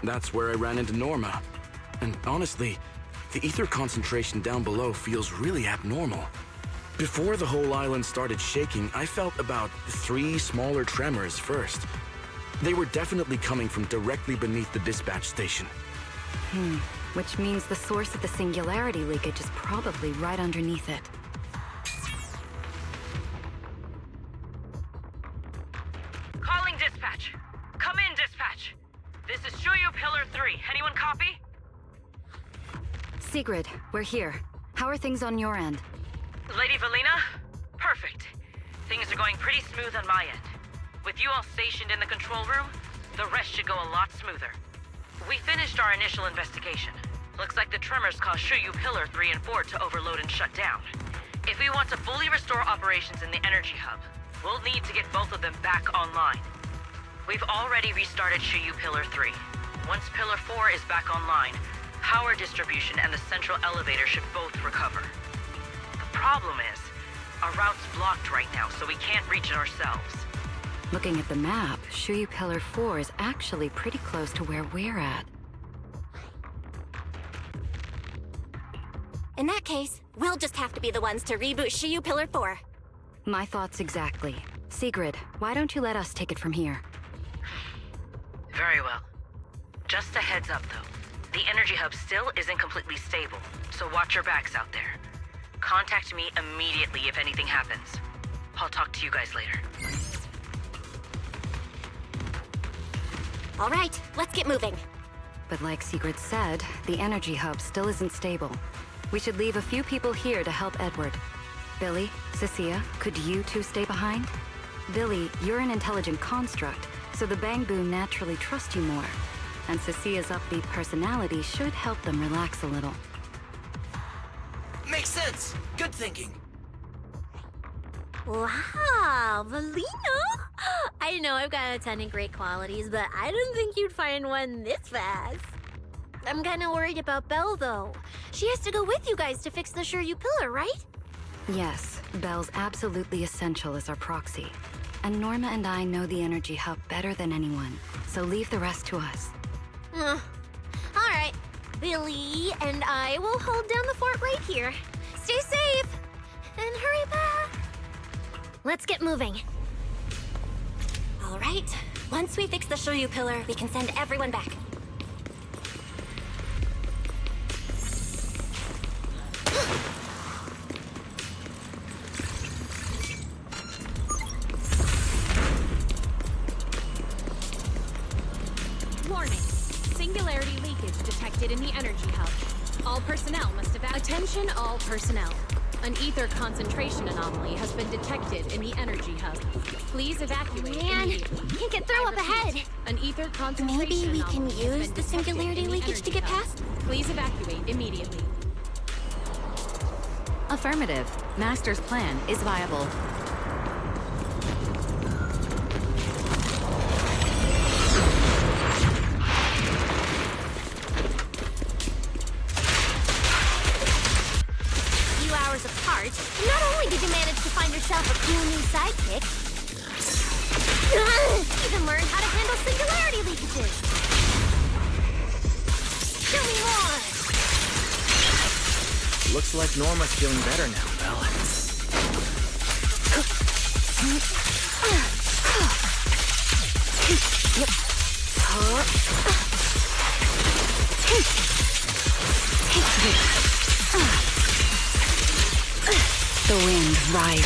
That's where I ran into Norma. And honestly, the ether concentration down below feels really abnormal. Before the whole island started shaking, I felt about 3 smaller tremors first. They were definitely coming from directly beneath the dispatch station. Which means the source of the singularity leakage is probably right underneath it. Calling dispatch. Come in, dispatch. This is Shuyu Pillar 3. Anyone copy? Sigrid, we're here. How are things on your end? Lady Valina? Perfect. Things are going pretty smooth on my end. With you all stationed in the control room, the rest should go a lot smoother. We finished our initial investigation. Looks like the tremors caused Shuyu Pillar 3 and 4 to overload and shut down. If we want to fully restore operations in the energy hub, we'll need to get both of them back online. We've already restarted Shuyu Pillar 3. Once Pillar 4 is back online, power distribution and the central elevator should both recover. The problem is, our route's blocked right now, so we can't reach it ourselves. Looking at the map, Shuyu Pillar 4 is actually pretty close to where we're at. In that case, we'll just have to be the ones to reboot Shuyu Pillar 4. My thoughts exactly. Sigrid, why don't you let us take it from here? Very well. Just a heads up, though. The energy hub still isn't completely stable, so watch your backs out there. Contact me immediately if anything happens. I'll talk to you guys later. All right, let's get moving. But like Sigrid said, the energy hub still isn't stable. We should leave a few people here to help Edward. Billy, Cecilia, could you two stay behind? Billy, you're an intelligent construct, so the Bangbu naturally trust you more. And Cecilia's upbeat personality should help them relax a little. Makes sense. Good thinking. Wow, Valina! I know I've got a ton of great qualities, but I didn't think you'd find one this fast. I'm kind of worried about Belle, though. She has to go with you guys to fix the Shuyu Pillar, right? Yes, Belle's absolutely essential as our proxy. And Norma and I know the energy hub better than anyone, so leave the rest to us. All right. Billy and I will hold down the fort right here. Stay safe and hurry back. Let's get moving. All right. Once we fix the Shoryu pillar, we can send everyone back. Warning. Singularity leakage detected in the energy hub. All personnel must evacuate. Attention all personnel. An ether concentration anomaly has been detected in the energy hub. Please evacuate immediately. Can't get through up ahead. An ether concentration Maybe we can anomaly has use been the singularity detected in the leakage to energy get hub. past? Please evacuate immediately. Affirmative. Master's plan is viable. Apart, not only did you manage to find yourself a cool new sidekick, you even learned how to handle singularity leakages. Show me more! Looks like Norma's feeling better now, Belle. The wind rises.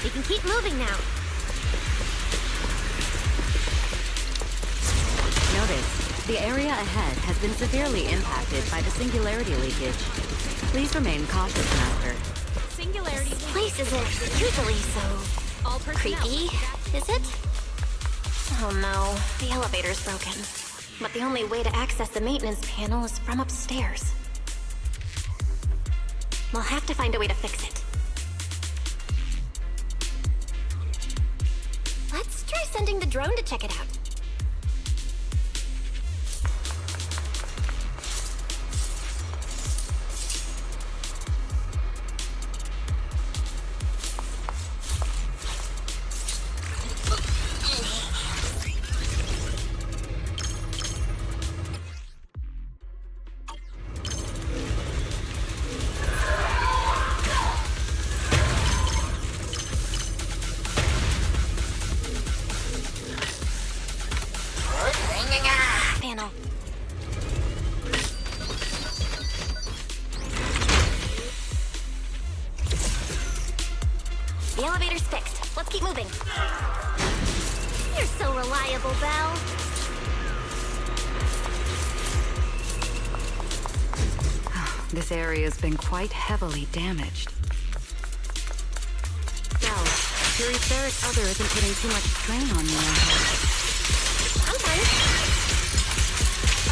We can keep moving now. Notice, the area ahead has been severely impacted by the singularity leakage. Please remain cautious, Master. Singularity This place isn't usually so all personnel. creepy, is it? Oh no, the elevator's broken. But the only way to access the maintenance panel is from upstairs. We'll have to find a way to fix it. Let's try sending the drone to check it out. Panel. The elevator's fixed. Let's keep moving. You're so reliable, Belle. This area's been quite heavily damaged. Belle, your etheric other isn't putting too much strain on you. Sometimes.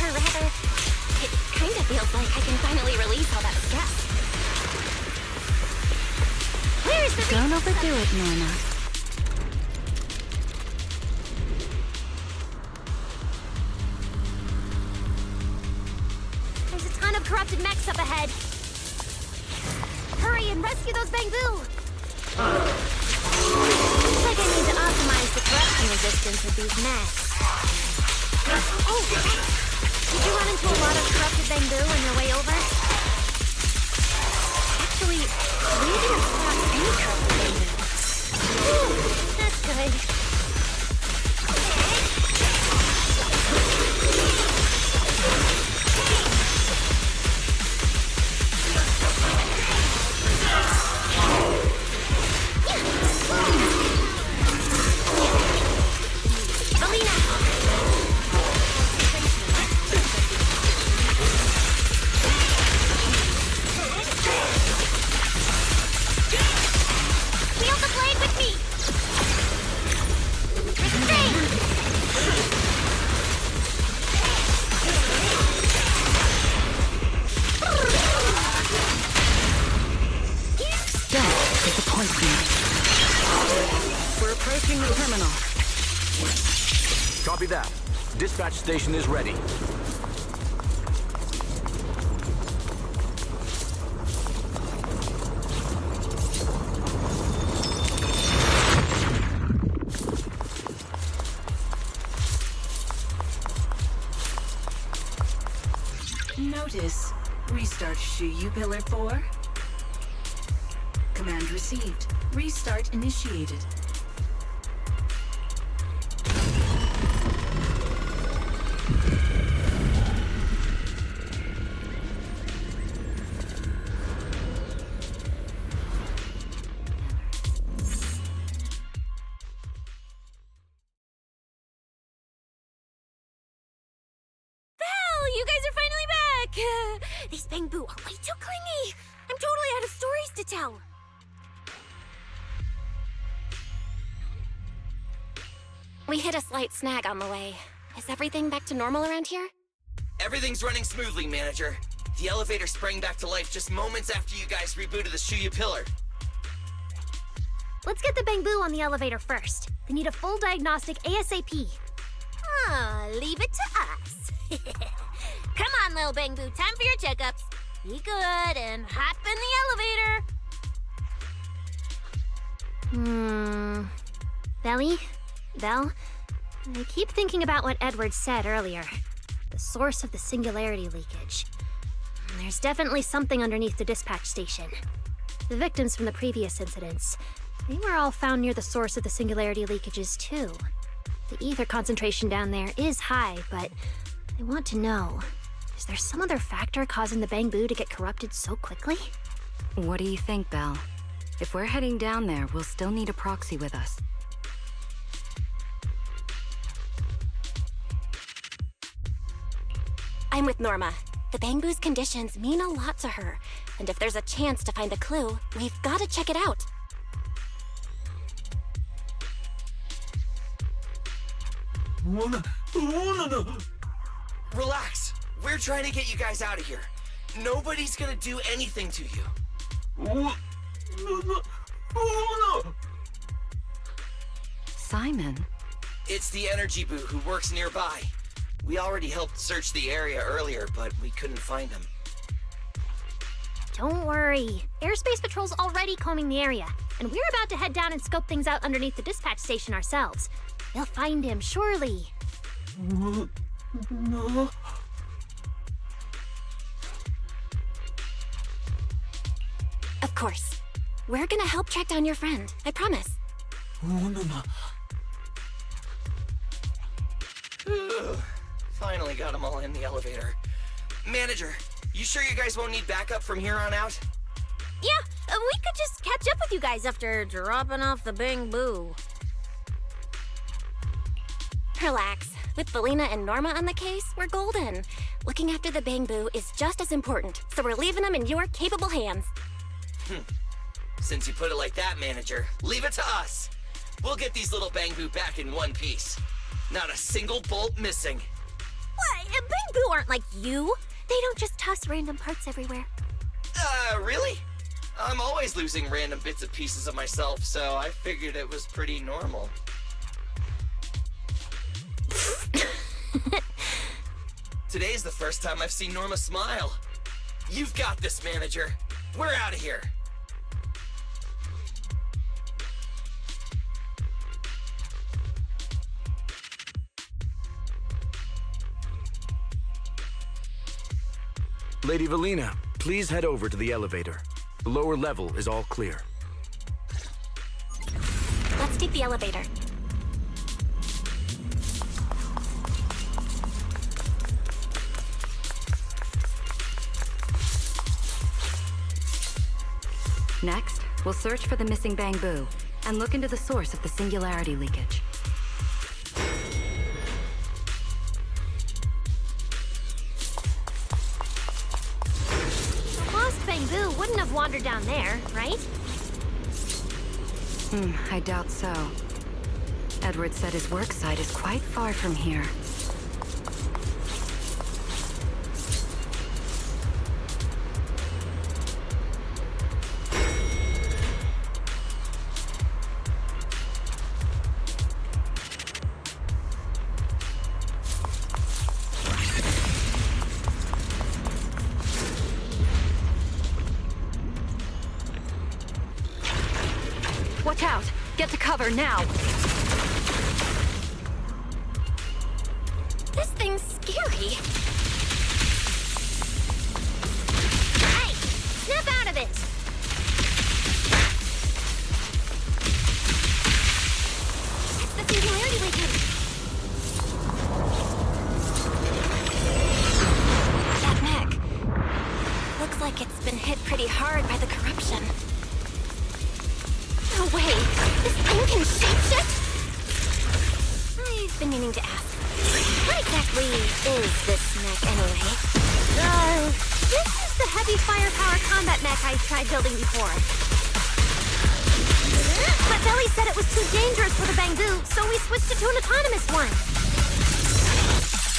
Or rather, it kind of feels like I can finally release all that stress. Where's the... Don't overdo it, Norma. There's a ton of corrupted mechs up ahead. Hurry and rescue those Bangbu! Looks like I need to optimize the corruption resistance of these mechs. Oh! Did you run into a lot of corrupted Bangbu on your way over? Actually, we didn't spot any corrupted Bangbu. That's good. Wield the blade with me! Don't disappoint me. We're approaching the terminal. Copy that. Dispatch station is ready. Notice. Restart Shuyu Pillar 4. Command received. Restart initiated. You guys are finally back! These Bangbu are way too clingy! I'm totally out of stories to tell! We hit a slight snag on the way. Is everything back to normal around here? Everything's running smoothly, Manager. The elevator sprang back to life just moments after you guys rebooted the Shuyu Pillar. Let's get the Bangbu on the elevator first. They need a full diagnostic ASAP. Leave it to us. Come on, little Bangbu, time for your checkups. Be good and hop in the elevator. Belly? Belle? I keep thinking about what Edward said earlier. The source of the singularity leakage. There's definitely something underneath the dispatch station. The victims from the previous incidents, they were all found near the source of the singularity leakages too. The ether concentration down there is high, but I want to know, is there some other factor causing the Bangbu to get corrupted so quickly? What do you think, Belle? If we're heading down there, we'll still need a proxy with us. I'm with Norma. The Bangbu's conditions mean a lot to her, and if there's a chance to find a clue, we've got to check it out. Relax. We're trying to get you guys out of here. Nobody's gonna do anything to you. Simon? It's the energy boo who works nearby. We already helped search the area earlier, but we couldn't find him. Don't worry. Airspace Patrol's already combing the area, and we're about to head down and scope things out underneath the dispatch station ourselves. They'll find him, surely. Of course. We're gonna help track down your friend, I promise. Finally got them all in the elevator. Manager, you sure you guys won't need backup from here on out? Yeah, we could just catch up with you guys after dropping off the Bangbu. Relax. With Belina and Norma on the case, we're golden. Looking after the Bangbu is just as important, so we're leaving them in your capable hands. Since you put it like that, Manager, leave it to us. We'll get these little Bangbu back in one piece. Not a single bolt missing. What? Bangbu aren't like you. They don't just toss random parts everywhere. Really? I'm always losing random bits and pieces of myself, so I figured it was pretty normal. Today's the first time I've seen Norma smile. You've got this, Manager. We're out of here. Lady Valina, please head over to the elevator. The lower level is all clear. Let's take the elevator. Next, we'll search for the missing Bangbu and look into the source of the singularity leakage. The lost Bangbu wouldn't have wandered down there, right? I doubt so. Edward said his work site is quite far from here. Watch out! Get to cover now! This thing's scary. been hit pretty hard by the corruption. No way! This thing can shapeshift? I've been meaning to ask. What exactly is this mech anyway? This is the heavy firepower combat mech I tried building before. But Billy said it was too dangerous for the Bangu, so we switched it to an autonomous one.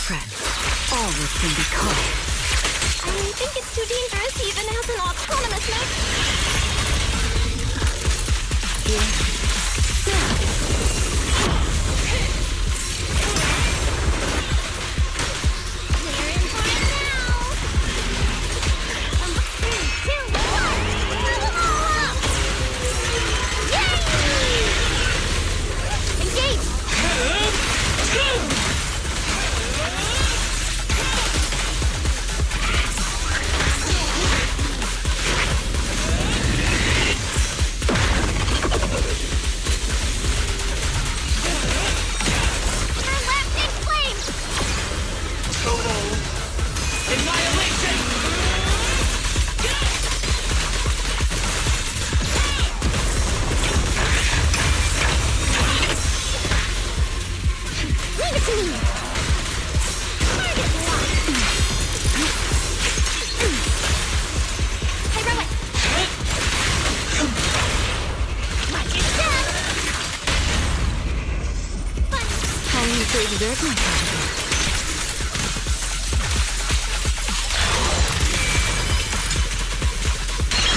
Fred, all this can be caught. I think it's too dangerous even as an autonomous mech.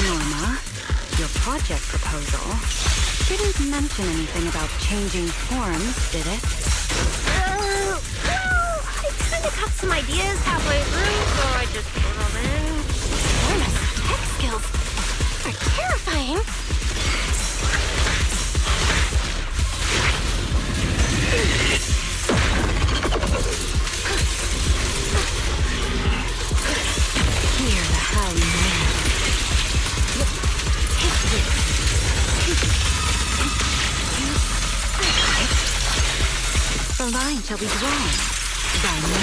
Norma, your project proposal didn't mention anything about changing forms, did it? Well, I kind of got some ideas halfway through, so I just put them in. Norma's tech skills are terrifying. Hear the howling wind. The line shall be drawn by me.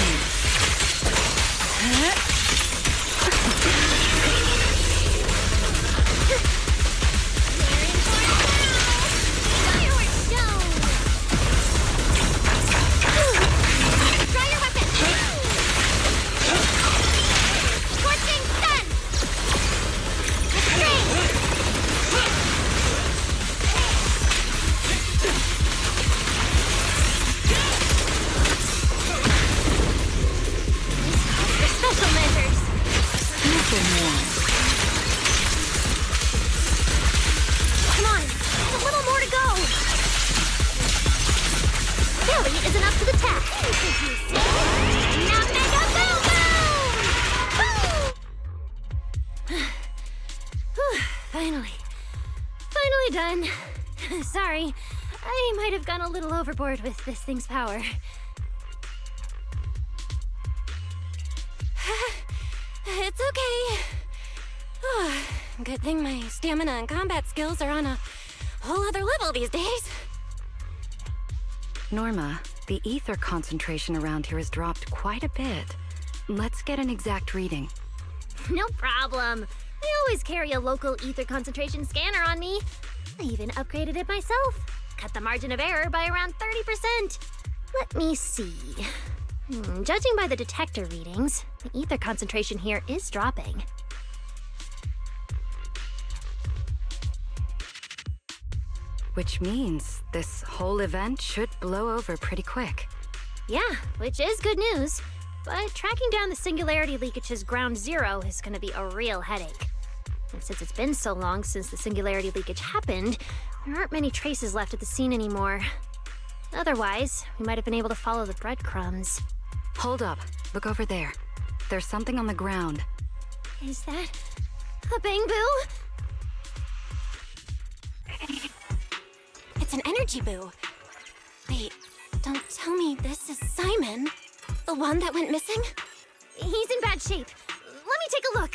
Finally done. Sorry, I might have gone a little overboard with this thing's power. It's okay. Good thing my stamina and combat skills are on a whole other level these days. Norma, the ether concentration around here has dropped quite a bit. Let's get an exact reading. No problem. I always carry a local ether concentration scanner on me. I even upgraded it myself. Cut the margin of error by around 30%. Let me see. Judging by the detector readings, the ether concentration here is dropping. Which means this whole event should blow over pretty quick. Yeah, which is good news. But tracking down the singularity leakage's ground zero is going to be a real headache. And since it's been so long since the singularity leakage happened, there aren't many traces left at the scene anymore. Otherwise, we might have been able to follow the breadcrumbs. Hold up. Look over there. There's something on the ground. Is that a Bangboo? It's an energy boo. Wait, don't tell me this is Simon, the one that went missing? He's in bad shape. Let me take a look.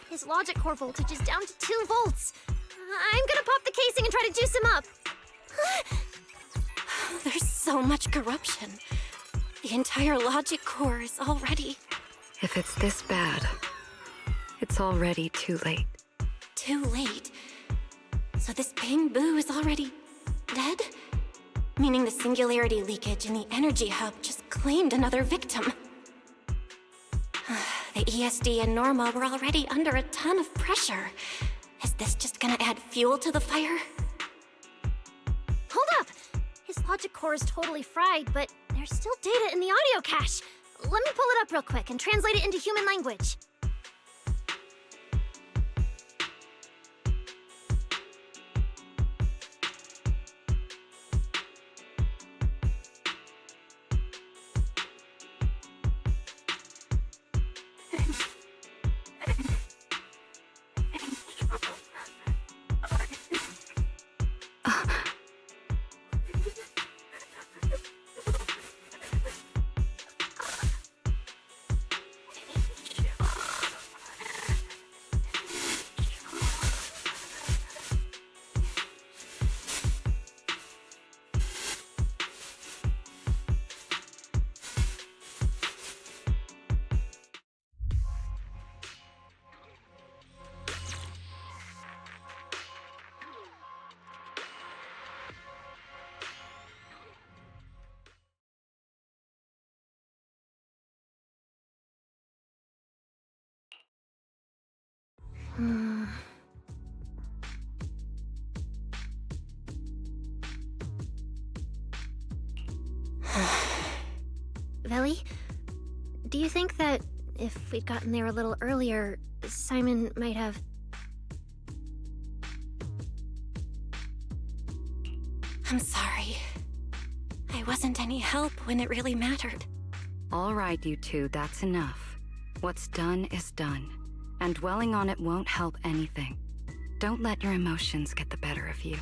His logic core voltage is down to 2 volts. I'm gonna pop the casing and try to juice him up. There's so much corruption. The entire logic core is already... If it's this bad, It's already too late. Too late? So this Bang-Boo is already dead? Meaning the singularity leakage in the energy hub just claimed another victim. The ESD and Norma were already under a ton of pressure. Is this just gonna add fuel to the fire? Hold up! His logic core is totally fried, but there's still data in the audio cache. Let me pull it up real quick and translate it into human language. Velly, do you think that if we'd gotten there a little earlier, Simon might have... I'm sorry. I wasn't any help when it really mattered. All right, you two, that's enough. What's done is done, and dwelling on it won't help anything. Don't let your emotions get the better of you.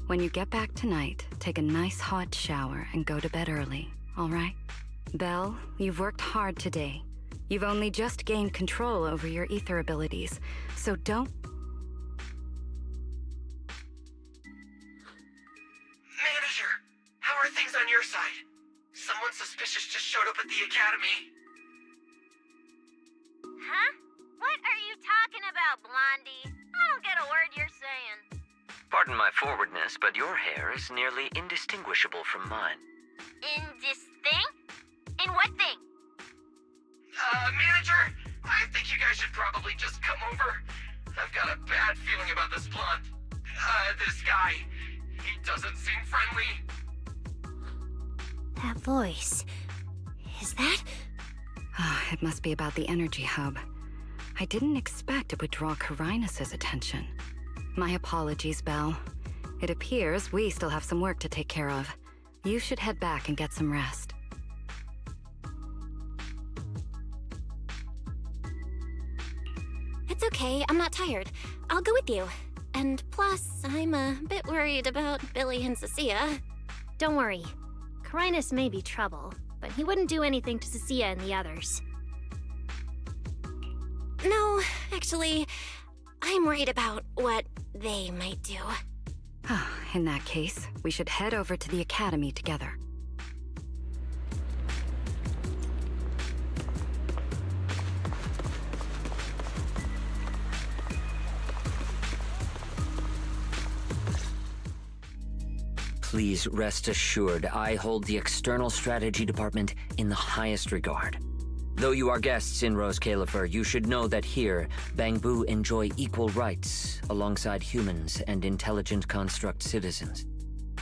When you get back tonight, take a nice hot shower and go to bed early, all right? Belle, you've worked hard today. You've only just gained control over your ether abilities, so don't... Manager, how are things on your side? Someone suspicious just showed up at the academy. Huh? What are you talking about, Blondie? I don't get a word you're saying. Pardon my forwardness, but your hair is nearly indistinguishable from mine. In this thing? In what thing? Manager, I think you guys should probably just come over. I've got a bad feeling about this blonde. This guy. He doesn't seem friendly. That voice... is that... It must be about the energy hub. I didn't expect it would draw Carinus' attention. My apologies, Belle. It appears we still have some work to take care of. You should head back and get some rest. It's okay, I'm not tired. I'll go with you. And plus, I'm a bit worried about Billy and Cecilia. Don't worry. Carinus may be trouble, but he wouldn't do anything to Cecilia and the others. No, actually, I'm worried about what they might do. In that case, we should head over to the academy together. Please rest assured, I hold the External Strategy Department in the highest regard. Though you are guests in Rose Califer, you should know that here, Bang-Boo enjoy equal rights alongside humans and intelligent construct citizens.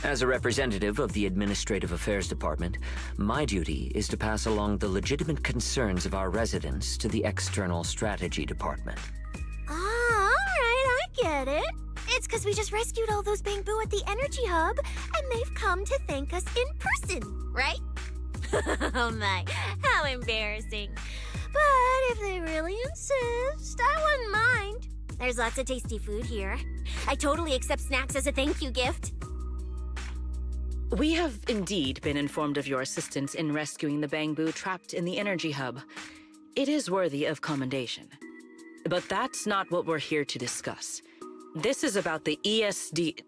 As a representative of the Administrative Affairs Department, my duty is to pass along the legitimate concerns of our residents to the External Strategy Department. Ah, all right, I get it. It's because we just rescued all those Bang-Boo at the energy hub, and they've come to thank us in person, right? Oh my, how embarrassing. But if they really insist, I wouldn't mind. There's lots of tasty food here. I totally accept snacks as a thank you gift. We have indeed been informed of your assistance in rescuing the Bang-Boo trapped in the energy hub. It is worthy of commendation. But that's not what we're here to discuss. This is about the ESD...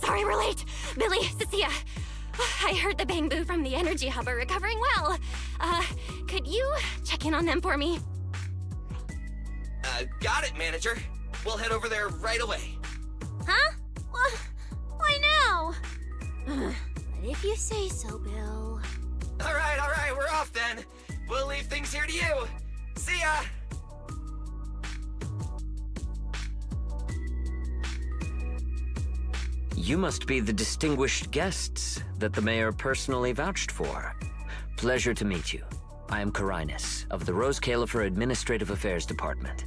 Sorry we're late. Billy, Cecilia. I heard the Bang Boo from the energy hub are recovering well. Could you check in on them for me? Got it, manager. We'll head over there right away. Huh? Why now? But if you say so, Bill. All right, we're off then. We'll leave things here to you. See ya! You must be the distinguished guests that the mayor personally vouched for. Pleasure to meet you. I am Carinus, of the Rose Califer Administrative Affairs Department.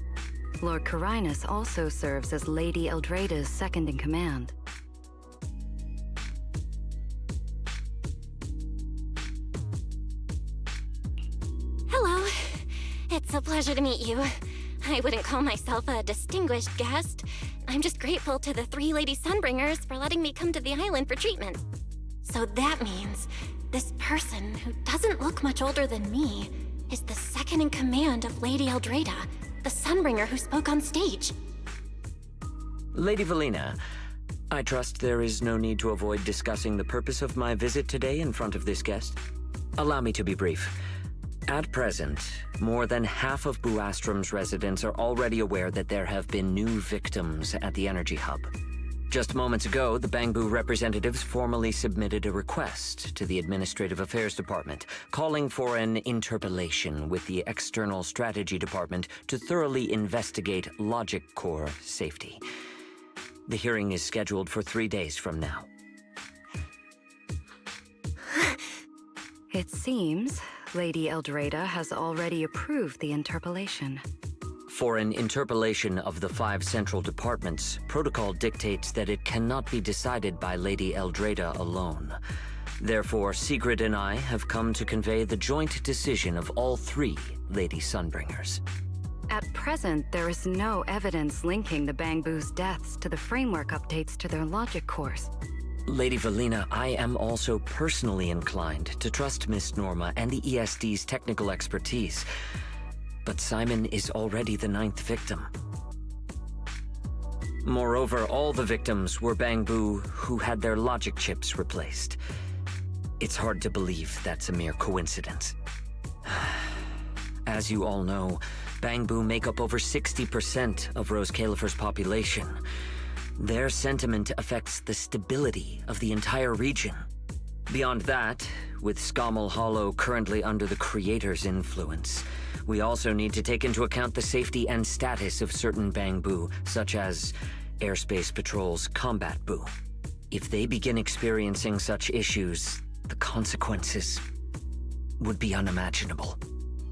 Lord Carinus also serves as Lady Eldrada's second-in-command. Hello. It's a pleasure to meet you. I wouldn't call myself a distinguished guest. I'm just grateful to the 3 Lady Sunbringers for letting me come to the island for treatment. So that means this person, who doesn't look much older than me, is the second-in-command of Lady Eldrada, the Sunbringer who spoke on stage. Lady Valina, I trust there is no need to avoid discussing the purpose of my visit today in front of this guest. Allow me to be brief. At present, more than half of Buastrom's residents are already aware that there have been new victims at the Energy Hub. Just moments ago, the Bangbu representatives formally submitted a request to the Administrative Affairs Department, calling for an interpellation with the External Strategy Department to thoroughly investigate Logic Core safety. The hearing is scheduled for 3 days from now. It seems Lady Eldrada has already approved the interpellation. For an interpellation of the 5 central departments, protocol dictates that it cannot be decided by Lady Eldrada alone. Therefore, Sigrid and I have come to convey the joint decision of all 3 Lady Sunbringers. At present, there is no evidence linking the Bangbu's deaths to the framework updates to their logic cores. Lady Valina, I am also personally inclined to trust Miss Norma and the ESD's technical expertise. But Simon is already the 9th victim. Moreover, all the victims were Bangbu who had their logic chips replaced. It's hard to believe that's a mere coincidence. As you all know, Bangbu make up over 60% of Rose Califer's population. Their sentiment affects the stability of the entire region. Beyond that, with Scommel Hollow currently under the Creator's influence, we also need to take into account the safety and status of certain Bangbu, such as Airspace Patrol's Combat Boo. If they begin experiencing such issues, the consequences would be unimaginable.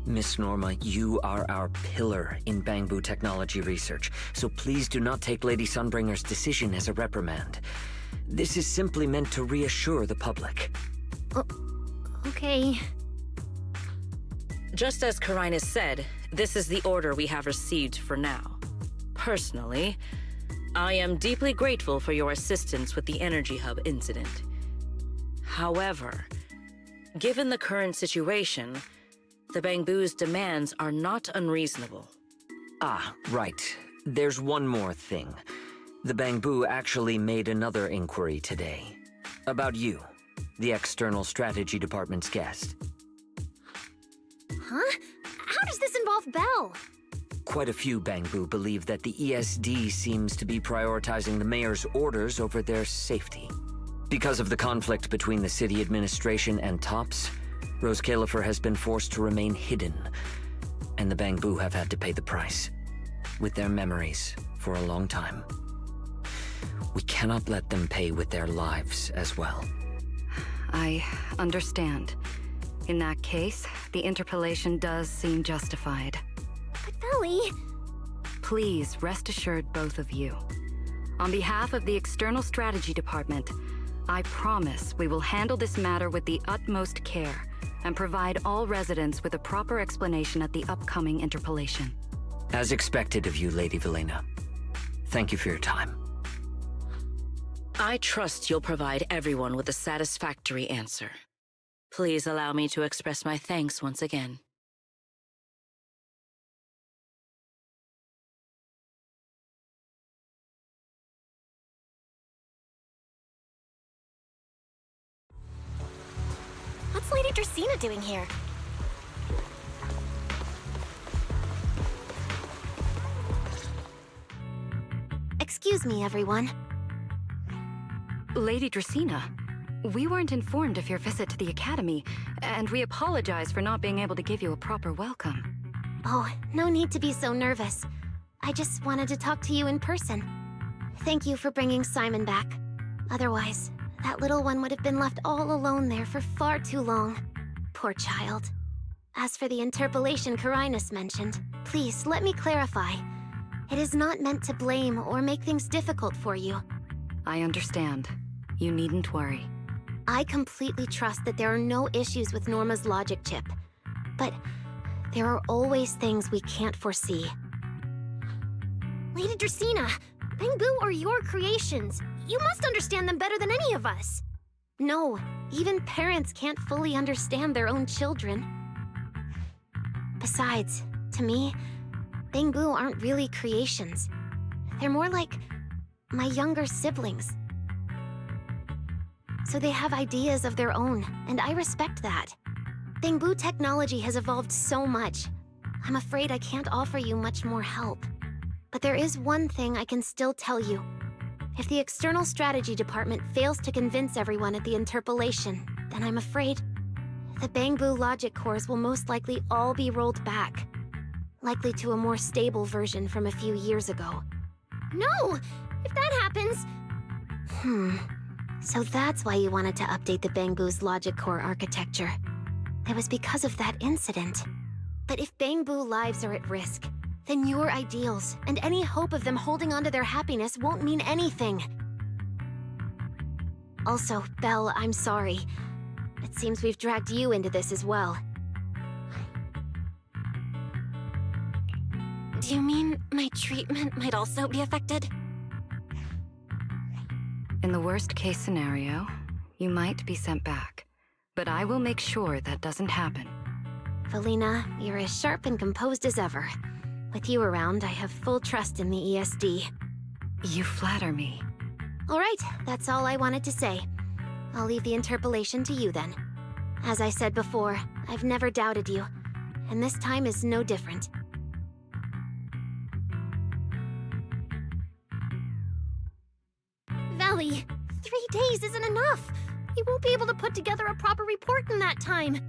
Miss Norma, you are our pillar in Bangbu technology research, so please do not take Lady Sunbringer's decision as a reprimand. This is simply meant to reassure the public. Okay. Just as Carinus said, this is the order we have received for now. Personally, I am deeply grateful for your assistance with the Energy Hub incident. However, given the current situation, the Bangbu's demands are not unreasonable. Ah, right. There's one more thing. The Bangbu actually made another inquiry today. About you, the External Strategy Department's guest. Huh? How does this involve Belle? Quite a few Bangbu believe that the ESD seems to be prioritizing the mayor's orders over their safety. Because of the conflict between the city administration and TOPS, Rose Califer has been forced to remain hidden, and the Bangbu have had to pay the price, with their memories, for a long time. We cannot let them pay with their lives as well. I understand. In that case, the interpellation does seem justified. But Belly... Please rest assured, both of you. On behalf of the External Strategy Department, I promise we will handle this matter with the utmost care and provide all residents with a proper explanation at the upcoming interpellation. As expected of you, Lady Valina. Thank you for your time. I trust you'll provide everyone with a satisfactory answer. Please allow me to express my thanks once again. Lady Dracaena doing here? Excuse me, everyone. Lady Dracaena, we weren't informed of your visit to the Academy, and we apologize for not being able to give you a proper welcome. Oh, no need to be so nervous. I just wanted to talk to you in person. Thank you for bringing Simon back. Otherwise, that little one would have been left all alone there for far too long. Poor child. As for the interpolation Carinus mentioned, please let me clarify. It is not meant to blame or make things difficult for you. I understand. You needn't worry. I completely trust that there are no issues with Norma's logic chip. But there are always things we can't foresee. Lady Dracaena, Bangboo are your creations. You must understand them better than any of us. No, even parents can't fully understand their own children. Besides, to me, Bangboo aren't really creations. They're more like my younger siblings. So they have ideas of their own, and I respect that. Bangboo technology has evolved so much. I'm afraid I can't offer you much more help. But there is one thing I can still tell you. If the External Strategy Department fails to convince everyone at the interpolation, then I'm afraid the Bangboo logic cores will most likely all be rolled back. Likely to a more stable version from a few years ago. No! If that happens... So that's why you wanted to update the Bangboo's logic core architecture. It was because of that incident. But if Bangboo lives are at risk, then your ideals and any hope of them holding onto their happiness won't mean anything. Also, Belle, I'm sorry. It seems we've dragged you into this as well. Do you mean my treatment might also be affected? In the worst-case scenario, you might be sent back. But I will make sure that doesn't happen. Felina, you're as sharp and composed as ever. With you around, I have full trust in the ESD. You flatter me. All right, that's all I wanted to say. I'll leave the interpolation to you then. As I said before, I've never doubted you, and this time is no different. Valley, 3 days isn't enough. We won't be able to put together a proper report in that time.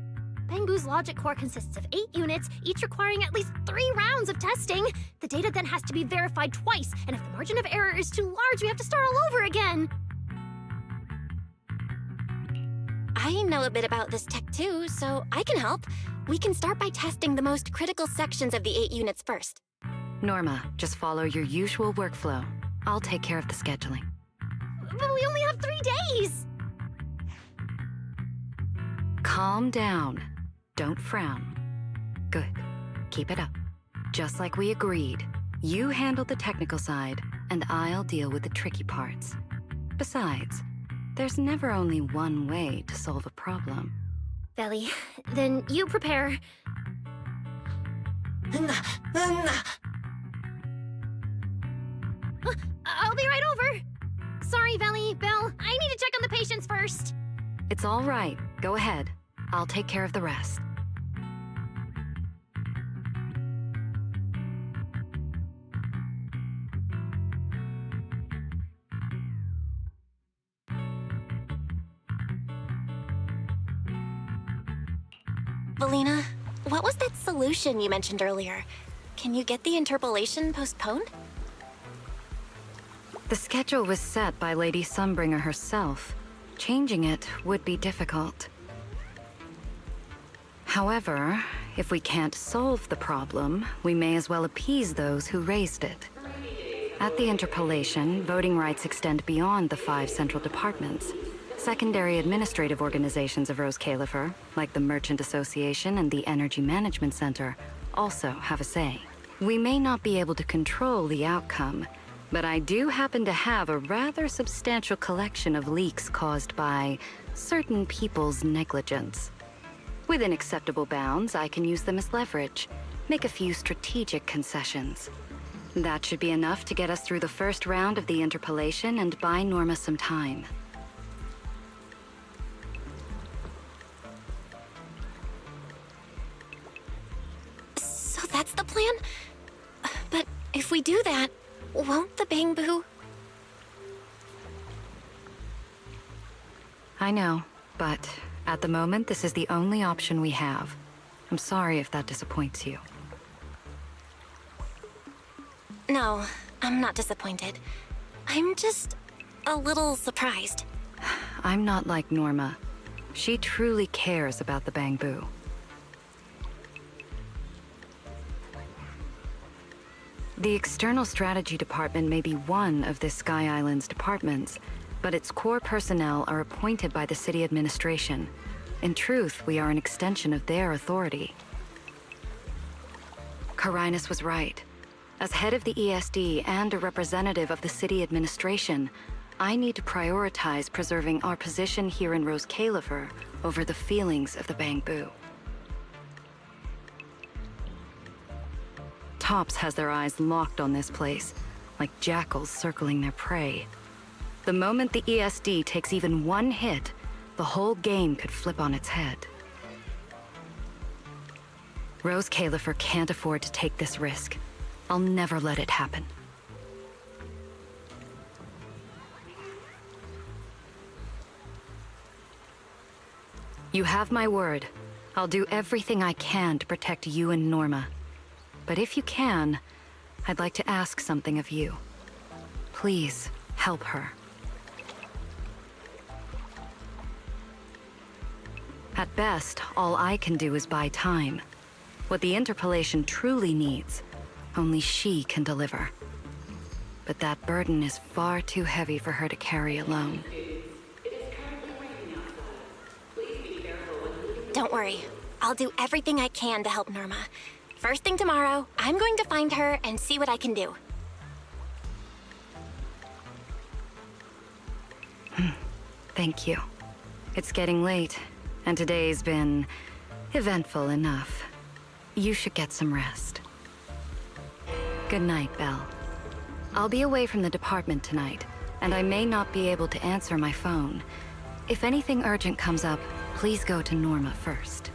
Bangboo's logic core consists of 8 units, each requiring at least 3 rounds of testing. The data then has to be verified twice, and if the margin of error is too large, we have to start all over again. I know a bit about this tech too, so I can help. We can start by testing the most critical sections of the 8 units first. Norma, just follow your usual workflow. I'll take care of the scheduling. But we only have 3 days! Calm down. Don't frown. Good. Keep it up. Just like we agreed. You handle the technical side, and I'll deal with the tricky parts. Besides, there's never only one way to solve a problem. Valley, then you prepare. I'll be right over. Sorry, Valley, Belle, I need to check on the patients first. It's all right. Go ahead. I'll take care of the rest. Felina, what was that solution you mentioned earlier? Can you get the interpolation postponed? The schedule was set by Lady Sunbringer herself. Changing it would be difficult. However, if we can't solve the problem, we may as well appease those who raised it. At the interpolation, voting rights extend beyond the 5 central departments. Secondary administrative organizations of Rose Califer, like the Merchant Association and the Energy Management Center, also have a say. We may not be able to control the outcome, but I do happen to have a rather substantial collection of leaks caused by certain people's negligence. Within acceptable bounds, I can use them as leverage, make a few strategic concessions. That should be enough to get us through the first round of the interpolation and buy Norma some time. if we do that, won't the Bangboo... I know, but at the moment, this is the only option we have. I'm sorry if that disappoints you. No, I'm not disappointed. I'm just a little surprised. I'm not like Norma. She truly cares about the Bangboo. The External Strategy Department may be one of this Sky Island's departments, but its core personnel are appointed by the city administration. In truth, we are an extension of their authority. Carinus was right. As head of the ESD and a representative of the city administration, I need to prioritize preserving our position here in Rose Califer over the feelings of the Bangboo. Tops has their eyes locked on this place, like jackals circling their prey. The moment the ESD takes even one hit, the whole game could flip on its head. Rose Califer can't afford to take this risk. I'll never let it happen. You have my word. I'll do everything I can to protect you and Norma. But if you can, I'd like to ask something of you. Please, help her. At best, all I can do is buy time. What the interpolation truly needs, only she can deliver. But that burden is far too heavy for her to carry alone. Don't worry. I'll do everything I can to help Norma. First thing tomorrow, I'm going to find her and see what I can do. Thank you. It's getting late, and today's been eventful enough. You should get some rest. Good night, Belle. I'll be away from the department tonight, and I may not be able to answer my phone. If anything urgent comes up, please go to Norma first.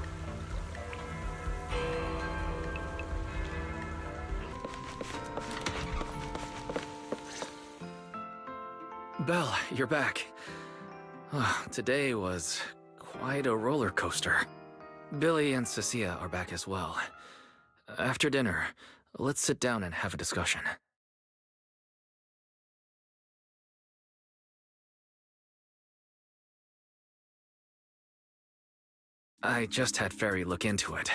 Belle, you're back. Oh, today was quite a roller coaster. Billy and Cecilia are back as well. After dinner, let's sit down and have a discussion. I just had Ferry look into it.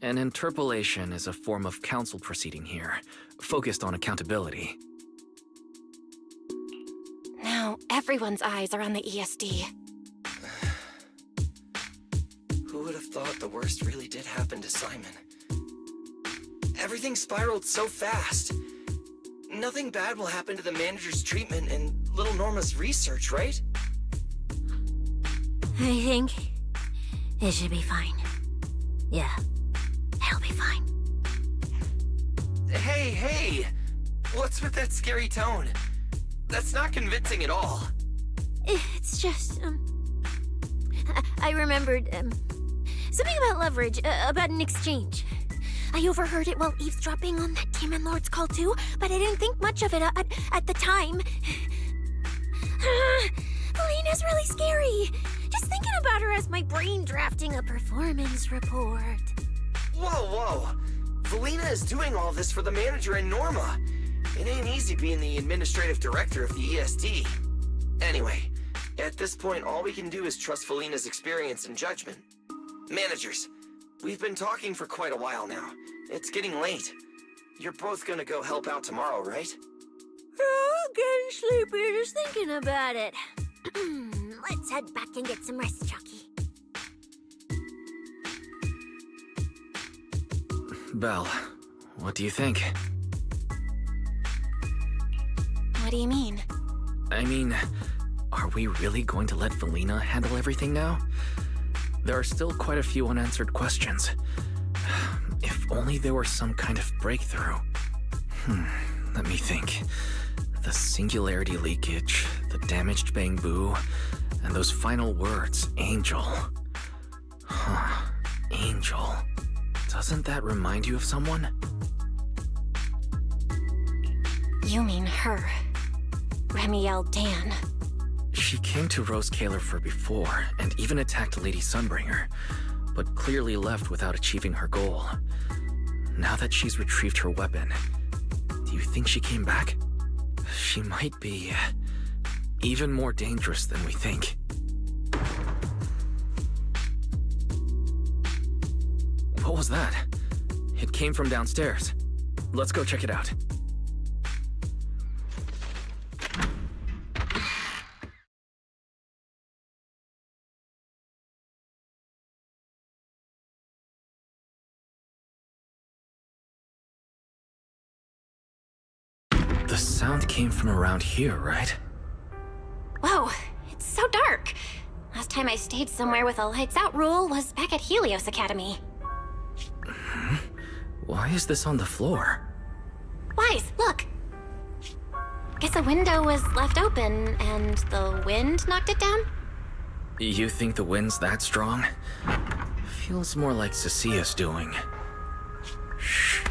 An interpolation is a form of council proceeding here, focused on accountability. Now, everyone's eyes are on the ESD. Who would have thought the worst really did happen to Simon? Everything spiraled so fast. Nothing bad will happen to the manager's treatment and little Norma's research, right? I think it should be fine. Yeah, it'll be fine. Hey! What's with that scary tone? That's not convincing at all. It's just, I remembered, something about leverage, about an exchange. I overheard it while eavesdropping on that Demon Lord's call too, but I didn't think much of it at the time. Felina's really scary. Just thinking about her as my brain drafting a performance report. Whoa. Felina is doing all this for the manager and Norma. It ain't easy being the administrative director of the ESD. Anyway, at this point, all we can do is trust Felina's experience and judgment. Managers, we've been talking for quite a while now. It's getting late. You're both gonna go help out tomorrow, right? Oh, getting sleepy just thinking about it. Let's head back and get some rest, Chucky. Belle, what do you think? What do you mean? I mean, are we really going to let Felina handle everything now? There are still quite a few unanswered questions. If only there were some kind of breakthrough. Let me think. The singularity leakage, the damaged Bangboo, and those final words, Angel. Angel. Doesn't that remind you of someone? You mean her. Remiel Dan. She came to Rose Kalerfer before, and even attacked Lady Sunbringer, but clearly left without achieving her goal. Now that she's retrieved her weapon, do you think she came back? She might be even more dangerous than we think. What was that? It came from downstairs. Let's go check it out. The sound came from around here, right? Whoa, it's so dark. Last time I stayed somewhere with a lights out rule was back at Helios Academy. Why is this on the floor? Wise, look. Guess a window was left open and the wind knocked it down? You think the wind's that strong? Feels more like Cecia's doing. Shh.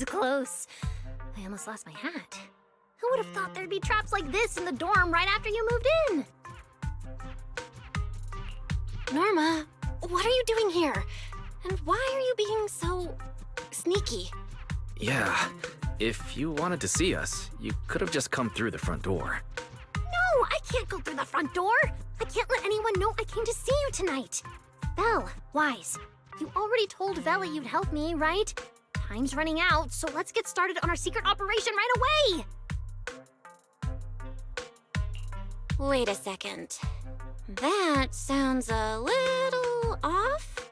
Close. I almost lost my hat. Who would have thought there'd be traps like this in the dorm right after you moved in? Norma, what are you doing here? And why are you being so sneaky? Yeah, if you wanted to see us, you could have just come through the front door. No, I can't go through the front door. I can't let anyone know I came to see you tonight. Vel, Wise, you already told Vela you'd help me, right? Time's running out, so let's get started on our secret operation right away! Wait a second. That sounds a little off.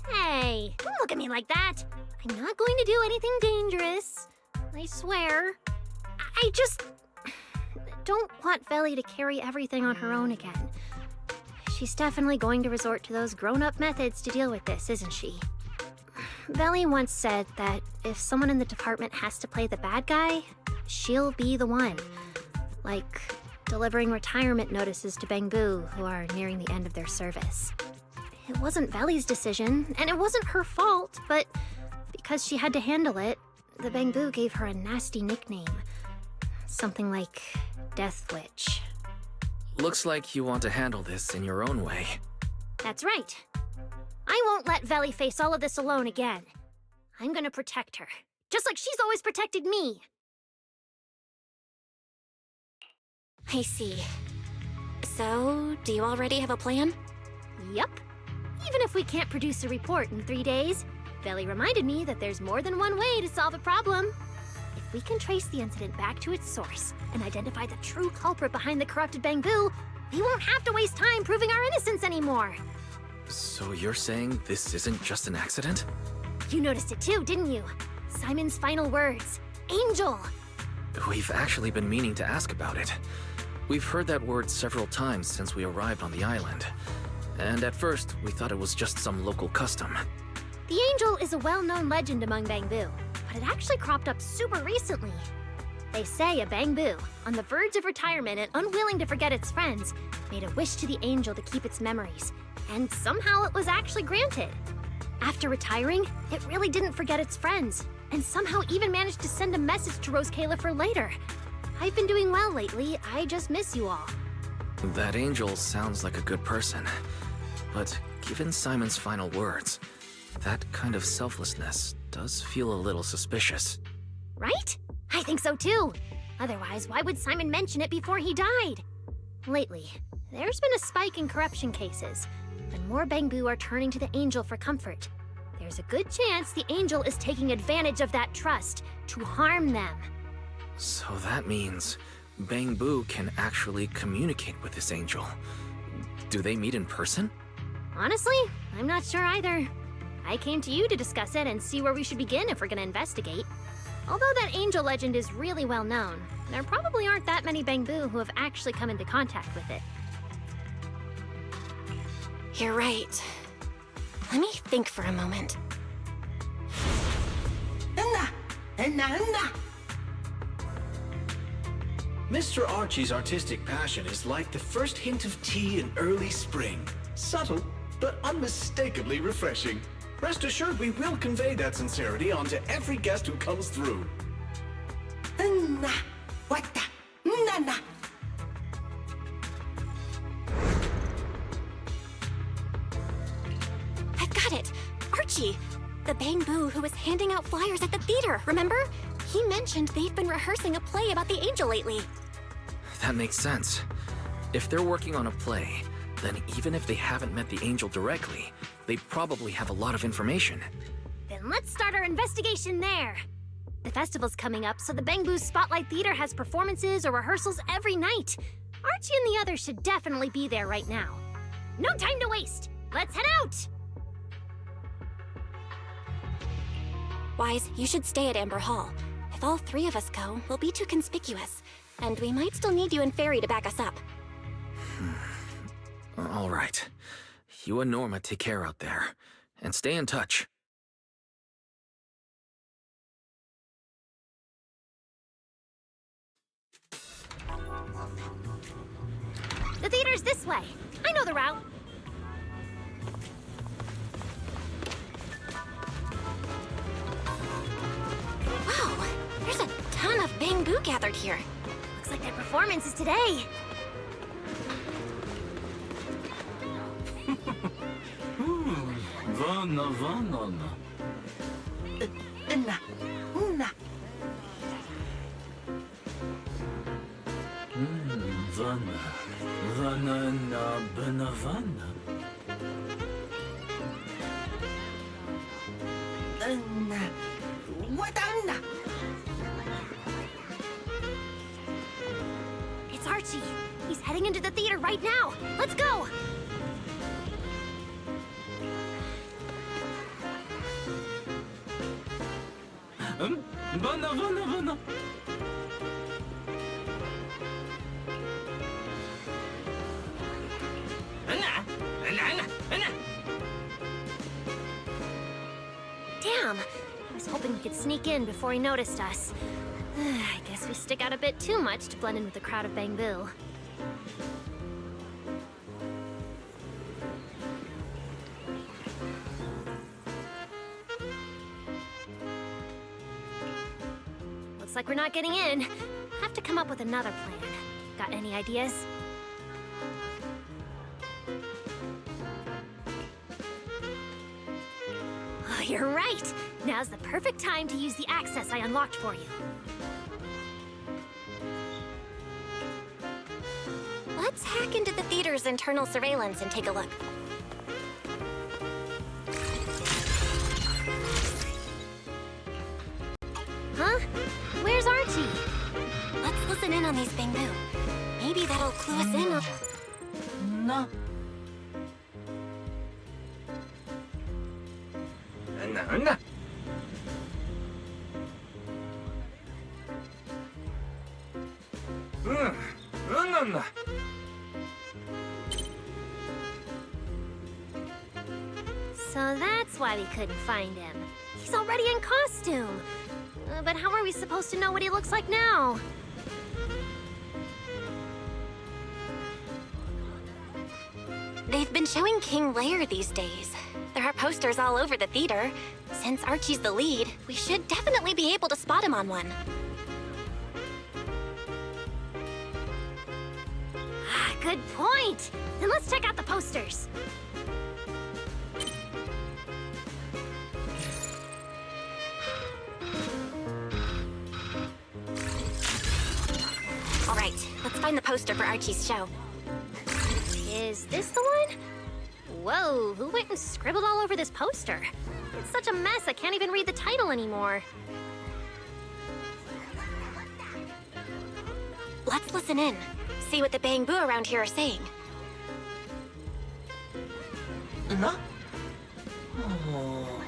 Hey, don't look at me like that. I'm not going to do anything dangerous. I swear. I just don't want Veli to carry everything on her own again. She's definitely going to resort to those grown-up methods to deal with this, isn't she? Veli once said that if someone in the department has to play the bad guy, she'll be the one. Like delivering retirement notices to Bangbu, who are nearing the end of their service. It wasn't Veli's decision, and it wasn't her fault, but because she had to handle it, the Bangbu gave her a nasty nickname. Something like Death Witch. Looks like you want to handle this in your own way. That's right. I won't let Veli face all of this alone again. I'm gonna protect her, just like she's always protected me. I see. So, do you already have a plan? Yup. Even if we can't produce a report in 3 days, Veli reminded me that there's more than one way to solve a problem. If we can trace the incident back to its source and identify the true culprit behind the corrupted Bangbu, we won't have to waste time proving our innocence anymore. So you're saying this isn't just an accident? You noticed it too, didn't you? Simon's final words. Angel! We've actually been meaning to ask about it. We've heard that word several times since we arrived on the island. And at first, we thought it was just some local custom. The Angel is a well-known legend among Bangbu, but it actually cropped up super recently. They say a Bangbu, on the verge of retirement and unwilling to forget its friends, made a wish to the Angel to keep its memories, and somehow it was actually granted. After retiring, it really didn't forget its friends, and somehow even managed to send a message to Rose Kalerfer later. I've been doing well lately, I just miss you all. That Angel sounds like a good person, but given Simon's final words, that kind of selflessness does feel a little suspicious. Right? I think so too. Otherwise, why would Simon mention it before he died? Lately, there's been a spike in corruption cases, and more Bangbu are turning to the Angel for comfort. There's a good chance the Angel is taking advantage of that trust to harm them. So that means Bangbu can actually communicate with this Angel. Do they meet in person? Honestly, I'm not sure either. I came to you to discuss it and see where we should begin if we're gonna investigate. Although that angel legend is really well known, there probably aren't that many Bangbu who have actually come into contact with it. You're right. Let me think for a moment. Mr. Archie's artistic passion is like the first hint of tea in early spring. Subtle, but unmistakably refreshing. Rest assured we will convey that sincerity onto every guest who comes through. I've got it! Archie! The Bangbu who was handing out flyers at the theater, remember? He mentioned they've been rehearsing a play about the angel lately. That makes sense. If they're working on a play, then even if they haven't met the angel directly, they probably have a lot of information. Then let's start our investigation there. The festival's coming up, so the Bangbu Spotlight Theater has performances or rehearsals every night. Archie and the others should definitely be there right now. No time to waste! Let's head out! Wise, you should stay at Amber Hall. If all three of us go, we'll be too conspicuous. And we might still need you and Fairy to back us up. All right. You and Norma take care out there. And stay in touch. The theater's this way. I know the route. Wow, there's a ton of Bangbu gathered here. Looks like their performance is today. It's Archie. He's heading into the theater right now. Let's go! Damn! I was hoping we could sneak in before he noticed us. I guess we stick out a bit too much to blend in with the crowd of Bangbu. Looks like we're not getting in. Have to come up with another plan. Got any ideas? Oh, you're right! Now's the perfect time to use the access I unlocked for you. Let's hack into the theater's internal surveillance and take a look. Huh? Where's Archie? Let's listen in on these Bangbu. Maybe that'll clue us in on... No. So that's why we couldn't find him. He's already in costume. But how are we supposed to know what he looks like now? They've been showing King Lear these days. There are posters all over the theater. Since Archie's the lead, we should definitely be able to spot him on one. Good point! Then let's check out the posters. All right, let's find the poster for Archie's show. Is this the one? Whoa, who went and scribbled all over this poster? It's such a mess, I can't even read the title anymore. Let's listen in. See what the Bangbu around here are saying. No? Oh.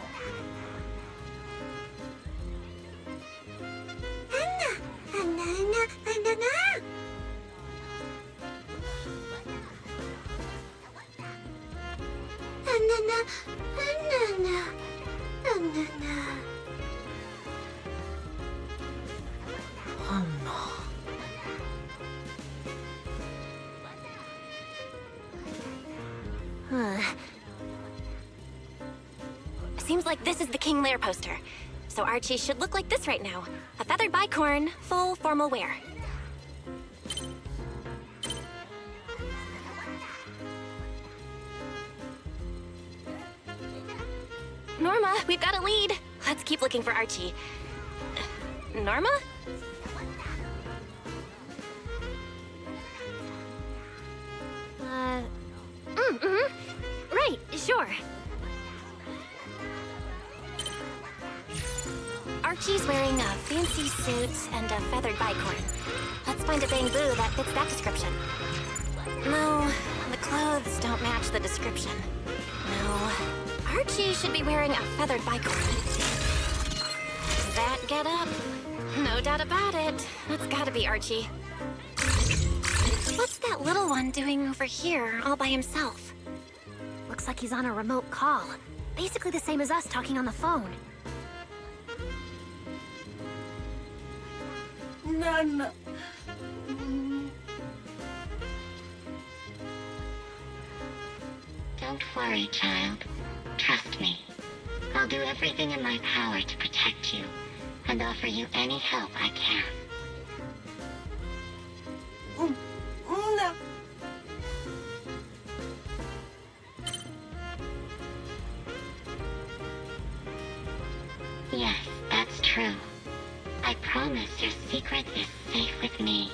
Seems like this is the King Lair poster. So Archie should look like this right now. A feathered bicorn, full formal wear. Norma, we've got a lead. Let's keep looking for Archie. Norma? Right, sure. Archie's wearing a fancy suit and a feathered bicorn. Let's find a bamboo that fits that description. No, the clothes don't match the description. No. Archie should be wearing a feathered bicorn. That get up? No doubt about it. That's gotta be Archie. What's that little one doing over here all by himself? Looks like he's on a remote call. Basically the same as us talking on the phone. None. Don't worry, child. Trust me. I'll do everything in my power to protect you and offer you any help I can. No. Yes, that's true. I promise your secret is safe with me.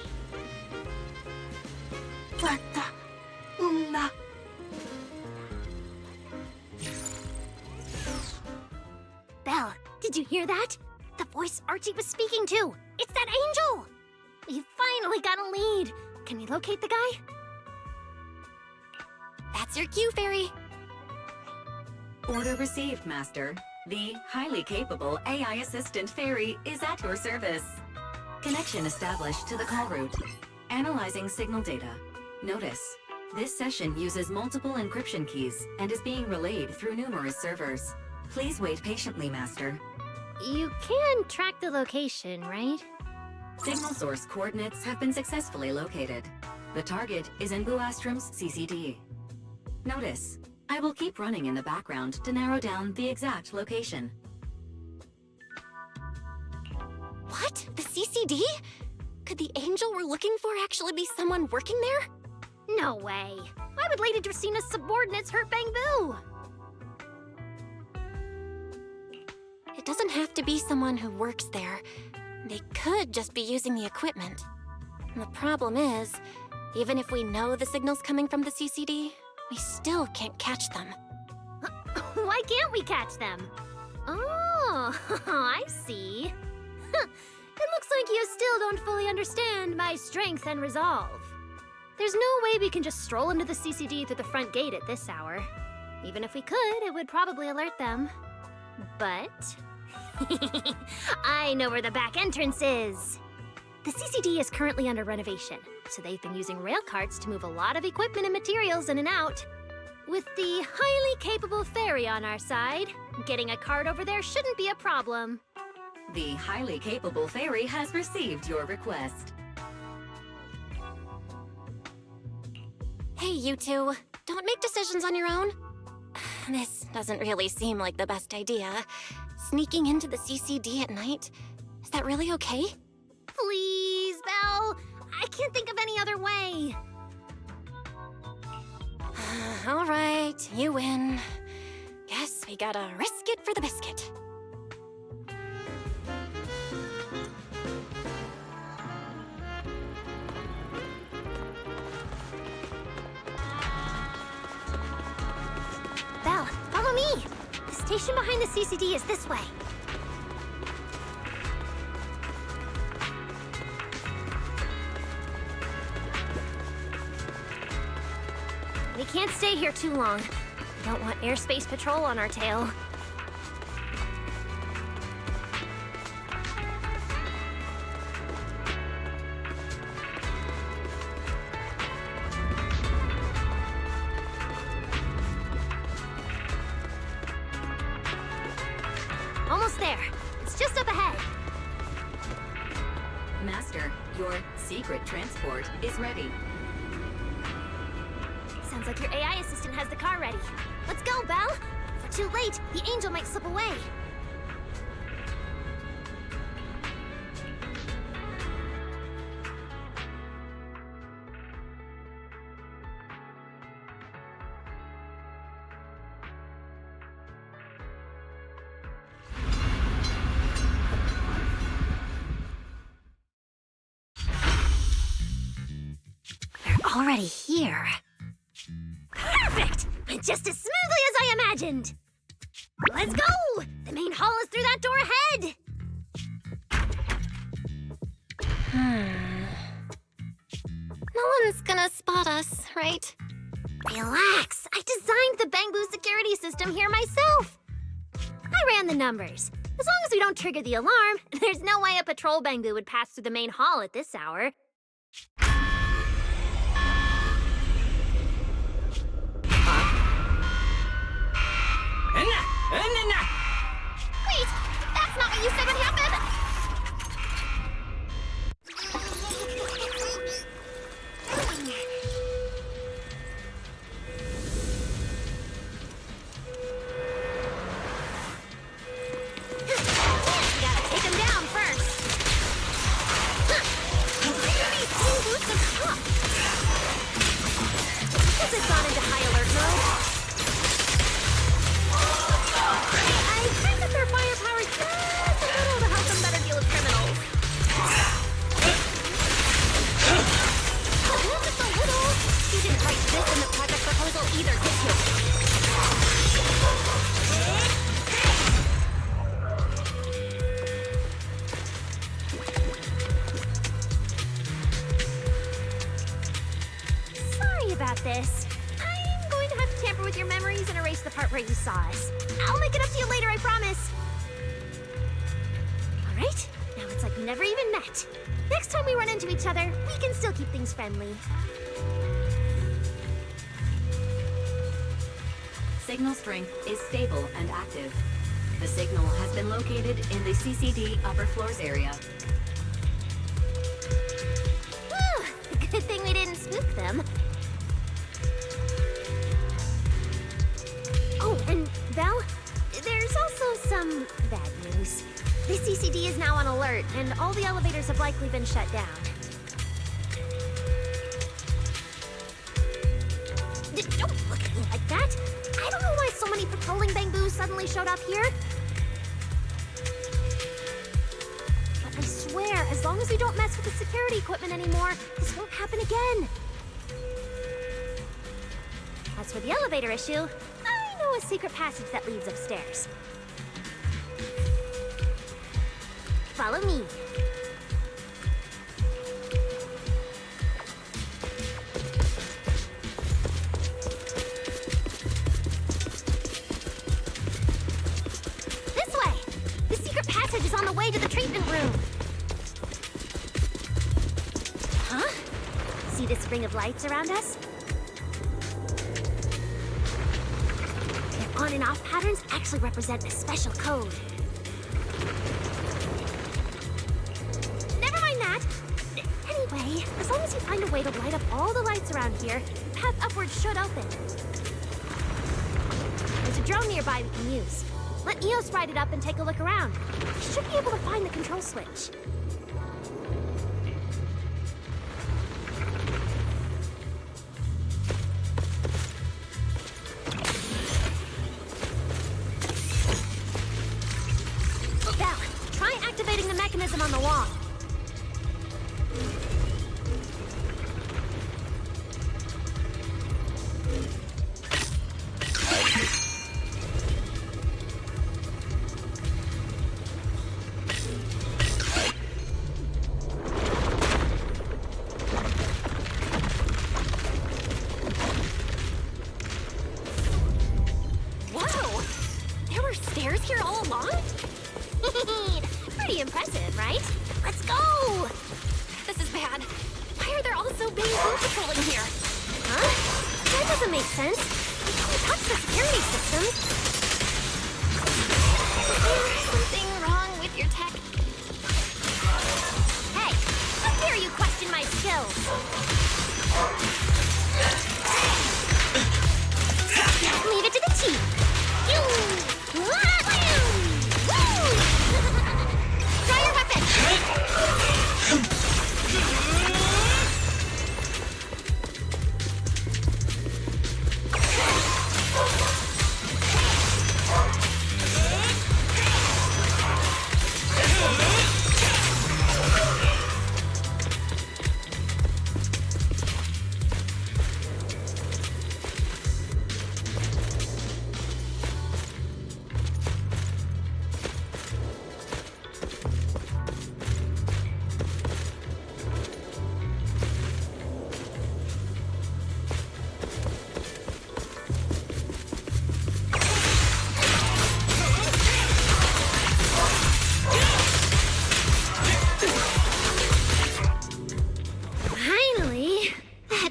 Belle, did you hear that? The voice Archie was speaking to. It's that angel! We finally got a lead. Can we locate the guy? That's your cue, Fairy. Order received, Master. The highly capable AI assistant Fairy is at your service. Connection established to the call route. Analyzing signal data. Notice, this session uses multiple encryption keys and is being relayed through numerous servers. Please wait patiently, Master. You can track the location, right? Signal source coordinates have been successfully located. The target is in Buastrom's CCD. Notice, I will keep running in the background to narrow down the exact location. What? The CCD? Could the angel we're looking for actually be someone working there? No way. Why would Lady Dracina's subordinates hurt Bamboo? It doesn't have to be someone who works there. They could just be using the equipment. And the problem is, even if we know the signal's coming from the CCD, we still can't catch them. Why can't we catch them? Oh, I see. It looks like you still don't fully understand my strength and resolve. There's no way we can just stroll into the CCD through the front gate at this hour. Even if we could, it would probably alert them. But I know where the back entrance is. The CCD is currently under renovation, so they've been using rail carts to move a lot of equipment and materials in and out. With the highly capable Fairy on our side, getting a cart over there shouldn't be a problem. The highly capable Fairy has received your request. Hey, you two. Don't make decisions on your own. This doesn't really seem like the best idea. Sneaking into the CCD at night? Is that really okay? Please, Belle. I can't think of any other way. All right, you win. Guess we gotta risk it for the biscuit. Belle, follow me. The station behind the CCD is this way. We can't stay here too long. We don't want airspace patrol on our tail. there. It's just up ahead. Master, your secret transport is ready. Sounds like your AI assistant has the car ready. Let's go, Belle! If we're too late, the angel might slip away. They're already here. Perfect! Went just as smoothly as I imagined! Let's go! The main hall is through that door ahead! No one's gonna spot us, right? Relax! I designed the Bangbu security system here myself! I ran the numbers. As long as we don't trigger the alarm, there's no way a patrol Bangbu would pass through the main hall at this hour. Wait! That's not what you said would happen! Gotta take him down first. These tin boots are tough. Guess it's gone into high alert mode. I think that their firepower is just a little to help them better deal with criminals. Just a little. You didn't write this in the project proposal either, did you? Sorry about this. I'm going to have to tamper with your memories and erase the part where you saw us. I'll make it up to you later, I promise. All right, now it's like we never even met. Next time we run into each other, we can still keep things friendly. Signal strength is stable and active. The signal has been located in the CCD upper floors area. Good thing we didn't spook them. Oh, and Val, there's also some bad news. The CCD is now on alert, and all the elevators have likely been shut down. Don't look at me like that. I don't know why so many patrolling Bangboos suddenly showed up here. But I swear, as long as we don't mess with the security equipment anymore, this won't happen again. As for the elevator issue, I know a secret passage that leads upstairs. Follow me. This way! The secret passage is on the way to the treatment room. Huh? See this ring of lights around us? Their on and off patterns actually represent a special code. Never mind that. Anyway, as long as you find a way to light up all the lights around here, the path upwards should open. There's a drone nearby we can use. Let Eos ride it up and take a look around. We should be able to find the control switch. Val, try activating the mechanism on the wall. Whoa! There were stairs here all along? Pretty impressive, right? Let's go! This is bad. Why are there all so many Bangbu patrolling here? Huh? That doesn't make sense. We can't touch the security system. Is there something tech. Hey, how dare you question my skills? Leave it to the team. Draw your weapon!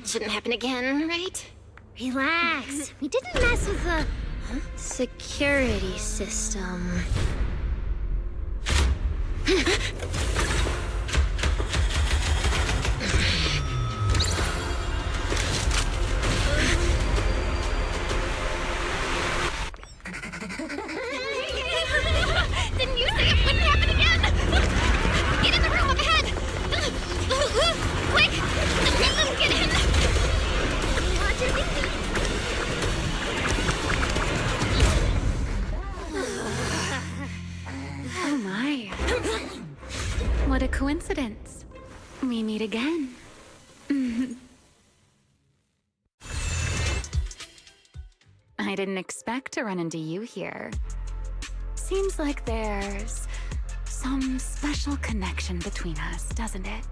Shouldn't happen again, right? Relax. We didn't mess with the security system. Didn't you say it wouldn't happen again? Get in the room up ahead! Quick! Get in! Oh my. What a coincidence. We meet again. I didn't expect to run into you here. Seems like there's some special connection between us, doesn't it?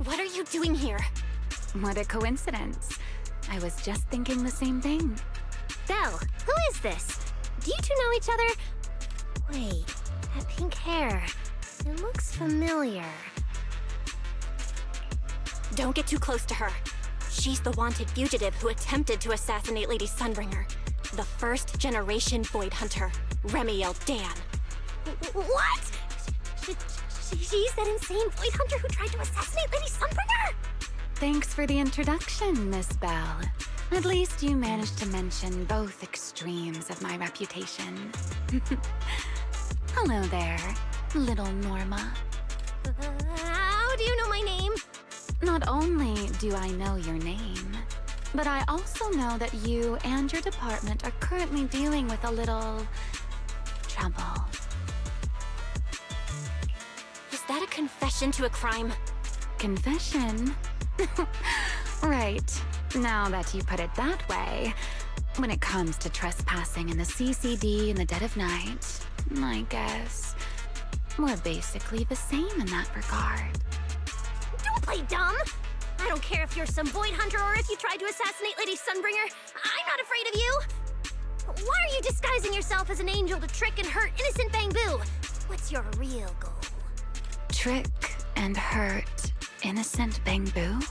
What are you doing here? What a coincidence. I was just thinking the same thing. Belle, who is this? Do you two know each other? Wait, that pink hair. It looks familiar. Don't get too close to her. She's the wanted fugitive who attempted to assassinate Lady Sunbringer. The first generation Void Hunter, Remiel Dan. What? She's that insane Void Hunter who tried to assassinate Lady Sunbringer? Thanks for the introduction, Miss Belle. At least you managed to mention both extremes of my reputation. Hello there, little Norma. How do you know my name? Not only do I know your name, but I also know that you and your department are currently dealing with a little trouble. Is that a confession to a crime? Confession? Right. Now that you put it that way, when it comes to trespassing in the CCD in the dead of night, I guess we're basically the same in that regard. Don't play dumb! I don't care if you're some Void Hunter or if you tried to assassinate Lady Sunbringer. I'm not afraid of you! Why are you disguising yourself as an angel to trick and hurt innocent Bangbu? What's your real goal? Trick and hurt innocent Bangbu?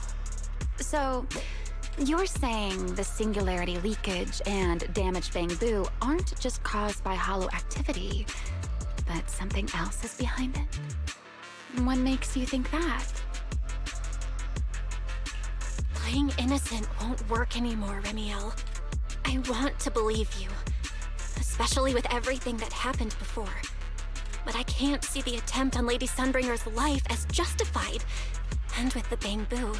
So, you're saying the singularity leakage and damaged Bangbu aren't just caused by hollow activity, but something else is behind it? What makes you think that? Playing innocent won't work anymore, Remiel. I want to believe you, especially with everything that happened before. But I can't see the attempt on Lady Sunbringer's life as justified. And with the Bangbu,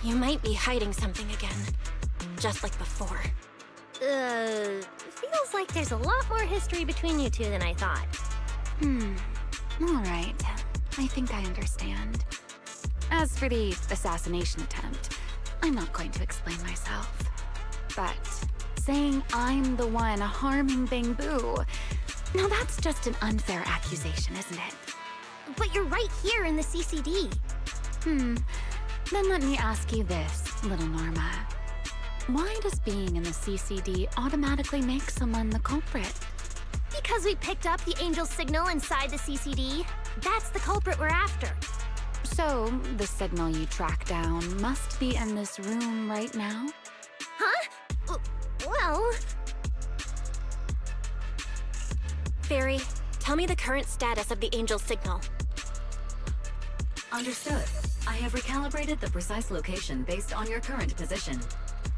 you might be hiding something again, just like before. Feels like there's a lot more history between you two than I thought. All right. I think I understand. As for the assassination attempt, I'm not going to explain myself. But saying I'm the one harming Bangbu, now that's just an unfair accusation, isn't it? But you're right here in the CCD. Then let me ask you this, little Norma. Why does being in the CCD automatically make someone the culprit? Because we picked up the angel signal inside the CCD. That's the culprit we're after. So, the signal you track down must be in this room right now? Huh? Well... Fairy, tell me the current status of the Angel signal. Understood. I have recalibrated the precise location based on your current position.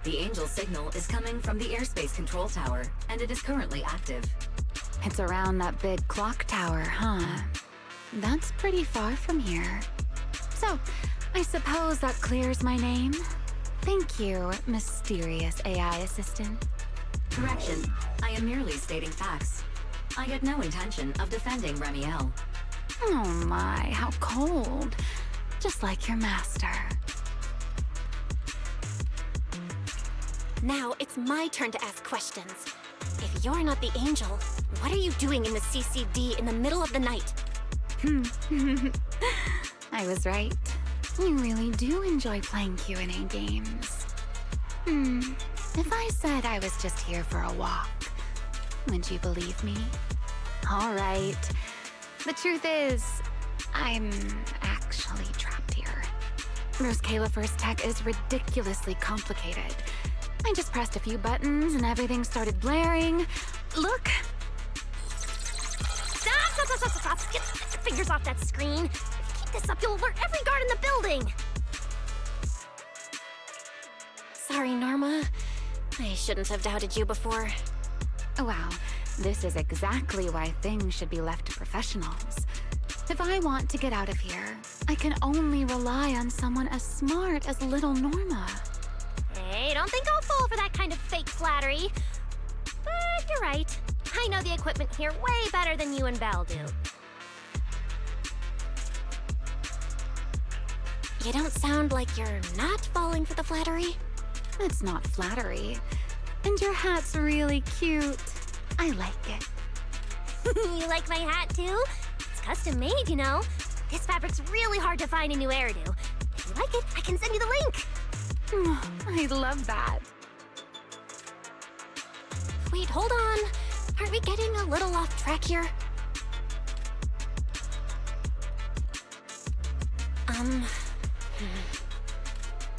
The Angel signal is coming from the airspace control tower, and it is currently active. It's around that big clock tower, huh? That's pretty far from here. So, I suppose that clears my name? Thank you, mysterious AI assistant. Correction. I am merely stating facts. I had no intention of defending Remiel. Oh my, how cold. Just like your master. Now it's my turn to ask questions. If you're not the Angel, what are you doing in the CCD in the middle of the night? I was right. You really do enjoy playing Q&A games. If I said I was just here for a walk, would you believe me? All right. The truth is, I'm actually trapped here. Rose Califer's tech is ridiculously complicated. I just pressed a few buttons and everything started blaring. Look! Stop! Get your fingers off that screen. If you keep this up, you'll alert every guard in the building. Sorry, Norma. I shouldn't have doubted you before. Wow, this is exactly why things should be left to professionals. If I want to get out of here, I can only rely on someone as smart as little Norma. Hey, don't think I'll fall for that kind of fake flattery. But you're right. I know the equipment here way better than you and Belle do. You don't sound like you're not falling for the flattery. It's not flattery. And your hat's really cute. I like it. You like my hat too? It's custom made, you know. This fabric's really hard to find in New Eridu. If you like it, I can send you the link. I love that. Wait, hold on. Aren't we getting a little off track here?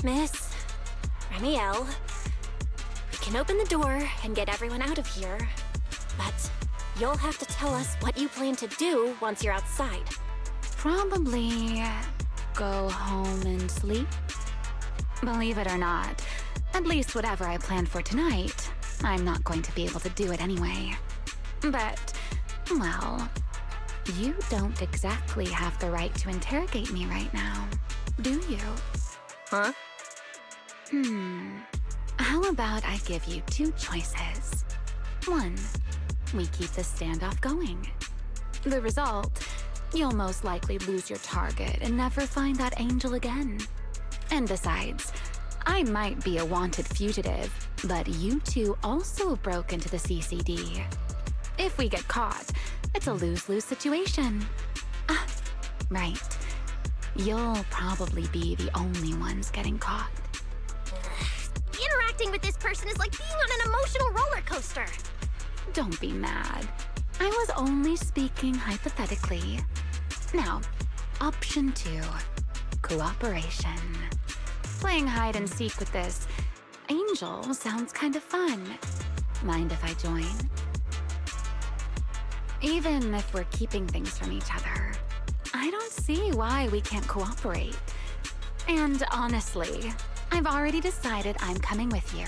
Miss Remiel, we can open the door and get everyone out of here, but you'll have to tell us what you plan to do once you're outside. Probably go home and sleep. Believe it or not, at least whatever I planned for tonight, I'm not going to be able to do it anyway. But, well, you don't exactly have the right to interrogate me right now, do you? Huh? How about I give you two choices? One, we keep the standoff going. The result, you'll most likely lose your target and never find that angel again. And besides, I might be a wanted fugitive, but you two also broke into the CCD. If we get caught, it's a lose-lose situation. Ah, right. You'll probably be the only ones getting caught. Interacting with this person is like being on an emotional roller coaster. Don't be mad. I was only speaking hypothetically. Now, option 2. Cooperation. Playing hide and seek with this angel sounds kind of fun. Mind if I join? Even if we're keeping things from each other, I don't see why we can't cooperate. And honestly, I've already decided I'm coming with you.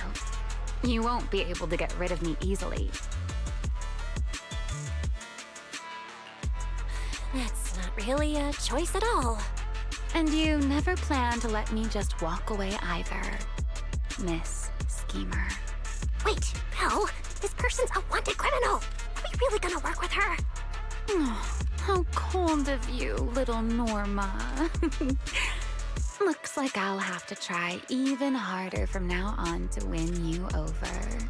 You won't be able to get rid of me easily. That's not really a choice at all. And you never plan to let me just walk away either, Miss Schemer. Wait, Belle, this person's a wanted criminal. Are we really gonna work with her? Oh, how cold of you, little Norma. Looks like I'll have to try even harder from now on to win you over.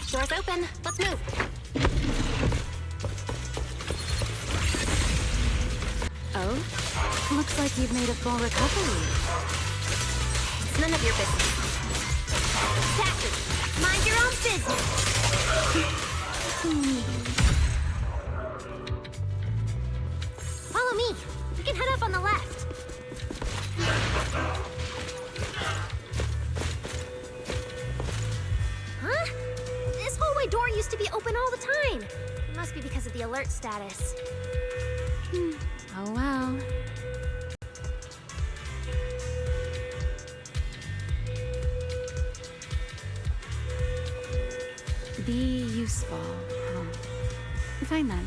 Door's open. Let's move. Oh? Looks like you've made a full recovery. It's none of your business. business. Follow me. We can head up on the left. Huh? This hallway door used to be open all the time. It must be because of the alert status. Oh well. Be useful. Fine then.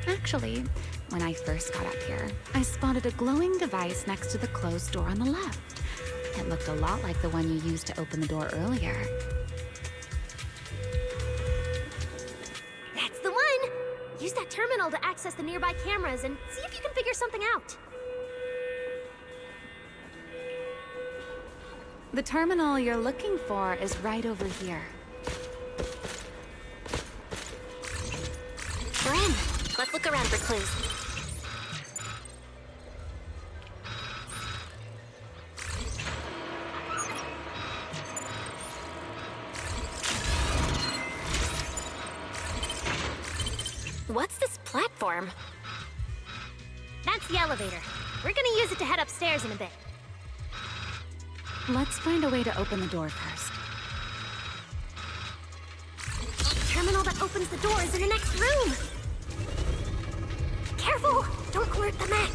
Actually, when I first got up here, I spotted a glowing device next to the closed door on the left. It looked a lot like the one you used to open the door earlier. That's the one! Use that terminal to access the nearby cameras and see if you can figure something out. The terminal you're looking for is right over here. We're in. Let's look around for clues. What's this platform? That's the elevator. We're gonna use it to head upstairs in a bit. Let's find a way to open the door first. The terminal that opens the door is in the next room. Careful! Don't alert the mech.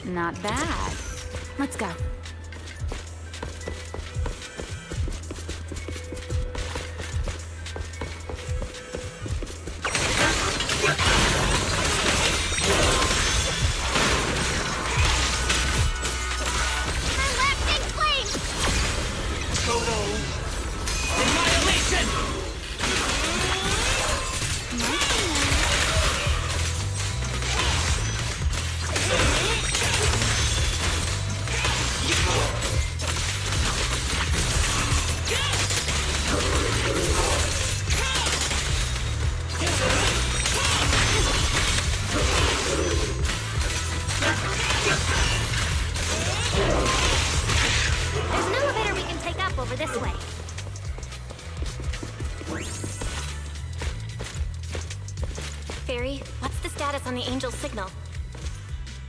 Not bad. Let's go. On the Angel's signal.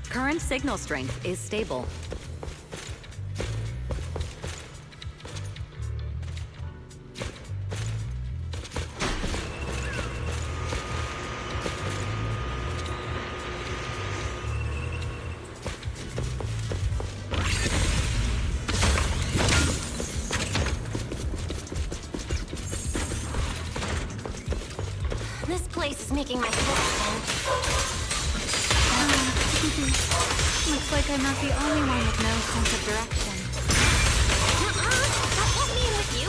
Current signal strength is stable. This place is making my head spin. Looks like I'm not the only one with no sense of direction. That won't mean with you.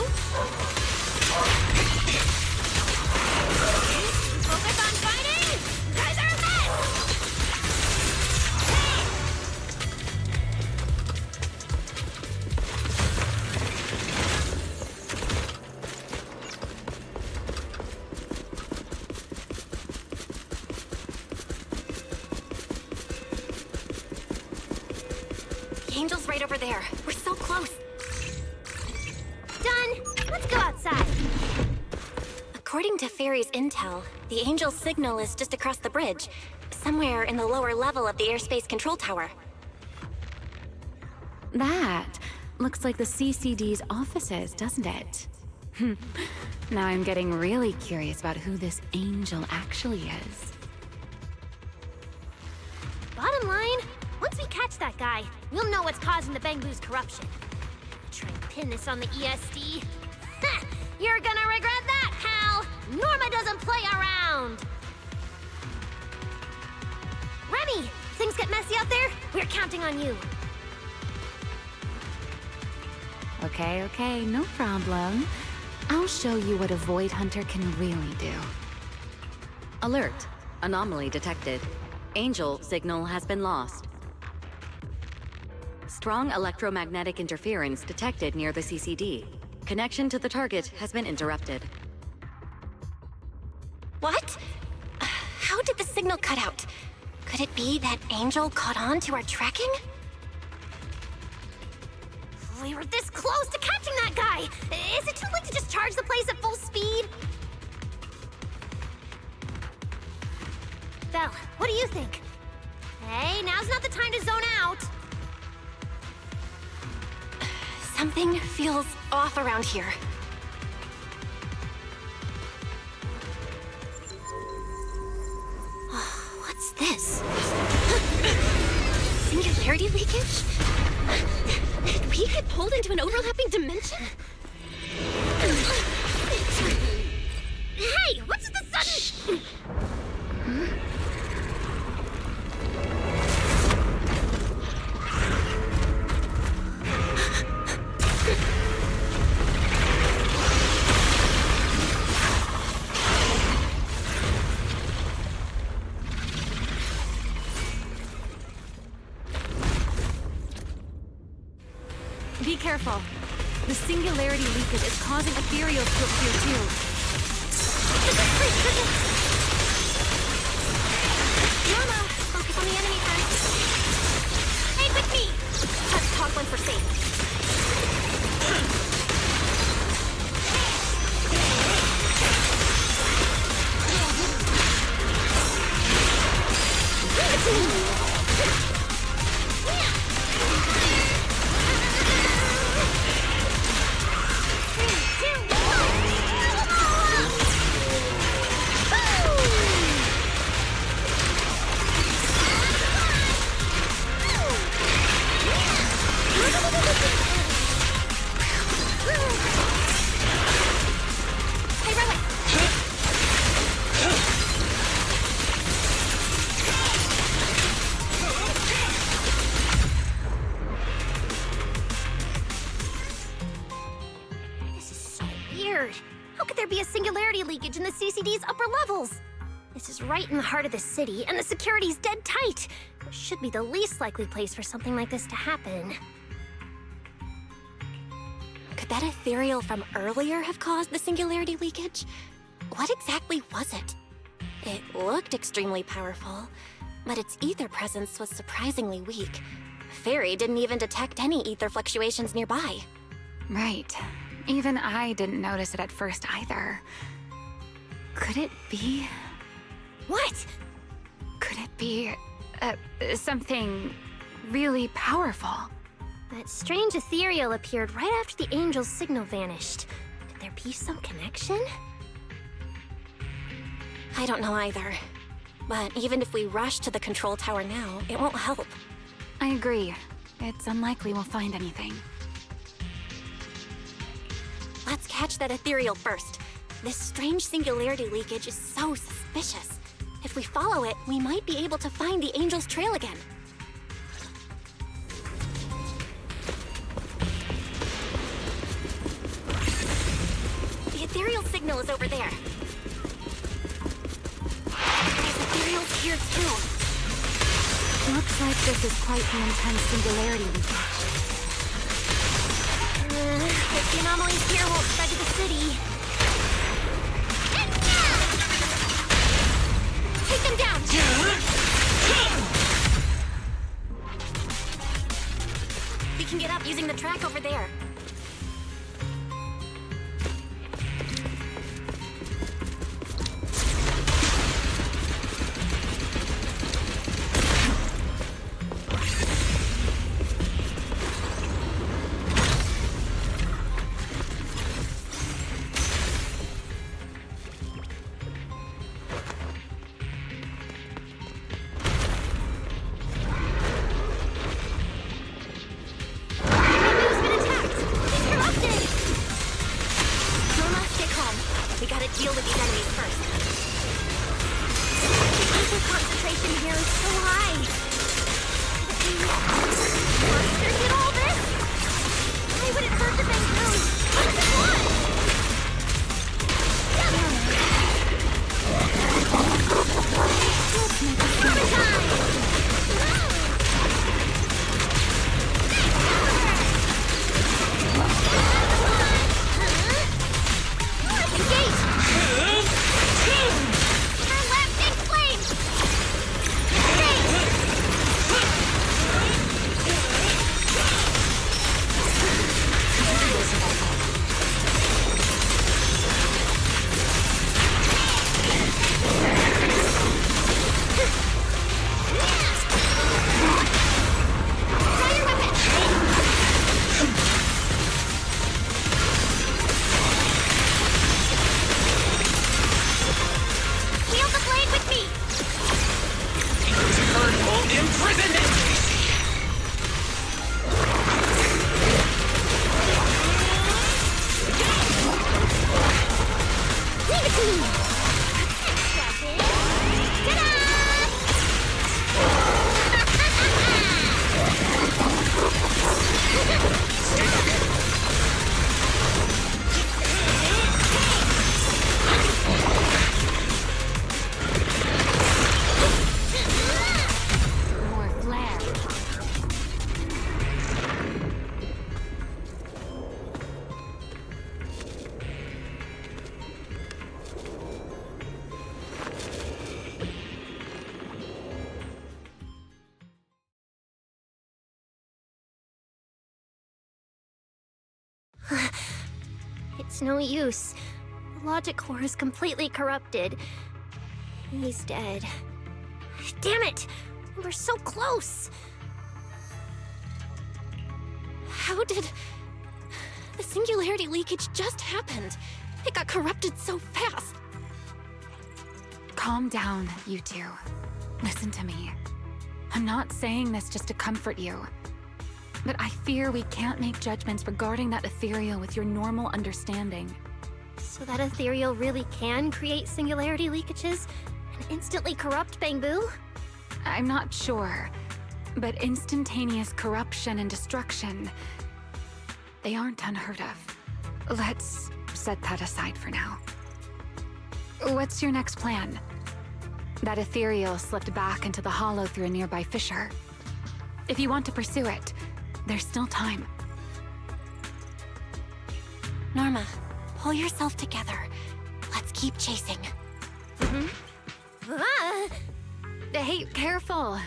Focus on fighting! You guys are a mess! Angel's right over there. We're so close. Done. Let's go outside. According to Fairy's intel, the Angel's signal is just across the bridge, somewhere in the lower level of the airspace control tower. That looks like the CCD's offices, doesn't it? Now I'm getting really curious about who this Angel actually is. Bottom line, once we catch that guy, we'll know what's causing the Bangbu's corruption. Try and pin this on the ESD. Ha! You're gonna regret that, pal! Norma doesn't play around! Remy, things get messy out there? We're counting on you. Okay, no problem. I'll show you what a Void Hunter can really do. Alert. Anomaly detected. Angel signal has been lost. Strong electromagnetic interference detected near the CCD. Connection to the target has been interrupted. What? How did the signal cut out? Could it be that Angel caught on to our tracking? We were this close to catching that guy! Is it too late to just charge the place at full speed? Belle, what do you think? Hey, now's not the time to zone out! Something feels off around here. What's this? Singularity leakage? Did we get pulled into an overlapping dimension? Hey, what's the sudden... Be careful. The singularity leakage is causing ethereals to appear too. Norma, focus on the enemy first. Hey, with me! Let's talk one for safe. Leakage in the CCD's upper levels. This is right in the heart of the city, and the security's dead tight. It should be the least likely place for something like this to happen. Could that ethereal from earlier have caused the singularity leakage? What exactly was it? It looked extremely powerful, but its ether presence was surprisingly weak. Fairy didn't even detect any ether fluctuations nearby. Right. Even I didn't notice it at first either. Could it be... What? Could it be... something really powerful? That strange ethereal appeared right after the angel's signal vanished. Could there be some connection? I don't know either. But even if we rush to the control tower now, it won't help. I agree. It's unlikely we'll find anything. Let's catch that ethereal first. This strange singularity leakage is so suspicious. If we follow it, we might be able to find the angel's trail again. The ethereal signal is over there. There's ethereals here too. Looks like this is quite the intense singularity leakage. If the anomalies here won't spread to the city. Take them down! We can get up using the track over there. More flare. It's no use. The logic core is completely corrupted. He's dead. Damn it! We're so close! How did... The singularity leakage just happened. It got corrupted so fast. Calm down, you two. Listen to me. I'm not saying this just to comfort you. But I fear we can't make judgments regarding that ethereal with your normal understanding. So that ethereal really can create singularity leakages and instantly corrupt Bangboo? I'm not sure, but instantaneous corruption and destruction, they aren't unheard of. Let's set that aside for now. What's your next plan? That ethereal slipped back into the hollow through a nearby fissure. If you want to pursue it, there's still time. Norma, pull yourself together. Let's keep chasing. Hey, careful.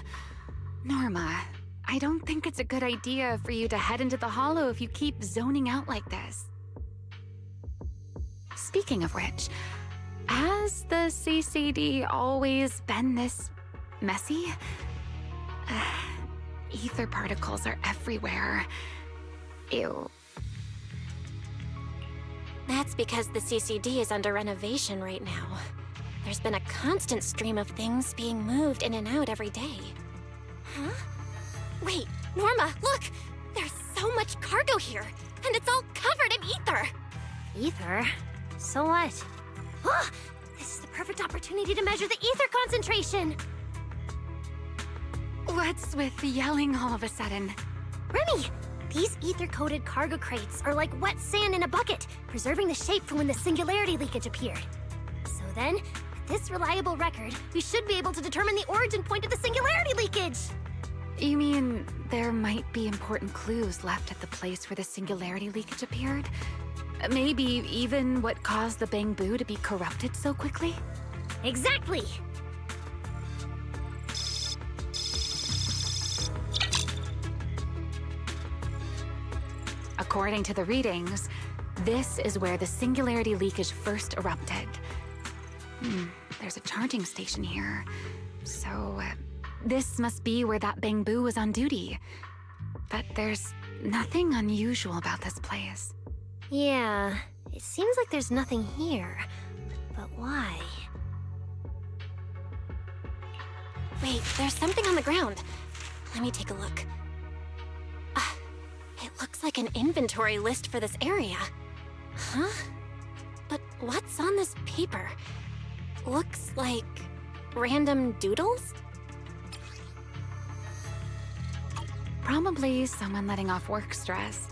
Norma, I don't think it's a good idea for you to head into the hollow if you keep zoning out like this. Speaking of which, has the CCD always been this messy? Ether particles are everywhere. Ew. That's because the CCD is under renovation right now. There's been a constant stream of things being moved in and out every day. Huh? Wait, Norma, look! There's so much cargo here, and it's all covered in ether! Ether? So what? Ah! This is the perfect opportunity to measure the ether concentration! What's with yelling all of a sudden? Remy! These ether-coated cargo crates are like wet sand in a bucket, preserving the shape from when the singularity leakage appeared. So then, with this reliable record, we should be able to determine the origin point of the singularity leakage! You mean there might be important clues left at the place where the singularity leakage appeared? Maybe even what caused the Bangboo to be corrupted so quickly? Exactly! According to the readings, this is where the singularity leakage first erupted. There's a charging station here. So, this must be where that Bangboo was on duty. But there's nothing unusual about this place. Yeah, it seems like there's nothing here. But why? Wait, there's something on the ground. Let me take a look. It looks like an inventory list for this area. Huh? But what's on this paper? Looks like random doodles? Probably someone letting off work stress.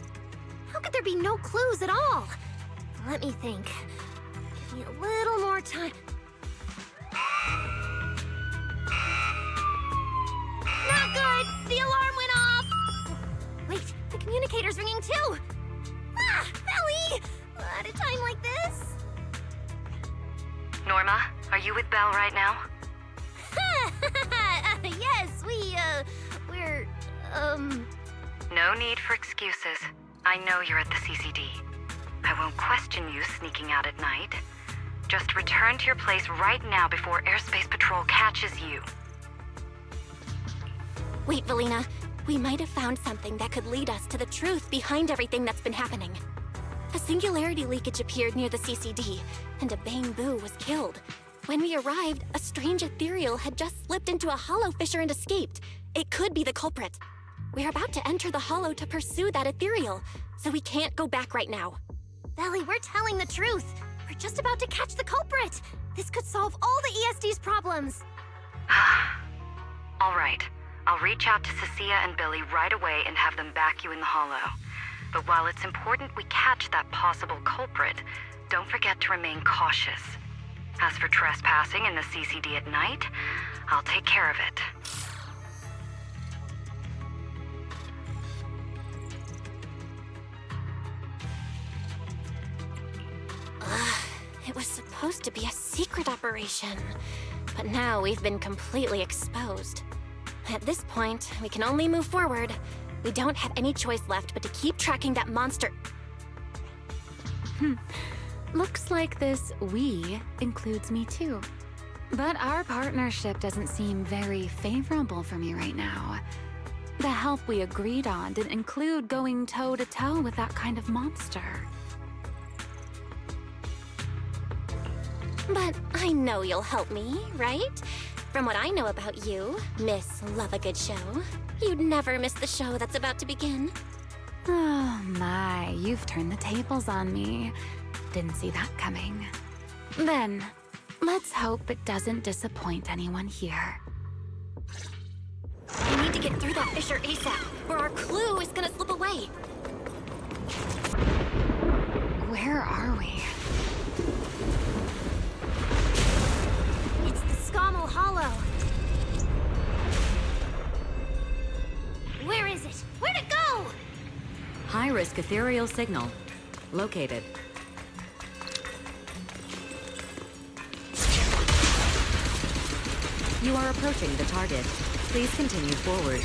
How could there be no clues at all? Let me think. Give me a little more time. Not good! The alarm went off! Wait, the communicator's ringing too! Ah! Belly! At a time like this? Norma, are you with Belle right now? Yes, we're, No need for excuses. I know you're at the CCD. I won't question you sneaking out at night. Just return to your place right now before Airspace Patrol catches you. Wait, Valina. We might have found something that could lead us to the truth behind everything that's been happening. A singularity leakage appeared near the CCD, and a Bangboo was killed. When we arrived, a strange ethereal had just slipped into a hollow fissure and escaped. It could be the culprit. We're about to enter the hollow to pursue that ethereal, so we can't go back right now. Belly, we're telling the truth. We're just about to catch the culprit! This could solve all the ESD's problems! All right. I'll reach out to Cecilia and Billy right away and have them back you in the hollow. But while it's important we catch that possible culprit, don't forget to remain cautious. As for trespassing in the CCD at night, I'll take care of it. It was supposed to be a secret operation, but now we've been completely exposed. At this point, we can only move forward. We don't have any choice left but to keep tracking that monster. Looks like this "we" includes me too. But our partnership doesn't seem very favorable for me right now. The help we agreed on didn't include going toe-to-toe with that kind of monster. But I know you'll help me, right? From what I know about you, Miss Love a Good Show, you'd never miss the show that's about to begin. Oh my, you've turned the tables on me. Didn't see that coming. Then, let's hope it doesn't disappoint anyone here. We need to get through that fissure ASAP, or our clue is gonna slip away. Where are we? It's the Scommel Hollow. Where is it? Where'd it go? High-risk ethereal signal. Located. You are approaching the target. Please continue forward.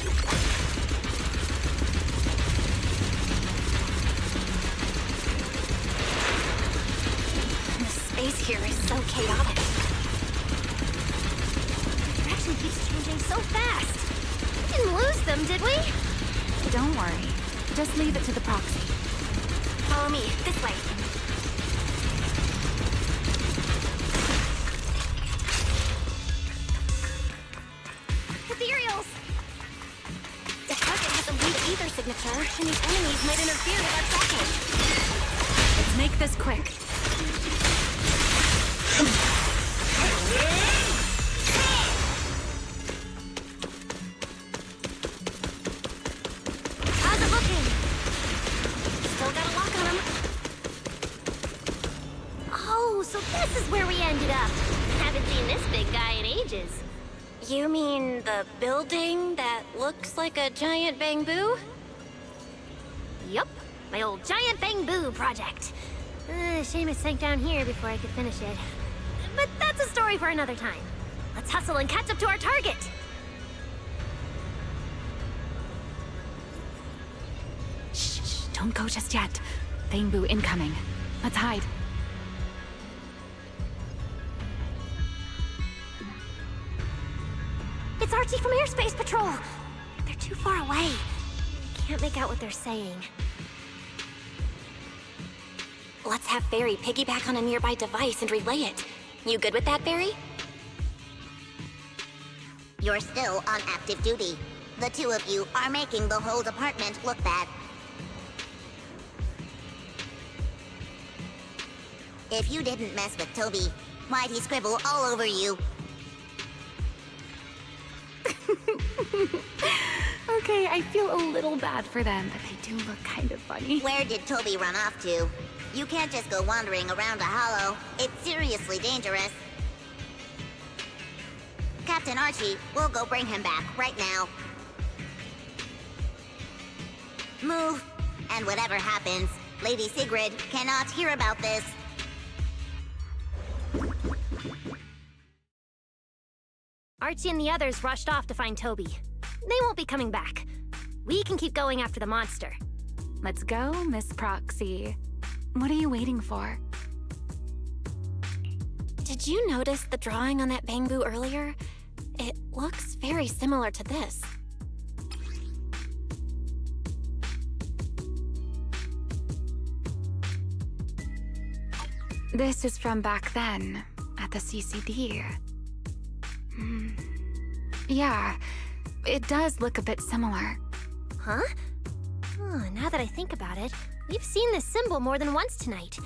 The space here is so chaotic. The direction keeps changing so fast. We didn't lose them, did we? Don't worry. Just leave it to the proxy. Follow me, this way. Ethereals! The target has a weak ether signature, and these enemies might interfere with our tracking. Let's make this quick. How's it looking? Still got a lock on him. Oh, so this is where we ended up. Haven't seen this big guy in ages. You mean the building that looks like a giant bamboo? Yup, my old giant bamboo project. Shame it sank down here before I could finish it. But that's a story for another time. Let's hustle and catch up to our target. Shh, don't go just yet. Bamboo incoming. Let's hide. It's Archie from Airspace Patrol. They're too far away. I can't make out what they're saying. Let's have Barry piggyback on a nearby device and relay it. You good with that, Barry? You're still on active duty. The two of you are making the whole department look bad. If you didn't mess with Toby, why'd he scribble all over you? Okay, I feel a little bad for them, but they do look kind of funny. Where did Toby run off to? You can't just go wandering around a hollow. It's seriously dangerous. Captain Archie, we'll go bring him back right now. Move. And whatever happens, Lady Sigrid cannot hear about this. Archie and the others rushed off to find Toby. They won't be coming back. We can keep going after the monster. Let's go, Miss Proxy. What are you waiting for? Did you notice the drawing on that bamboo earlier? It looks very similar to this. This is from back then, at the CCD. Yeah, it does look a bit similar. Huh? Oh, now that I think about it, we've seen this symbol more than once tonight.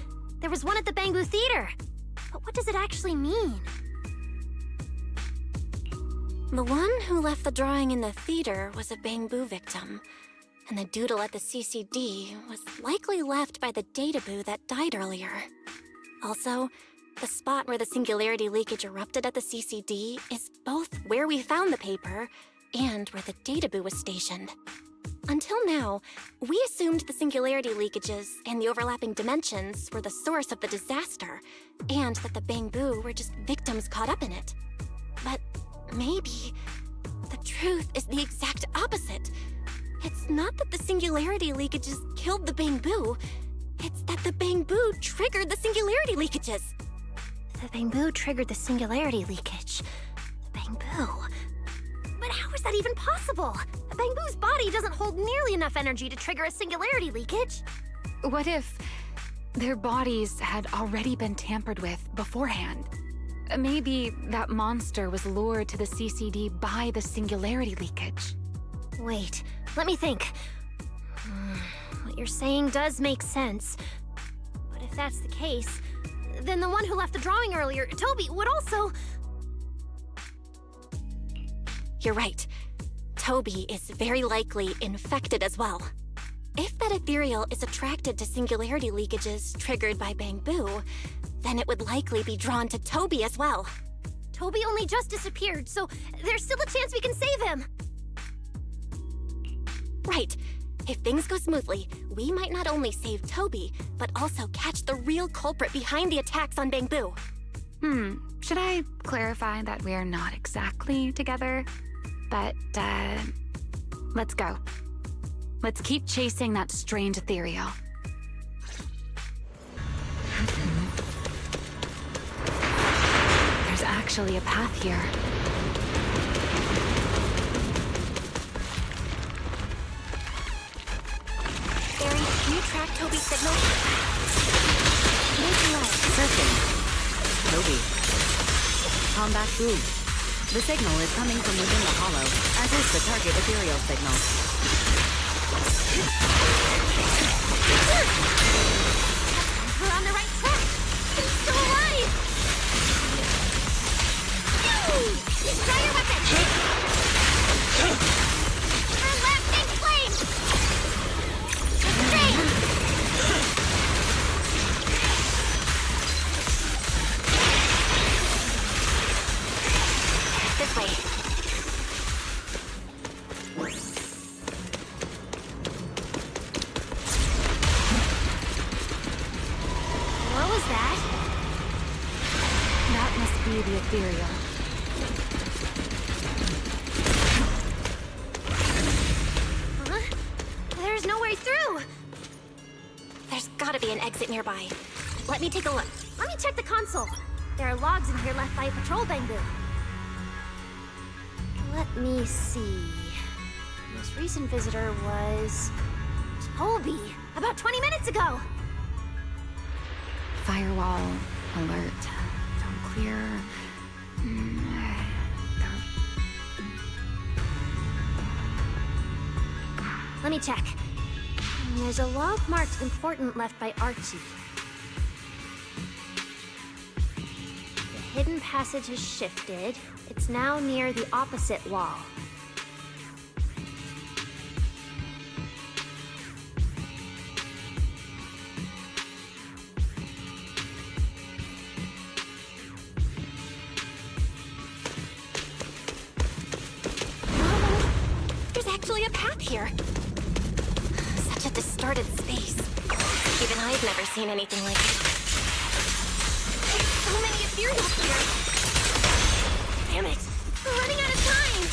There was one at the Bamboo Theater. But what does it actually mean? The one who left the drawing in the theater was a Bamboo victim. And the doodle at the CCD was likely left by the databoo that died earlier. Also, the spot where the singularity leakage erupted at the CCD is both where we found the paper and where the databoo was stationed. Until now, we assumed the singularity leakages and the overlapping dimensions were the source of the disaster, and that the Bamboo were just victims caught up in it. But maybe the truth is the exact opposite. It's not that the singularity leakages killed the Bamboo, it's that the Bamboo triggered the singularity leakages. The Bamboo triggered the singularity leakage. The Bamboo. But how is that even possible? A Bamboo's body doesn't hold nearly enough energy to trigger a singularity leakage. What if their bodies had already been tampered with beforehand? Maybe that monster was lured to the CCD by the singularity leakage. Wait, let me think. What you're saying does make sense. But if that's the case, then the one who left the drawing earlier, Toby, would also... You're right. Toby is very likely infected as well. If that ethereal is attracted to singularity leakages triggered by Bamboo, then it would likely be drawn to Toby as well. Toby only just disappeared, so there's still a chance we can save him. Right. If things go smoothly, we might not only save Toby, but also catch the real culprit behind the attacks on Bamboo. Should I clarify that we're not exactly together? But, let's go. Let's keep chasing that strange ethereal. There's actually a path here. Barry, can you track Toby's signal? Searching. Toby. Combat boom. The signal is coming from within the hollow, as is the target ethereal signal. We're on the right track. He's still alive. Try your weapon. Everlasting flame. Straight. This way. What was that? That must be the ethereal. Huh? There's no way through. There's gotta be an exit nearby. Let me take a look. Let me check the console. There are logs in here left by a patrol Bamboo. Let me see. The most recent visitor was... Toby, about 20 minutes ago. Firewall alert. Don't clear. Let me check. There's a log marked important left by Archie. The hidden passage has shifted. It's now near the opposite wall. There's actually a path here. Such a distorted space. Even I've never seen anything like it. So many ethereals here. Damn it. We're running out of time.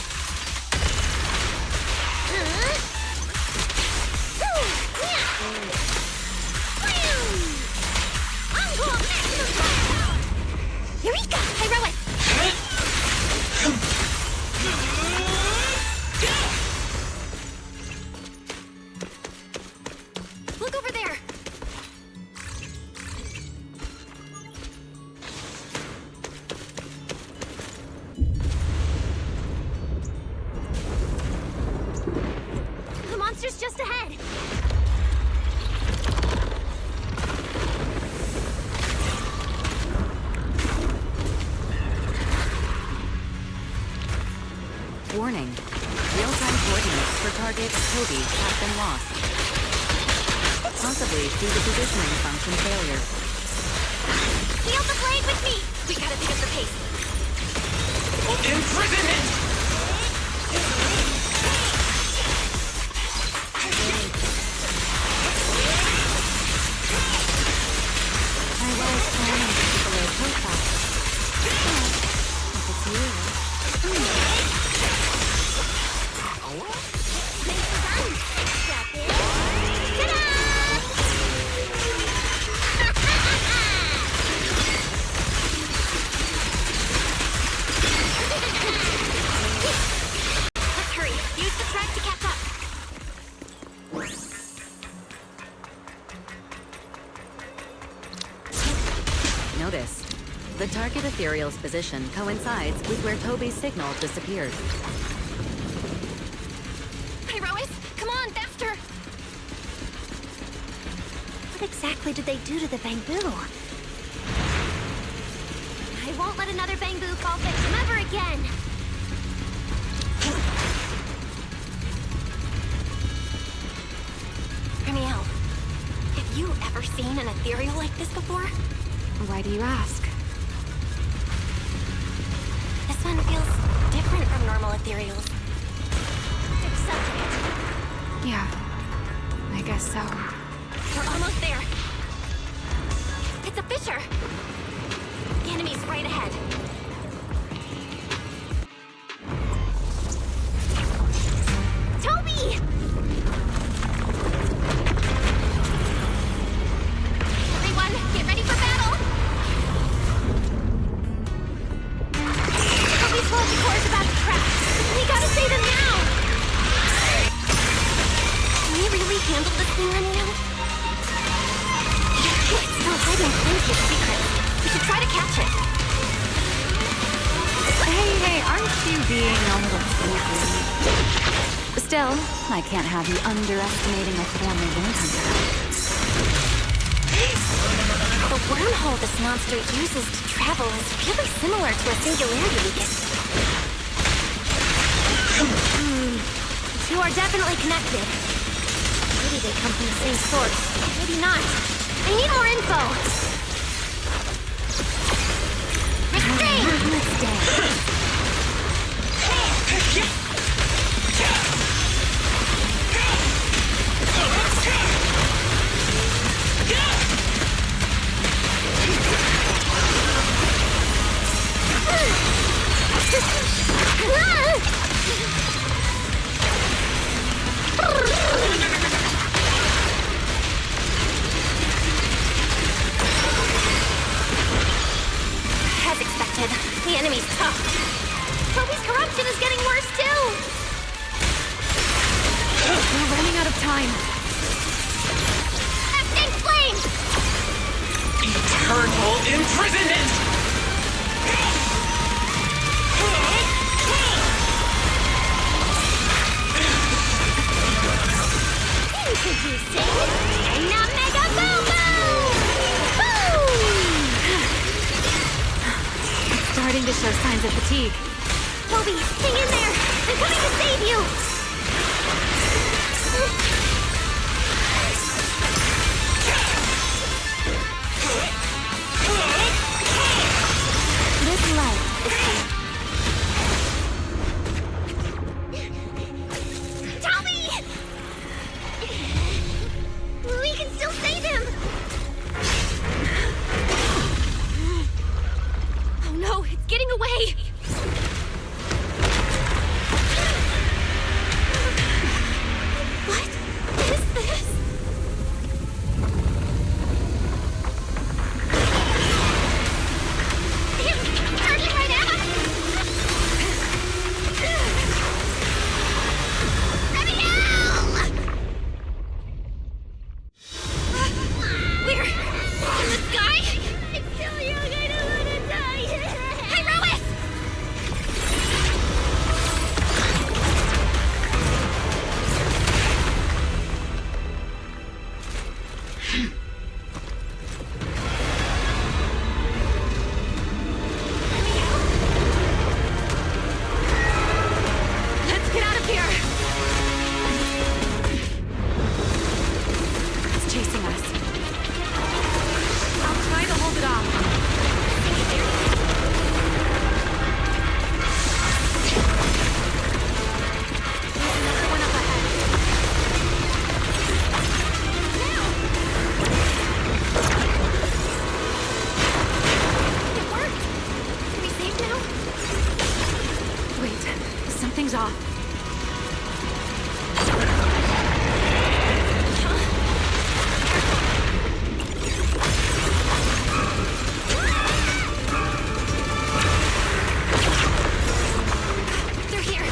Eureka! Heroic! Look over there! Toby have been lost. Possibly due to positioning function failure. Feel the blade with me! We gotta pick up the pace. Imprisonment! I was planning to keep a low profile. If it's you. Let's hurry. Use the track to catch up. Notice, the target ethereal's position coincides with where Toby's signal disappeared. Pyrois, come on, faster! What exactly did they do to the bamboo? I won't let another bamboo fall victim ever again! Ramiel, have you ever seen an ethereal like this before? Why do you ask? This one feels different from normal ethereals. Accepting it. Yeah, I guess so. We're almost there. It's a fissure. The enemy's right ahead. Toby! Everyone, get ready for battle! Toby's told the course about the trap. We gotta save him now! Can we really handle this thing, Ramiel? It's still hiding plenty of secrets. We should try to catch it. Hey, aren't you being a little sneaky? Still, I can't have you underestimating a former wind hunter. The wormhole this monster uses to travel is really similar to a singularity we get. The two are definitely connected. Maybe they come from the same source. Maybe not. I need more info. Restrain! As expected, the enemy's tough. Toby's corruption is getting worse too! We're running out of time. Acting flame! Eternal imprisonment! Introducing the Mega Boom Boom! Boom! Starting to show signs of fatigue. Toby, hang in there! I'm coming to save you! This light is Toby! We can still save him! Oh no, it's getting away! What is this? Charging right at us! Ramiel! We're in the sky? I'm still young, I don't want to die! Pyrois! goes off. They're here.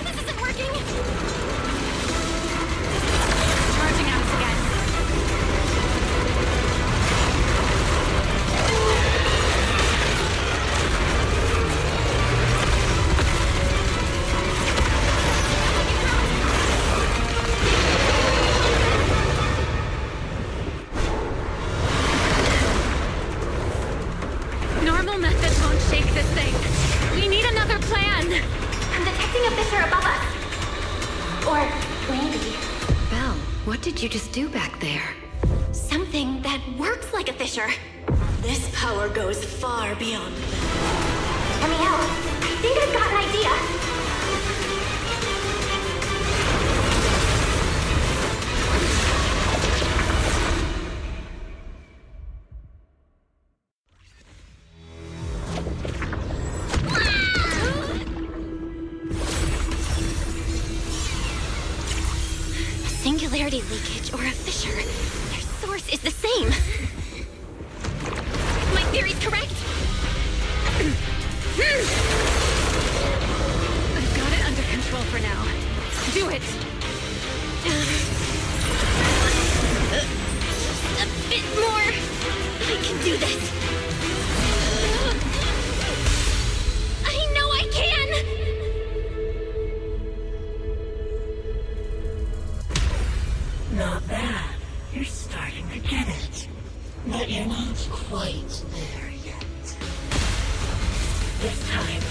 This isn't working. Charging at us again. Normal methods won't shake this thing. We need another plan. I'm detecting a fissure above us. Or maybe Belle, what did you just do back there? something that works like a fissure. This power goes far beyond that. Amiel, I think I've got an idea. Singularity leakage or a fissure. Their source is the same. My theory's correct. I've got it under control for now. Do it! Just a bit more. I can do this. I know I can! Not bad. You're starting to get it. But you're not quite there yet. This time.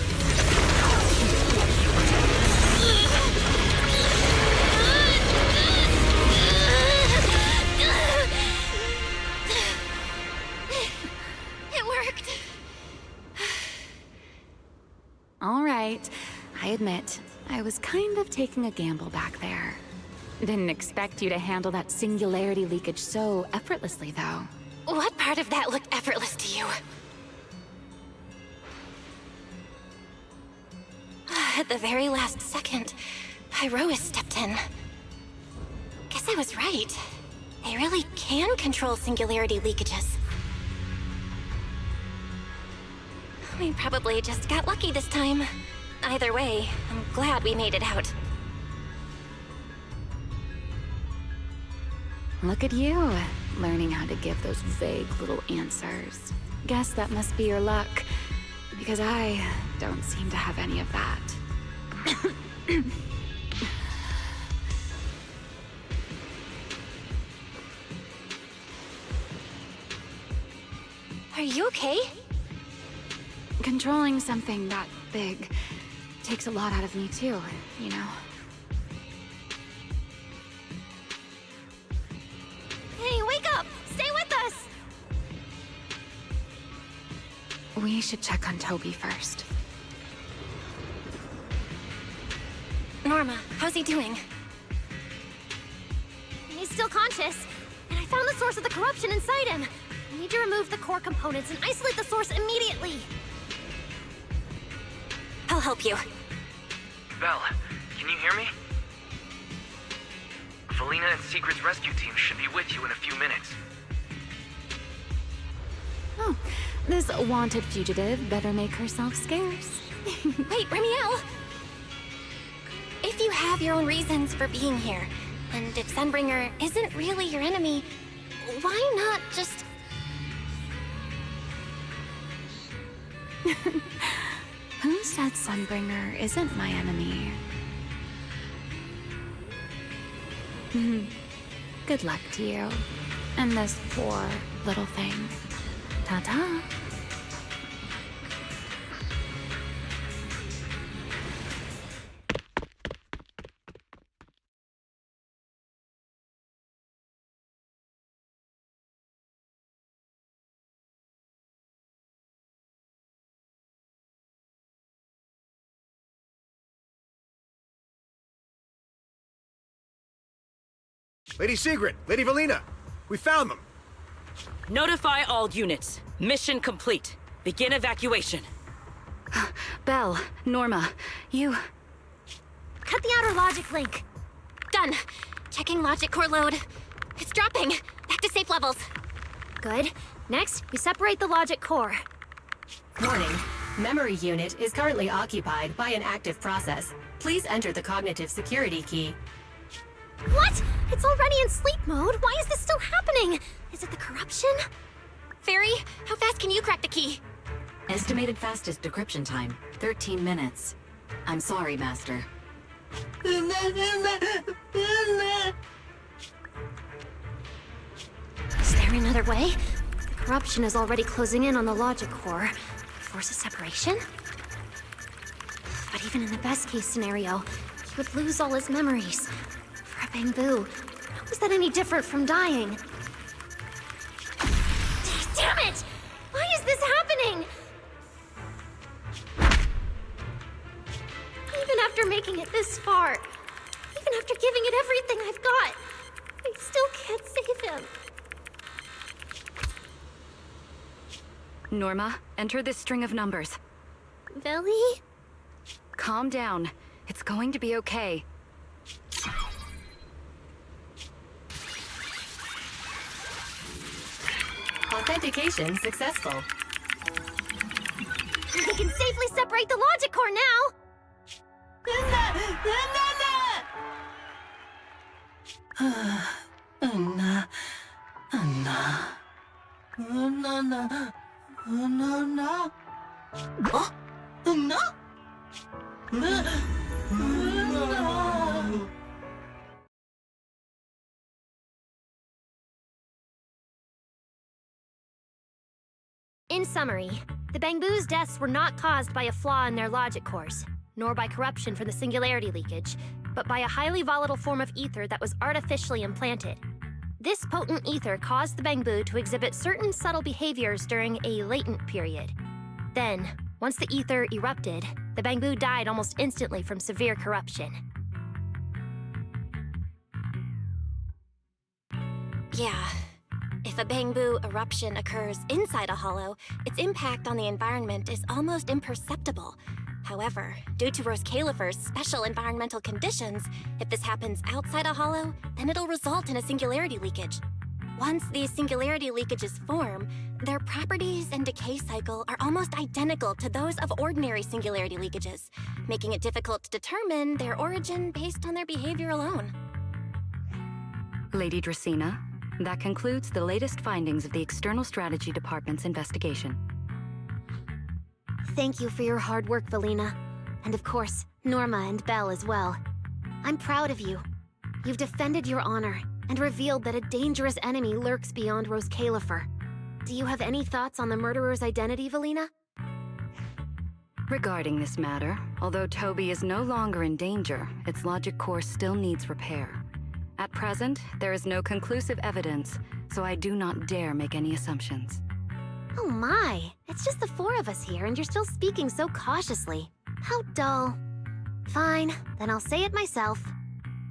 It worked. All right. I admit, I was kind of taking a gamble back there. Didn't expect you to handle that singularity leakage so effortlessly, though. What part of that looked effortless to you? At the very last second, Pyrois stepped in. Guess I was right. They really can control singularity leakages. We probably just got lucky this time. Either way, I'm glad we made it out. Look at you, learning how to give those vague little answers. Guess that must be your luck, because I don't seem to have any of that. Are you okay? Controlling something that big takes a lot out of me too, you know? Hey, wake up! Stay with us! We should check on Toby first. Norma, how's he doing? He's still conscious, and I found the source of the corruption inside him. I need to remove the core components and isolate the source immediately. I'll help you. Belle, can you hear me? Felina and Secret's rescue team should be with you in a few minutes. Oh, this wanted fugitive better make herself scarce. Wait, Remiel! If you have your own reasons for being here, and if Sunbringer isn't really your enemy, why not just... Who said Sunbringer isn't my enemy? Good luck to you. And this poor little thing. Ta-ta. Lady Secret, Lady Felina, we found them. Notify all units. Mission complete. Begin evacuation. Belle, Norma, you... Cut the outer logic link. Done. Checking logic core load. It's dropping. Back to safe levels. Good. Next, we separate the logic core. Warning. Memory unit is currently occupied by an active process. Please enter the cognitive security key. What? It's already in sleep mode. Why is this still happening? Is it the corruption? Fairy, how fast can you crack the key? Estimated fastest decryption time, 13 minutes. I'm sorry, Master. Is there another way? The corruption is already closing in on the logic core. Force a separation? But even in the best case scenario, he would lose all his memories. For a Bangbu, how is that any different from dying? Damn it! Why is this happening? Even after making it this far, even after giving it everything I've got, I still can't save him. Norma, enter this string of numbers. Billy? Calm down. It's going to be okay. Authentication successful. We can safely separate the logic core now! In summary, the Bangbu's deaths were not caused by a flaw in their logic cores, nor by corruption from the singularity leakage, but by a highly volatile form of ether that was artificially implanted. This potent ether caused the Bangbu to exhibit certain subtle behaviors during a latent period. Then, once the ether erupted, the Bangbu died almost instantly from severe corruption. Yeah. If a Bangbu eruption occurs inside a hollow, its impact on the environment is almost imperceptible. However, due to Rose Califer's special environmental conditions, if this happens outside a hollow, then it'll result in a singularity leakage. Once these singularity leakages form, their properties and decay cycle are almost identical to those of ordinary singularity leakages, making it difficult to determine their origin based on their behavior alone. Lady Dracena, that concludes the latest findings of the External Strategy Department's investigation. Thank you for your hard work, Valina. And of course, Norma and Belle as well. I'm proud of you. You've defended your honor and revealed that a dangerous enemy lurks beyond Rose Califer. Do you have any thoughts on the murderer's identity, Valina? Regarding this matter, although Toby is no longer in danger, its logic core still needs repair. At present, there is no conclusive evidence, so I do not dare make any assumptions. Oh my, it's just the four of us here and you're still speaking so cautiously. How dull. Fine, then I'll say it myself.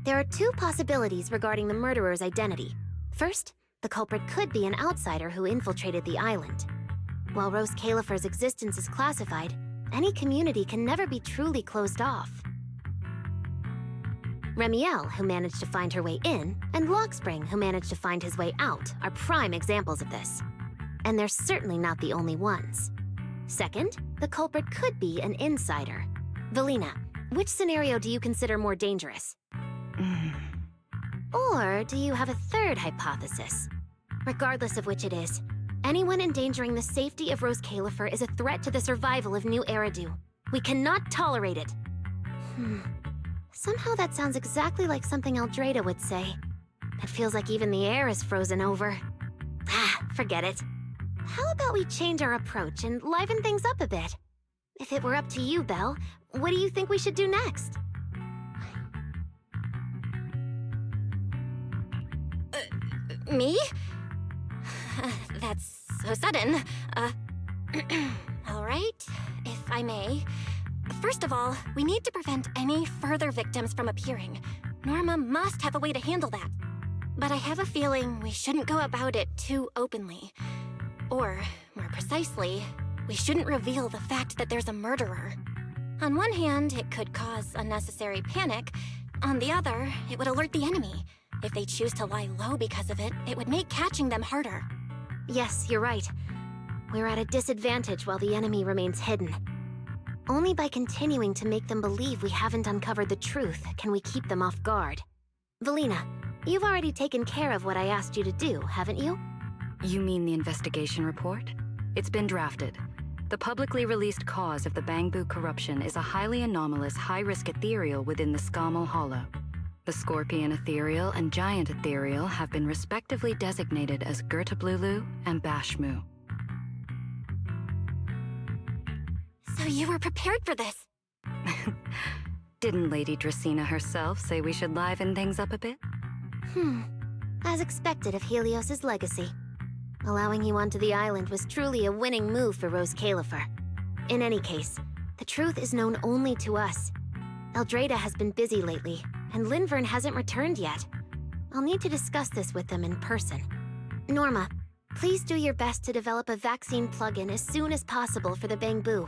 There are two possibilities regarding the murderer's identity. First, the culprit could be an outsider who infiltrated the island. While Rose Califer's existence is classified, any community can never be truly closed off. Remiel, who managed to find her way in, and Lockspring, who managed to find his way out, are prime examples of this. And they're certainly not the only ones. Second, the culprit could be an insider. Valina, which scenario do you consider more dangerous? Or do you have a third hypothesis? Regardless of which it is, anyone endangering the safety of Rose Califer is a threat to the survival of New Eridu. We cannot tolerate it. Somehow that sounds exactly like something Eldrada would say. It feels like even the air is frozen over. Forget it. How about we change our approach and liven things up a bit? If it were up to you, Belle, what do you think we should do next? Me? That's so sudden. All right, if I may. First of all, we need to prevent any further victims from appearing. Norma must have a way to handle that. But I have a feeling we shouldn't go about it too openly. Or, more precisely, we shouldn't reveal the fact that there's a murderer. On one hand, it could cause unnecessary panic. On the other, it would alert the enemy. If they choose to lie low because of it, it would make catching them harder. Yes, you're right. We're at a disadvantage while the enemy remains hidden. Only by continuing to make them believe we haven't uncovered the truth can we keep them off guard. Valina, you've already taken care of what I asked you to do, haven't you? You mean the investigation report? It's been drafted. The publicly released cause of the Bangbu corruption is a highly anomalous, high-risk ethereal within the Skamal Hollow. The Scorpion Ethereal and Giant Ethereal have been respectively designated as Gertablulu and Bashmu. So you were prepared for this? Didn't Lady Dracaena herself say we should liven things up a bit? As expected of Helios's legacy. Allowing you onto the island was truly a winning move for Rose Califer. In any case, the truth is known only to us. Eldrada has been busy lately, and Linvern hasn't returned yet. I'll need to discuss this with them in person. Norma, please do your best to develop a vaccine plugin as soon as possible for the Bangbu,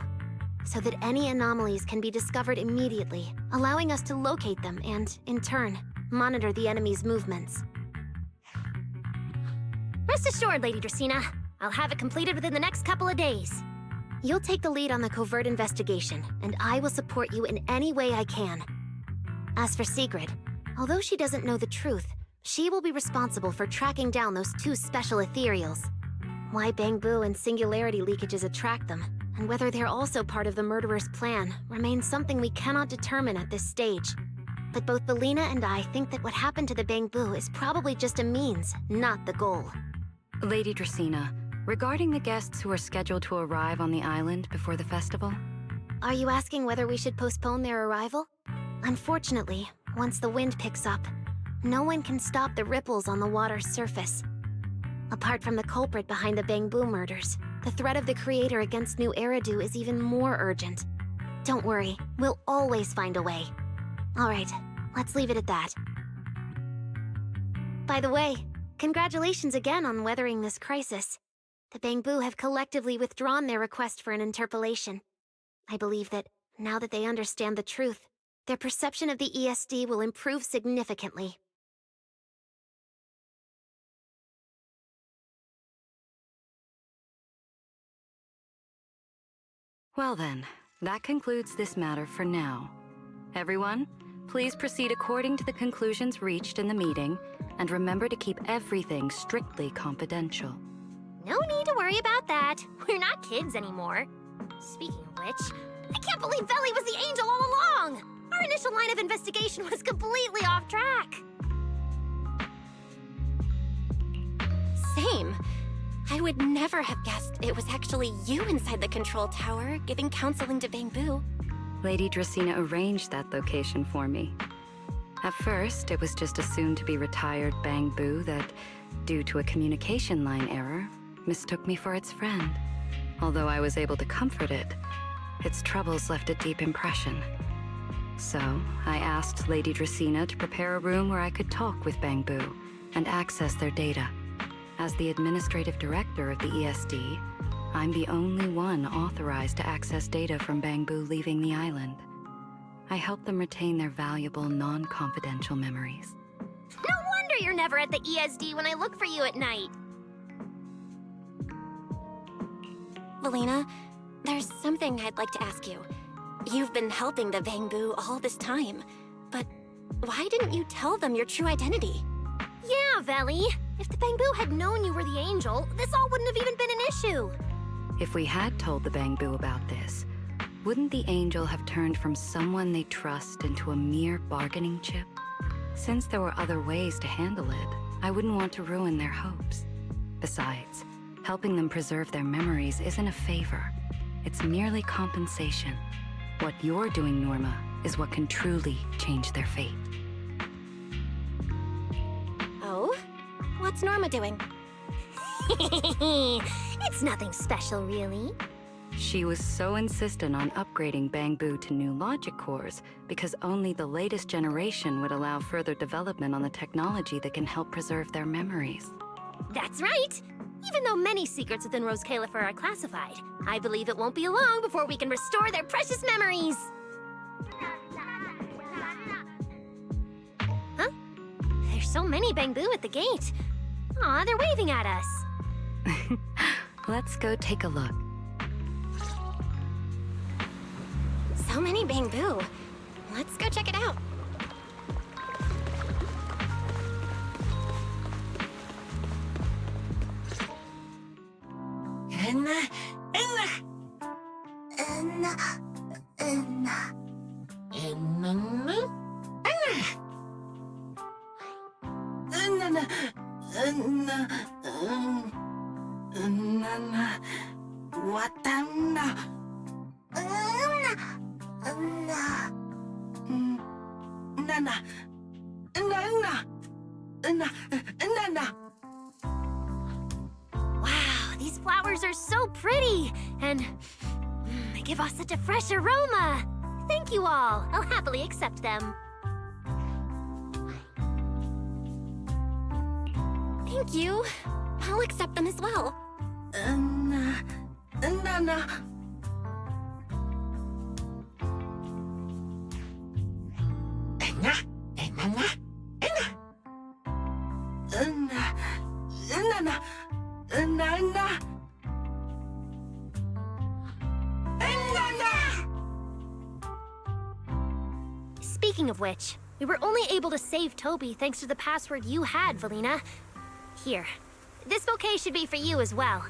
so that any anomalies can be discovered immediately, allowing us to locate them and, in turn, monitor the enemy's movements. Rest assured, Lady Dracaena. I'll have it completed within the next couple of days. You'll take the lead on the covert investigation, and I will support you in any way I can. As for Sigrid, although she doesn't know the truth, she will be responsible for tracking down those two special ethereals. Why Bangbu and singularity leakages attract them, and whether they're also part of the murderer's plan, remains something we cannot determine at this stage. But both Valina and I think that what happened to the Bangbu is probably just a means, not the goal. Lady Dracaena, regarding the guests who are scheduled to arrive on the island before the festival? Are you asking whether we should postpone their arrival? Unfortunately, once the wind picks up, no one can stop the ripples on the water's surface. Apart from the culprit behind the Bangbu murders, the threat of the creator against New Eridu is even more urgent. Don't worry, we'll always find a way. Alright, let's leave it at that. By the way, congratulations again on weathering this crisis. The Bangbu have collectively withdrawn their request for an interpolation. I believe that, now that they understand the truth, their perception of the ESD will improve significantly. Well then, that concludes this matter for now. Everyone, please proceed according to the conclusions reached in the meeting, and remember to keep everything strictly confidential. No need to worry about that. We're not kids anymore. Speaking of which, I can't believe Veli was the angel all along! Our initial line of investigation was completely off track. Same. I would never have guessed it was actually you inside the control tower, giving counseling to Bangbu. Lady Dracaena arranged that location for me. At first, it was just a soon-to-be retired Bangbu that, due to a communication line error, mistook me for its friend. Although I was able to comfort it, its troubles left a deep impression. So, I asked Lady Dracaena to prepare a room where I could talk with Bangbu and access their data. As the administrative director of the ESD, I'm the only one authorized to access data from Bangbu leaving the island. I help them retain their valuable, non-confidential memories. No wonder you're never at the ESD when I look for you at night. Valina, there's something I'd like to ask you. You've been helping the Bangbu all this time, but why didn't you tell them your true identity? Yeah, Veli. If the Bangbu had known you were the angel, this all wouldn't have even been an issue. If we had told the Bangbu about this, wouldn't the angel have turned from someone they trust into a mere bargaining chip? Since there were other ways to handle it, I wouldn't want to ruin their hopes. Besides, helping them preserve their memories isn't a favor. It's merely compensation. What you're doing, Norma, is what can truly change their fate. Oh? What's Norma doing? It's nothing special, really. She was so insistent on upgrading Bangbu to new logic cores because only the latest generation would allow further development on the technology that can help preserve their memories. That's right! Even though many secrets within Rose Califer are classified, I believe it won't be long before we can restore their precious memories! Huh? There's so many Bangbu at the gate. Aw, they're waving at us. Let's go take a look. So many Bangbu. Let's go check it out. Wow, these flowers are so pretty, and they give off such a fresh aroma. Thank you all. I'll happily accept them. Thank you. I'll accept them as well. Speaking of which, we were only able to save Toby thanks to the password you had, Valina. Here, this bouquet should be for you as well.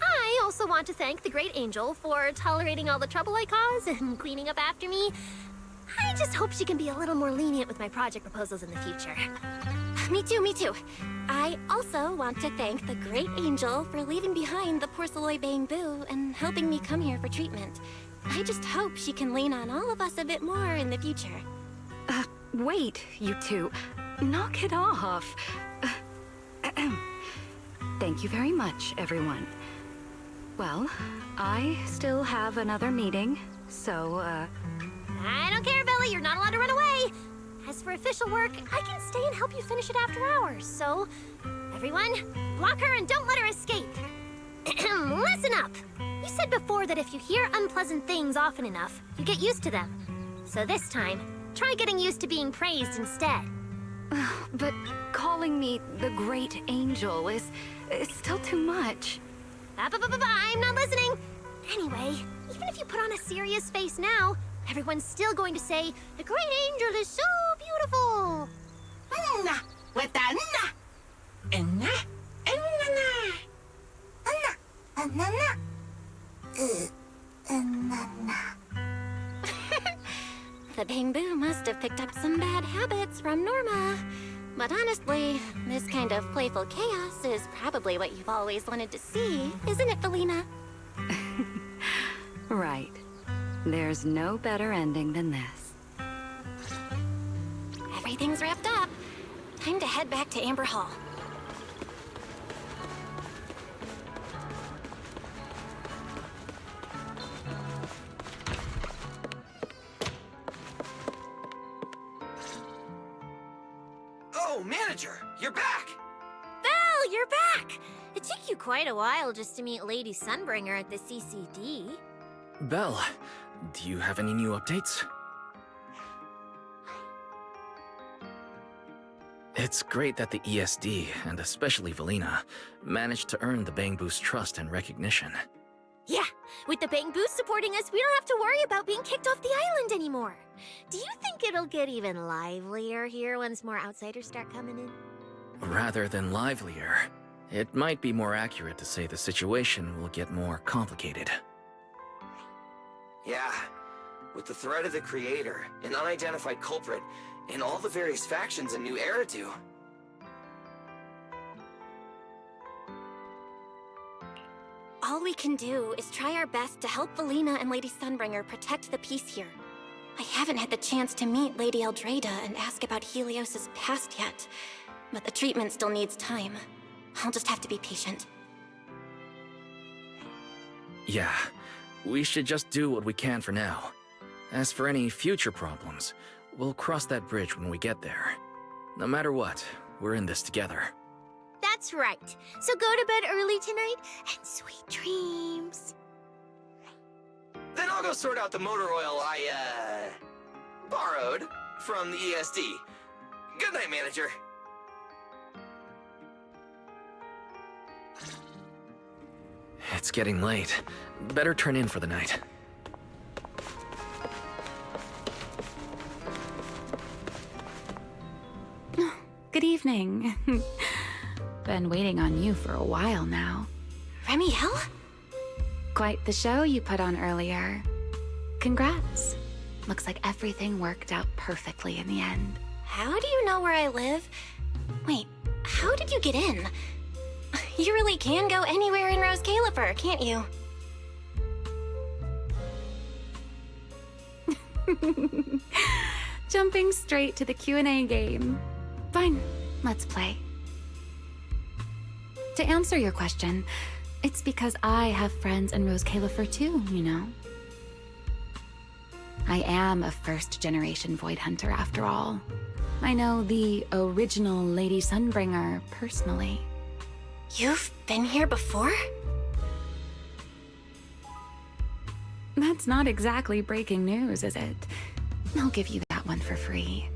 I also want to thank the Great Angel for tolerating all the trouble I cause and cleaning up after me. I just hope she can be a little more lenient with my project proposals in the future. Me too, me too. I also want to thank the Great Angel for leaving behind the Porceloy Bangbu and helping me come here for treatment. I just hope she can lean on all of us a bit more in the future. Wait, you two. Knock it off. Thank you very much, everyone. Well, I still have another meeting, so, I don't care, Billy. You're not allowed to run away. As for official work, I can stay and help you finish it after hours, so... Everyone, block her and don't let her escape. Listen up. You said before that if you hear unpleasant things often enough, you get used to them. So this time, try getting used to being praised instead. But calling me the Great Angel is still too much. I'm not listening. Anyway, even if you put on a serious face now, everyone's still going to say, the Great Angel is so beautiful. The Bangbu must have picked up some bad habits from Norma. But honestly, this kind of playful chaos is probably what you've always wanted to see, isn't it, Valina? Right. There's no better ending than this. Everything's wrapped up. Time to head back to Amber Hall. Oh, Manager, you're back! Belle, you're back! It took you quite a while just to meet Lady Sunbringer at the CCD. Belle, do you have any new updates? It's great that the ESD, and especially Valina, managed to earn the Bangbu's trust and recognition. Yeah, with the Bangbu supporting us, we don't have to worry about being kicked off the island anymore. Do you think it'll get even livelier here once more outsiders start coming in? Rather than livelier, it might be more accurate to say the situation will get more complicated. Yeah, with the threat of the Creator, an unidentified culprit, and all the various factions in New Eridu. All we can do is try our best to help Valina and Lady Sunbringer protect the peace here. I haven't had the chance to meet Lady Eldrada and ask about Helios's past yet, but the treatment still needs time. I'll just have to be patient. Yeah, we should just do what we can for now. As for any future problems, we'll cross that bridge when we get there. No matter what, we're in this together. That's right. So go to bed early tonight and sweet dreams. Then I'll go sort out the motor oil I, borrowed from the ESD. Good night, manager. It's getting late. Better turn in for the night. Good evening. Been waiting on you for a while now. Remiel? Quite the show you put on earlier. Congrats. Looks like everything worked out perfectly in the end. How do you know where I live? Wait, how did you get in? You really can go anywhere in Rose Califer, can't you? Jumping straight to the Q&A game. Fine, let's play. To answer your question, it's because I have friends in Rose Califer too, you know. I am a first-generation Void Hunter after all. I know the original Lady Sunbringer personally. You've been here before? That's not exactly breaking news, is it? I'll give you that one for free.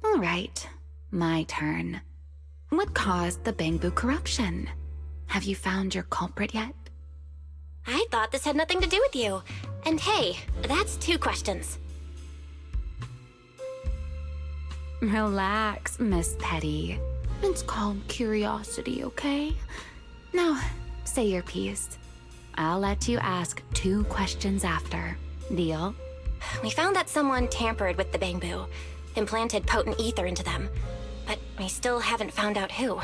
All right, my turn. What caused the Bangbu corruption? Have you found your culprit yet? I thought this had nothing to do with you. And hey, that's 2 questions. Relax, Miss Petty. It's called curiosity, okay? Now, say your piece. I'll let you ask 2 questions after. Deal? We found that someone tampered with the Bangbu, implanted potent ether into them, but we still haven't found out who.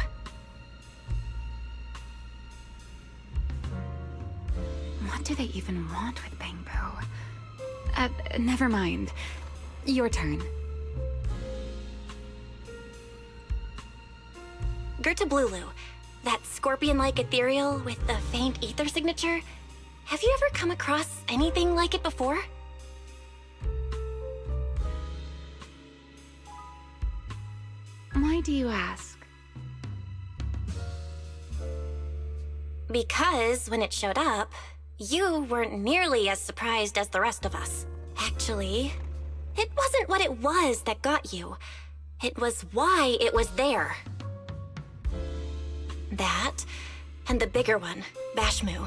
What do they even want with Bangbu? Never mind. Your turn. Gerta Blulu, that scorpion-like ethereal with the faint ether signature. Have you ever come across anything like it before? Why do you ask? Because when it showed up, you weren't nearly as surprised as the rest of us. Actually, it wasn't what it was that got you. It was why it was there. That, and the bigger one, Bashmu.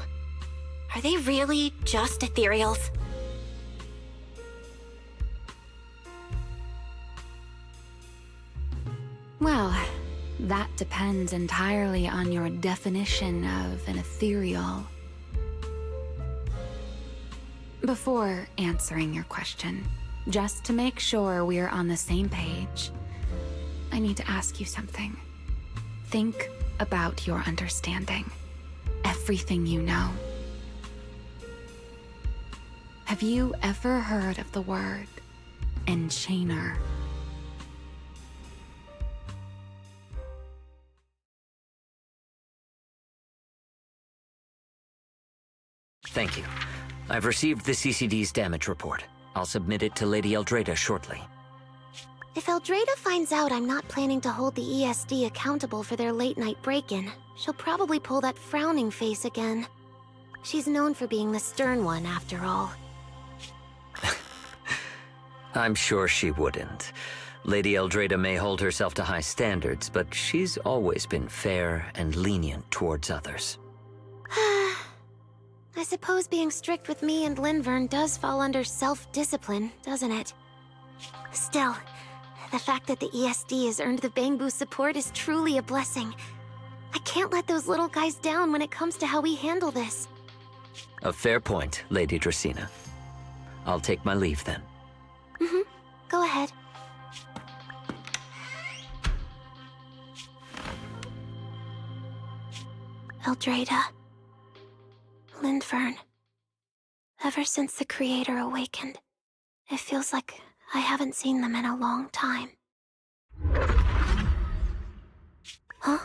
Are they really just ethereals? Well, that depends entirely on your definition of an ethereal. Before answering your question, just to make sure we're on the same page, I need to ask you something. Think about your understanding. Everything you know. Have you ever heard of the word enchainer? Thank you. I've received the CCD's damage report. I'll submit it to Lady Eldrada shortly. If Eldrada finds out I'm not planning to hold the ESD accountable for their late-night break-in, she'll probably pull that frowning face again. She's known for being the stern one, after all. I'm sure she wouldn't. Lady Eldrada may hold herself to high standards, but she's always been fair and lenient towards others. I suppose being strict with me and Linvern does fall under self-discipline, doesn't it? Still, the fact that the ESD has earned the Bangbu support is truly a blessing. I can't let those little guys down when it comes to how we handle this. A fair point, Lady Dracena. I'll take my leave then. Go ahead. Eldrada. Linvern. Ever since the Creator awakened, it feels like I haven't seen them in a long time. Huh?